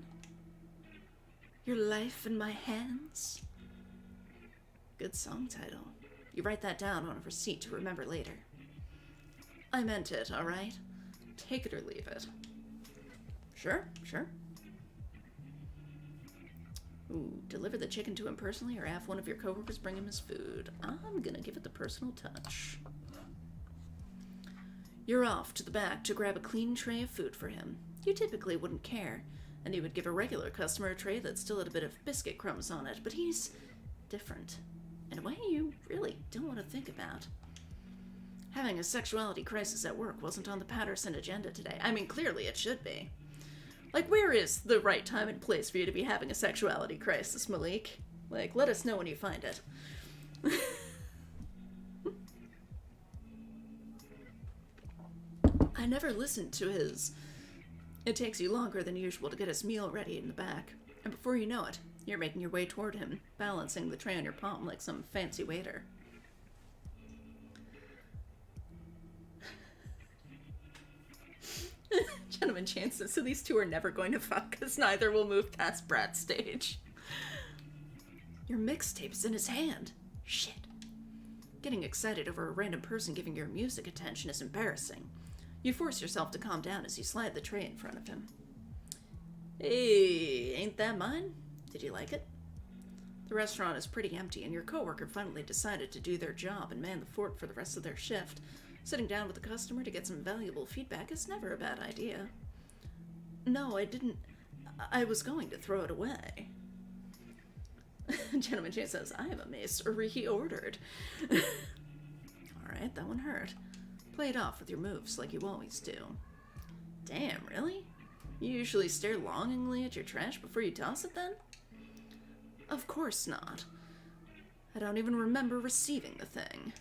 Your life in my hands? Good song title. You write that down on a receipt to remember later. I meant it, alright? Take it or leave it. Sure, sure. Ooh, deliver the chicken to him personally or have one of your coworkers bring him his food. I'm gonna give it the personal touch. You're off to the back to grab a clean tray of food for him. You typically wouldn't care, and he would give a regular customer a tray that still had a bit of biscuit crumbs on it, but he's different in a way you really don't want to think about. Having a sexuality crisis at work wasn't on the Patterson agenda today. I mean, clearly it should be. Like, where is the right time and place for you to be having a sexuality crisis, Malik? Like, let us know when you find it. I never listened to his... It takes you longer than usual to get his meal ready in the back. And before you know it, you're making your way toward him, balancing the tray on your palm like some fancy waiter. Gentlemen chances, so these two are never going to fuck, because neither will move past Brad's stage. Your mixtape's in his hand. Shit. Getting excited over a random person giving your music attention is embarrassing. You force yourself to calm down as you slide the tray in front of him. Hey, ain't that mine? Did you like it? The restaurant is pretty empty, and your coworker finally decided to do their job and man the fort for the rest of their shift. Sitting down with a customer to get some valuable feedback is never a bad idea. No, I didn't. I was going to throw it away. Gentleman Jay says, I am amazed he ordered. Alright, that one hurt. Play it off with your moves like you always do. Damn, really? You usually stare longingly at your trash before you toss it then? Of course not. I don't even remember receiving the thing.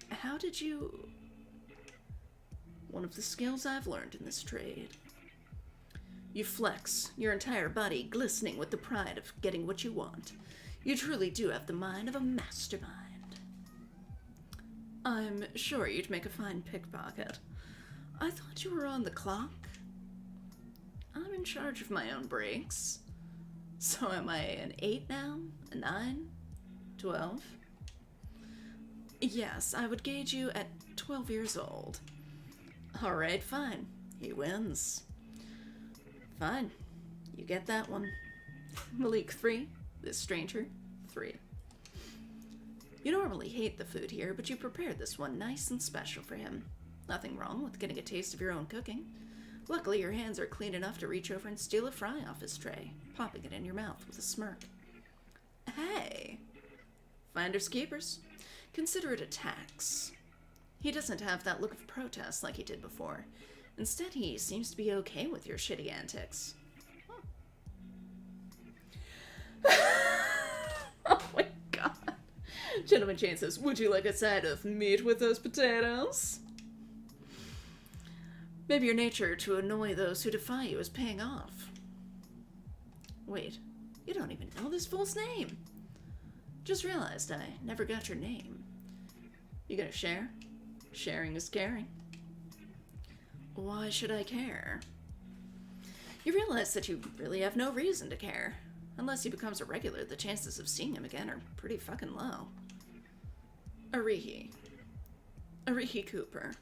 How did you... One of the skills I've learned in this trade. You flex, your entire body glistening with the pride of getting what you want. You truly do have the mind of a mastermind. I'm sure you'd make a fine pickpocket. I thought you were on the clock. I'm in charge of my own breaks. So am I an 8 now? A 9? 12? Yes, I would gauge you at 12 years old. Alright, fine. He wins. Fine. You get that one. Malik 3. This stranger 3. You normally hate the food here, but you prepared this one nice and special for him. Nothing wrong with getting a taste of your own cooking. Luckily, your hands are clean enough to reach over and steal a fry off his tray, popping it in your mouth with a smirk. Hey! Finders keepers. Consider it a tax. He doesn't have that look of protest like he did before. Instead, he seems to be okay with your shitty antics. Oh my god. Gentleman Jane says, would you like a side of meat with those potatoes? Maybe your nature to annoy those who defy you is paying off. Wait, you don't even know this fool's name. Just realized I never got your name. You gonna share? Sharing is caring. Why should I care? You realize that you really have no reason to care. Unless he becomes a regular, the chances of seeing him again are pretty fucking low. Arihi Cooper.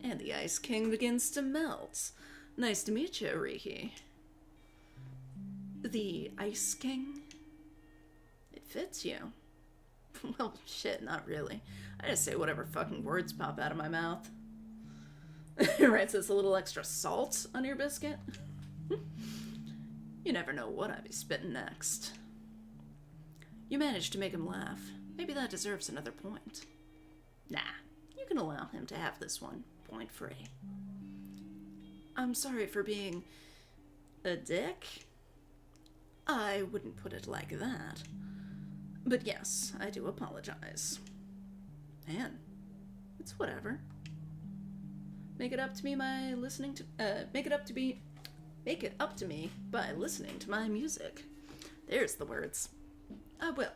And the Ice King begins to melt. Nice to meet you, Arihi. The Ice King? It fits you. Well, shit, not really. I just say whatever fucking words pop out of my mouth. Right, so it's a little extra salt on your biscuit? You never know what I'd be spitting next. You managed to make him laugh. Maybe that deserves another point. Nah, you can allow him to have this one. Point free. I'm sorry for being a dick. I wouldn't put it like that. But yes, I do apologize. Man, it's whatever. Make it up to me by listening to make it up to me by listening to my music. There's the words. I will.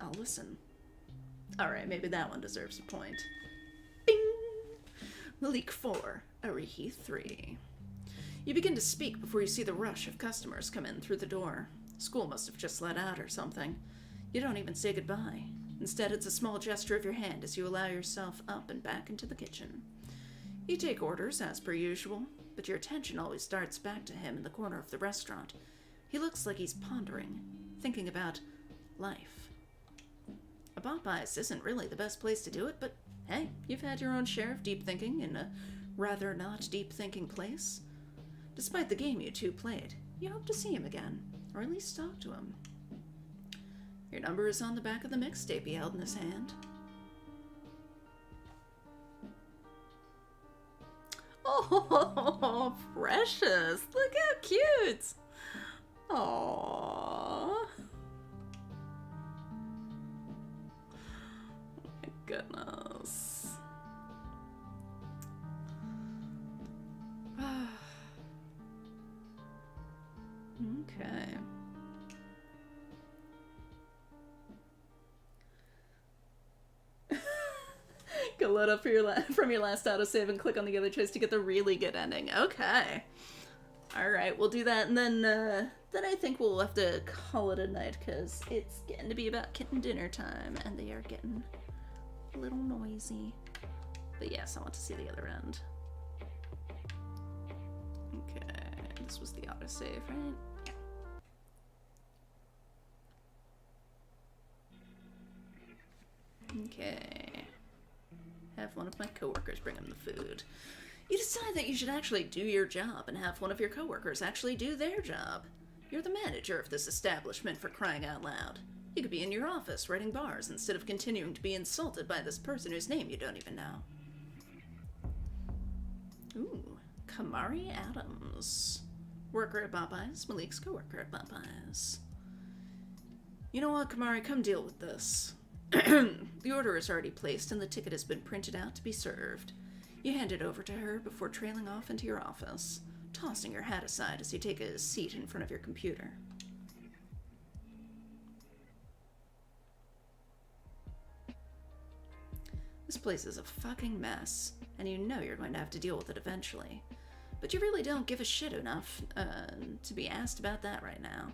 I'll listen. Alright, maybe that one deserves a point. Bing! Malik 4, Arihi 3. You begin to speak before you see the rush of customers come in through the door. School must have just let out or something. You don't even say goodbye. Instead, it's a small gesture of your hand as you allow yourself up and back into the kitchen. You take orders as per usual, but your attention always darts back to him in the corner of the restaurant. He looks like he's pondering, thinking about life. A bop eyes isn't really the best place to do it, but hey, you've had your own share of deep thinking in a rather not deep thinking place. Despite the game you two played, you hope to see him again, or at least talk to him. Your number is on the back of the mixtape he held in his hand. Oh, precious. Look how cute. Aww. My goodness. Okay. Go load up for from your last autosave and click on the other choice to get the really good ending. Okay. Alright, we'll do that, and then I think we'll have to call it a night, because it's getting to be about kitten dinner time, and they are getting a little noisy. But yes, I want to see the other end. Okay, this was the autosave, right? Yeah. Okay. Have one of my coworkers bring him the food. You decide that you should actually do your job and have one of your coworkers actually do their job. You're the manager of this establishment, for crying out loud. You could be in your office writing bars instead of continuing to be insulted by this person whose name you don't even know. Ooh, Kamari Adams. Worker at Popeyes, Malik's coworker at Popeyes. You know what, Kamari, come deal with this. The order is already placed and the ticket has been printed out to be served. You hand it over to her before trailing off into your office, tossing your hat aside as you take a seat in front of your computer. This place is a fucking mess, and you know you're going to have to deal with it eventually. But you really don't give a shit enough to be asked about that right now.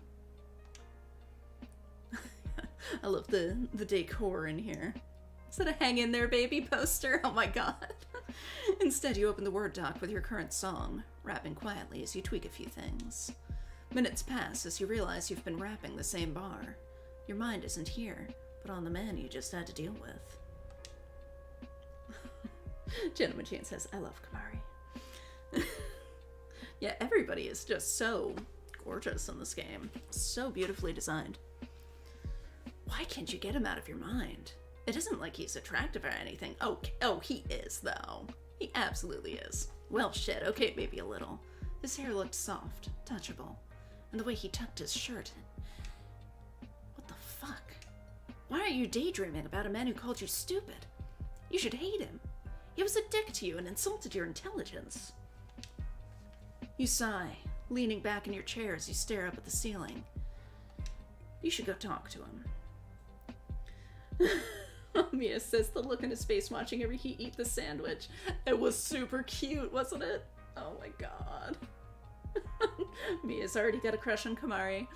I love the decor in here. Is that a hang in there baby poster? Oh my god. Instead, you open the Word doc with your current song, rapping quietly as you tweak a few things. Minutes pass as you realize you've been rapping the same bar. Your mind isn't here, but on the man you just had to deal with. Gentleman Jane says, I love Kamari. Yeah, everybody is just so gorgeous in this game. So beautifully designed. Why can't you get him out of your mind? It isn't like he's attractive or anything. Oh, he is, though. He absolutely is. Well, shit, okay, maybe a little. His hair looked soft, touchable. And the way he tucked his shirt. What the fuck? Why are you daydreaming about a man who called you stupid? You should hate him. He was a dick to you and insulted your intelligence. You sigh, leaning back in your chair as you stare up at the ceiling. You should go talk to him. Mia says the look in his face watching Emhari eat the sandwich. It was super cute, wasn't it? Oh my god. Mia's already got a crush on Kamari.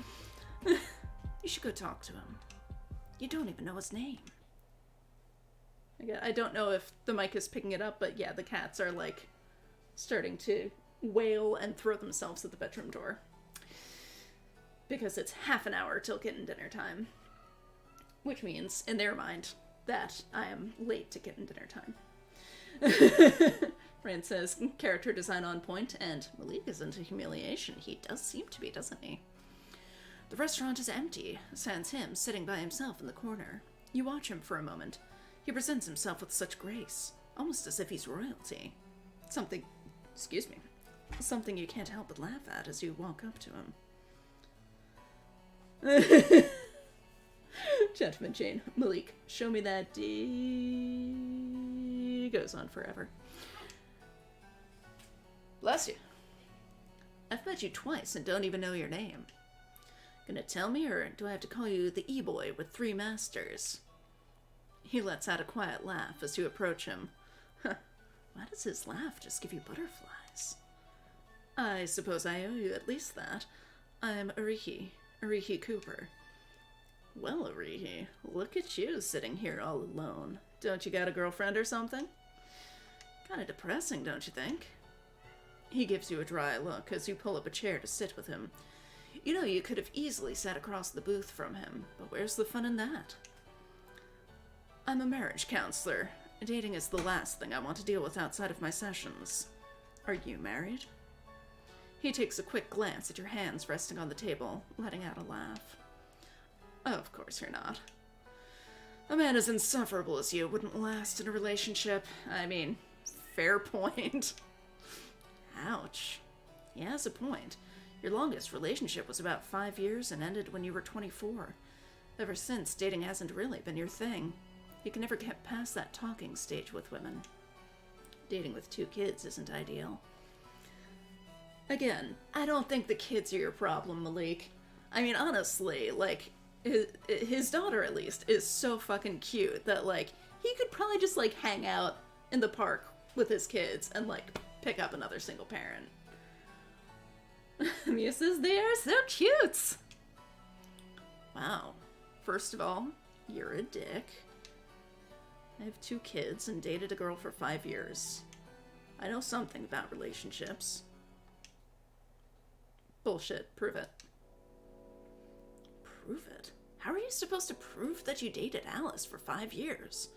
You should go talk to him. You don't even know his name. I don't know if the mic is picking it up, but yeah, the cats are like starting to wail and throw themselves at the bedroom door. Because it's half an hour till kitten dinner time. Which means, in their mind, that I am late to kitten dinner time. Rand says, character design on point, and Malik is into humiliation. He does seem to be, doesn't he? The restaurant is empty, sans him sitting by himself in the corner. You watch him for a moment. He presents himself with such grace, almost as if he's royalty. Something you can't help but laugh at as you walk up to him. Gentleman Jane, Malik, show me that D. Goes on forever. Bless you. I've met you twice and don't even know your name. Gonna tell me, or do I have to call you the E-boy with 3 masters? He lets out a quiet laugh as you approach him. Huh. Why does his laugh just give you butterflies? I suppose I owe you at least that. I'm Arihi Cooper. Well, Arihi, look at you sitting here all alone. Don't you got a girlfriend or something? Kinda depressing, don't you think? He gives you a dry look as you pull up a chair to sit with him. You know, you could have easily sat across the booth from him, but where's the fun in that? I'm a marriage counselor. Dating is the last thing I want to deal with outside of my sessions. Are you married? He takes a quick glance at your hands resting on the table, letting out a laugh. Of course you're not. A man as insufferable as you wouldn't last in a relationship. I mean, fair point. Ouch. He has a point. Your longest relationship was about 5 years and ended when you were 24. Ever since, dating hasn't really been your thing. You can never get past that talking stage with women. Dating with 2 kids isn't ideal. Again, I don't think the kids are your problem, Malik. I mean, honestly, like, his daughter, at least, is so fucking cute that, like, he could probably just, like, hang out in the park with his kids and, like, pick up another single parent. Mia says, they are so cute! Wow. First of all, you're a dick. I have 2 kids and dated a girl for 5 years. I know something about relationships. Bullshit. Prove it. Prove it? How are you supposed to prove that you dated Alice for 5 years?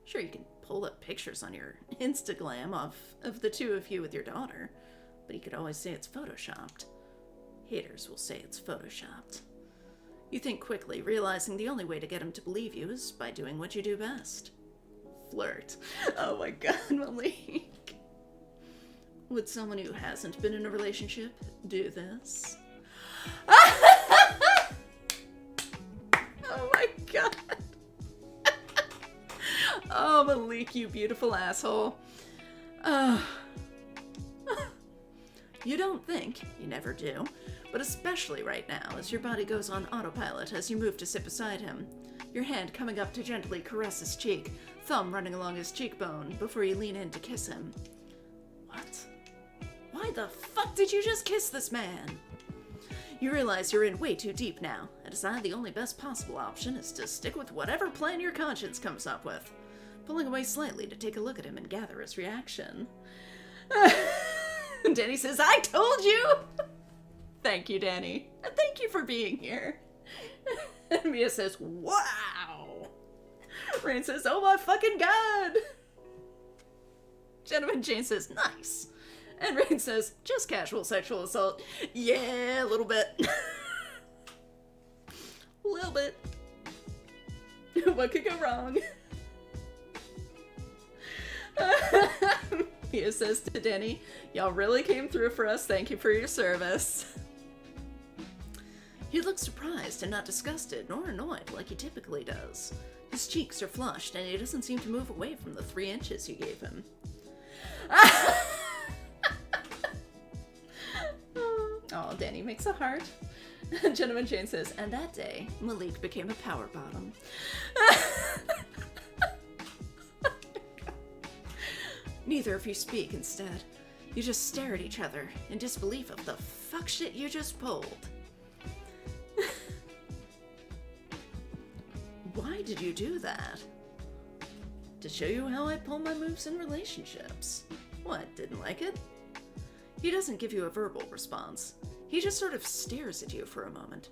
Sure, you can pull up pictures on your Instagram of the 2 of you with your daughter, but you could always say it's photoshopped. Haters will say it's photoshopped. You think quickly, realizing the only way to get him to believe you is by doing what you do best. Flirt. Oh my god, Malik. Would someone who hasn't been in a relationship do this? Oh my god. Oh, Malik, you beautiful asshole. You don't think, you never do, but especially right now as your body goes on autopilot as you move to sit beside him, your hand coming up to gently caress his cheek, thumb running along his cheekbone before you lean in to kiss him. What? Why the fuck did you just kiss this man? You realize you're in way too deep now, and decide the only best possible option is to stick with whatever plan your conscience comes up with, pulling away slightly to take a look at him and gather his reaction. Danny says, I told you! Thank you, Danny. And thank you for being here. And Mia says, wow! Rain says, oh my fucking god! Gentleman Jane says, nice. And Rain says, just casual sexual assault. Yeah, a little bit. A little bit. What could go wrong? Mia says to Danny, y'all really came through for us. Thank you for your service. He looks surprised and not disgusted nor annoyed like he typically does. His cheeks are flushed and he doesn't seem to move away from the 3 inches you gave him. Oh, Danny makes a heart. Gentleman Jane says, and that day, Malik became a power bottom. Neither of you speak instead. You just stare at each other in disbelief of the fuck shit you just pulled. Why did you do that? To show you how I pull my moves in relationships. What, didn't like it? He doesn't give you a verbal response. He just sort of stares at you for a moment,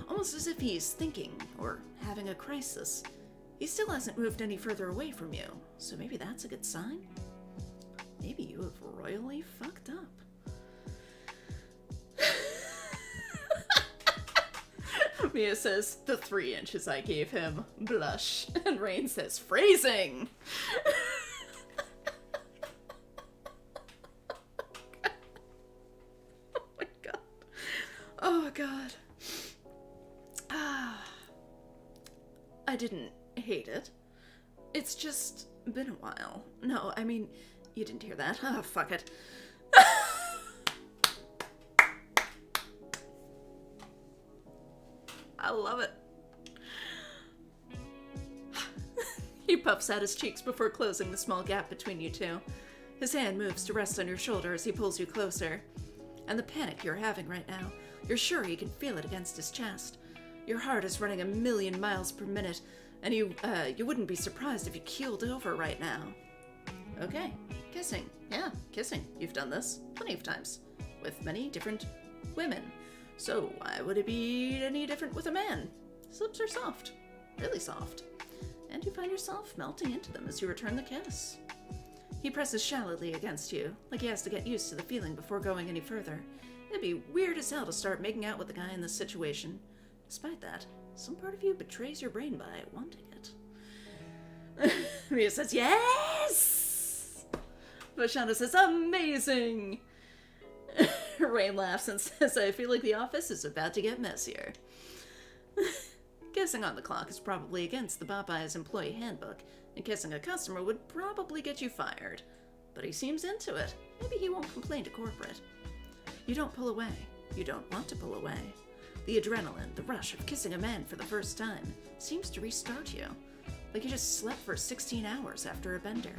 almost as if he's thinking or having a crisis. He still hasn't moved any further away from you, so maybe that's a good sign? Maybe you have royally fucked up. Mia says, the 3 inches I gave him. Blush. And Rain says, phrasing! Oh my god. Oh god. I didn't hate it. It's just been a while. No, I mean, you didn't hear that. Oh, fuck it. I love it. He puffs out his cheeks before closing the small gap between you two. His hand moves to rest on your shoulder as he pulls you closer. And the panic you're having right now, you're sure you can feel it against his chest. Your heart is running 1,000,000 miles per minute, and you wouldn't be surprised if you keeled over right now. Okay, kissing. Yeah, kissing. You've done this plenty of times. With many different women. So why would it be any different with a man? His lips are soft. Really soft. And you find yourself melting into them as you return the kiss. He presses shallowly against you, like he has to get used to the feeling before going any further. It'd be weird as hell to start making out with the guy in this situation. Despite that, some part of you betrays your brain by wanting it. Mia says, yes! Vashana says, amazing! Rain laughs and says, I feel like the office is about to get messier. Kissing on the clock is probably against the Popeye's employee handbook, and kissing a customer would probably get you fired. But he seems into it. Maybe he won't complain to corporate. You don't pull away. You don't want to pull away. The adrenaline, the rush of kissing a man for the first time, seems to restart you. Like you just slept for 16 hours after a bender.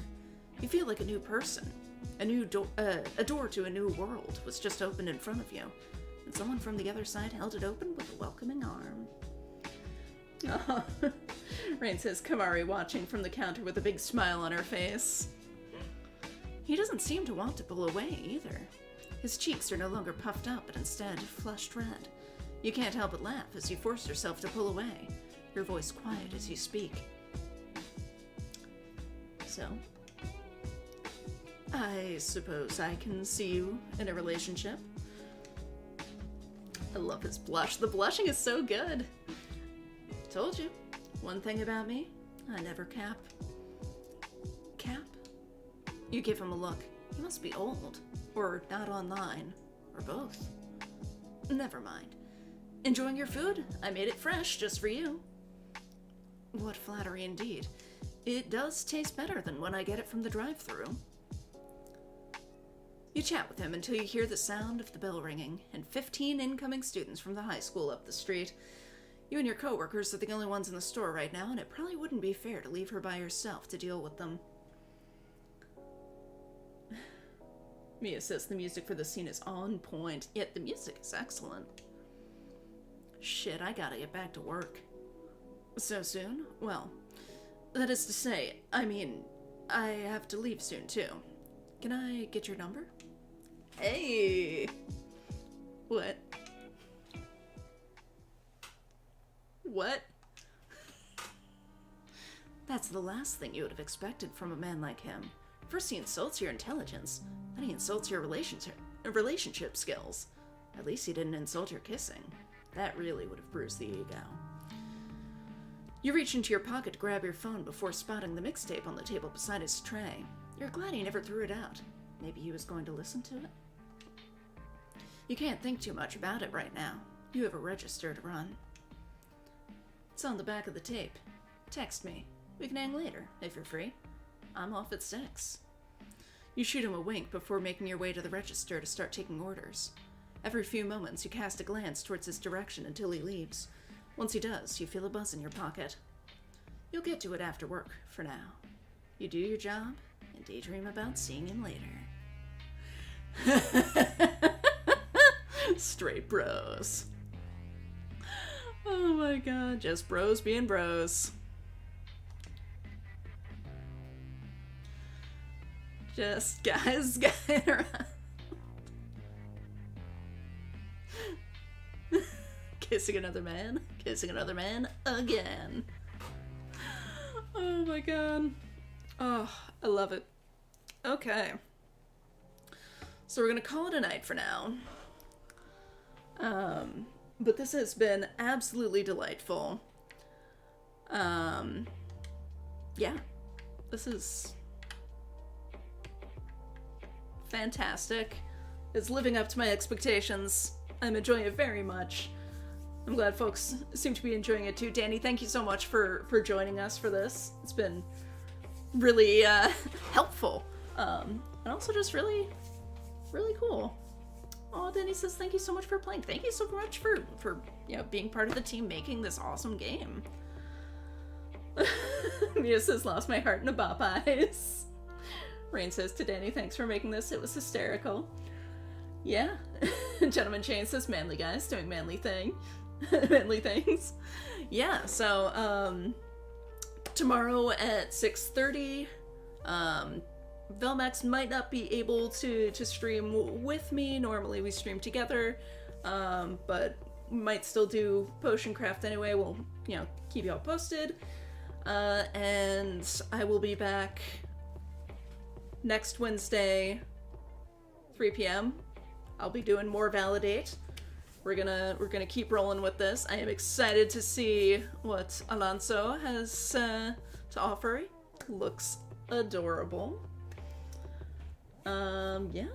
You feel like a new person. A door to a new world was just opened in front of you, and someone from the other side held it open with a welcoming arm. Oh. Rain says, Kamari watching from the counter with a big smile on her face. He doesn't seem to want to pull away either. His cheeks are no longer puffed up, but instead flushed red. You can't help but laugh as you force yourself to pull away, your voice quiet as you speak. So, I suppose I can see you in a relationship. I love his blush. The blushing is so good. Told you. One thing about me, I never cap. Cap? You give him a look. He must be old. Or not online. Or both. Never mind. Enjoying your food? I made it fresh just for you. What flattery indeed. It does taste better than when I get it from the drive-thru. You chat with him until you hear the sound of the bell ringing and 15 incoming students from the high school up the street. You and your coworkers are the only ones in the store right now, and it probably wouldn't be fair to leave her by herself to deal with them. Mia says the music for the scene is on point, yet the music is excellent. Shit, I gotta get back to work. So soon? Well, that is to say, I have to leave soon too. Can I get your number? Hey! What? What? That's the last thing you would have expected from a man like him. First he insults your intelligence, then he insults your relationship skills. At least he didn't insult your kissing. That really would have bruised the ego. You reach into your pocket to grab your phone before spotting the mixtape on the table beside his tray. You're glad he never threw it out. Maybe he was going to listen to it? You can't think too much about it right now. You have a register to run. It's on the back of the tape. Text me. We can hang later, if you're free. I'm off at 6. You shoot him a wink before making your way to the register to start taking orders. Every few moments, you cast a glance towards his direction until he leaves. Once he does, you feel a buzz in your pocket. You'll get to it after work, for now. You do your job, and daydream about seeing him later. Straight bros. Oh my god, just bros being bros. Just guys guys around. Kissing another man again. Oh my god. Oh, I love it. Okay. So we're gonna call it a night for now. But this has been absolutely delightful. Yeah. This is fantastic. It's living up to my expectations. I'm enjoying it very much. I'm glad folks seem to be enjoying it too. Danny, thank you so much for joining us for this. It's been really helpful. And also just really, really cool. Oh, Danny says thank you so much for playing. Thank you so much for being part of the team making this awesome game. Mia says lost my heart in a bop eyes. Rain says to Danny, thanks for making this. It was hysterical. Yeah. Gentleman Chain says manly guys doing manly manly things. Yeah, so tomorrow at 6:30, Velmax might not be able to stream with me. Normally we stream together. but we might still do potion craft anyway. We'll, keep y'all posted. And I will be back next Wednesday, 3 p.m. I'll be doing more ValiDate. We're gonna keep rolling with this. I am excited to see what Alonso has to offer. Looks adorable. Yeah.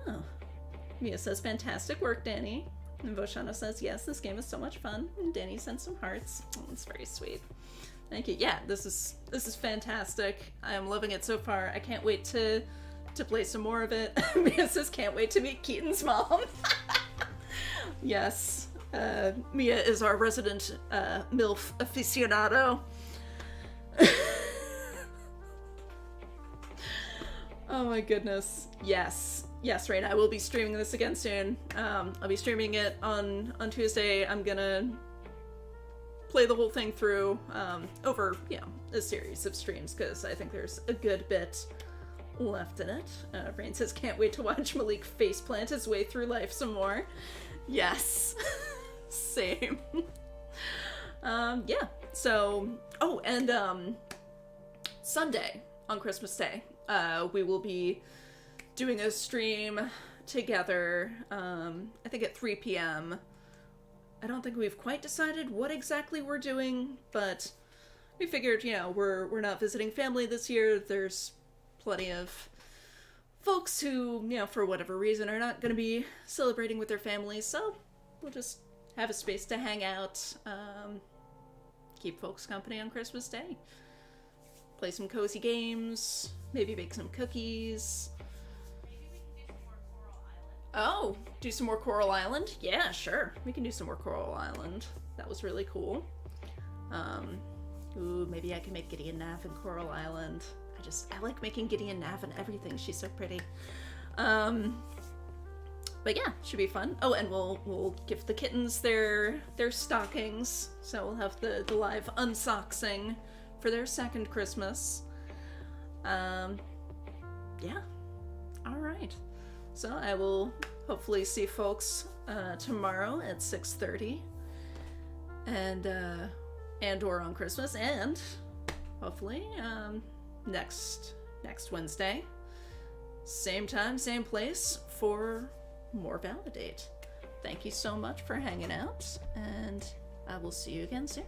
Mia says, fantastic work, Danny. And Voshana says, yes, this game is so much fun. And Danny sends some hearts. Oh, it's very sweet. Thank you. Yeah, this is fantastic. I am loving it so far. I can't wait to play some more of it. Mia says, can't wait to meet Keaton's mom. Yes. Mia is our resident MILF aficionado. Oh my goodness. Yes. Yes, right. I will be streaming this again soon. I'll be streaming it on Tuesday. I'm gonna play the whole thing through over, a series of streams, because I think there's a good bit left in it. Rain says, can't wait to watch Malik faceplant his way through life some more. Yes. Same. Yeah. So, and Sunday, on Christmas Day, we will be doing a stream together, I think at 3 p.m. I don't think we've quite decided what exactly we're doing, but we figured, we're not visiting family this year. There's plenty of folks who, for whatever reason are not going to be celebrating with their families, so we'll just have a space to hang out, keep folks company on Christmas Day. Play some cozy games, maybe bake some cookies. Oh, do some more Coral Island? Yeah, sure. We can do some more Coral Island. That was really cool. Ooh, maybe I can make Gideon Nav in Coral Island. I like making Gideon Nav and everything. She's so pretty. But yeah, should be fun. Oh, and we'll give the kittens their stockings. So we'll have the live unsoxing for their second Christmas. Yeah. All right. So I will hopefully see folks tomorrow at 6:30, and or on Christmas, and hopefully next Wednesday, same time, same place for more ValiDate. Thank you so much for hanging out, and I will see you again soon.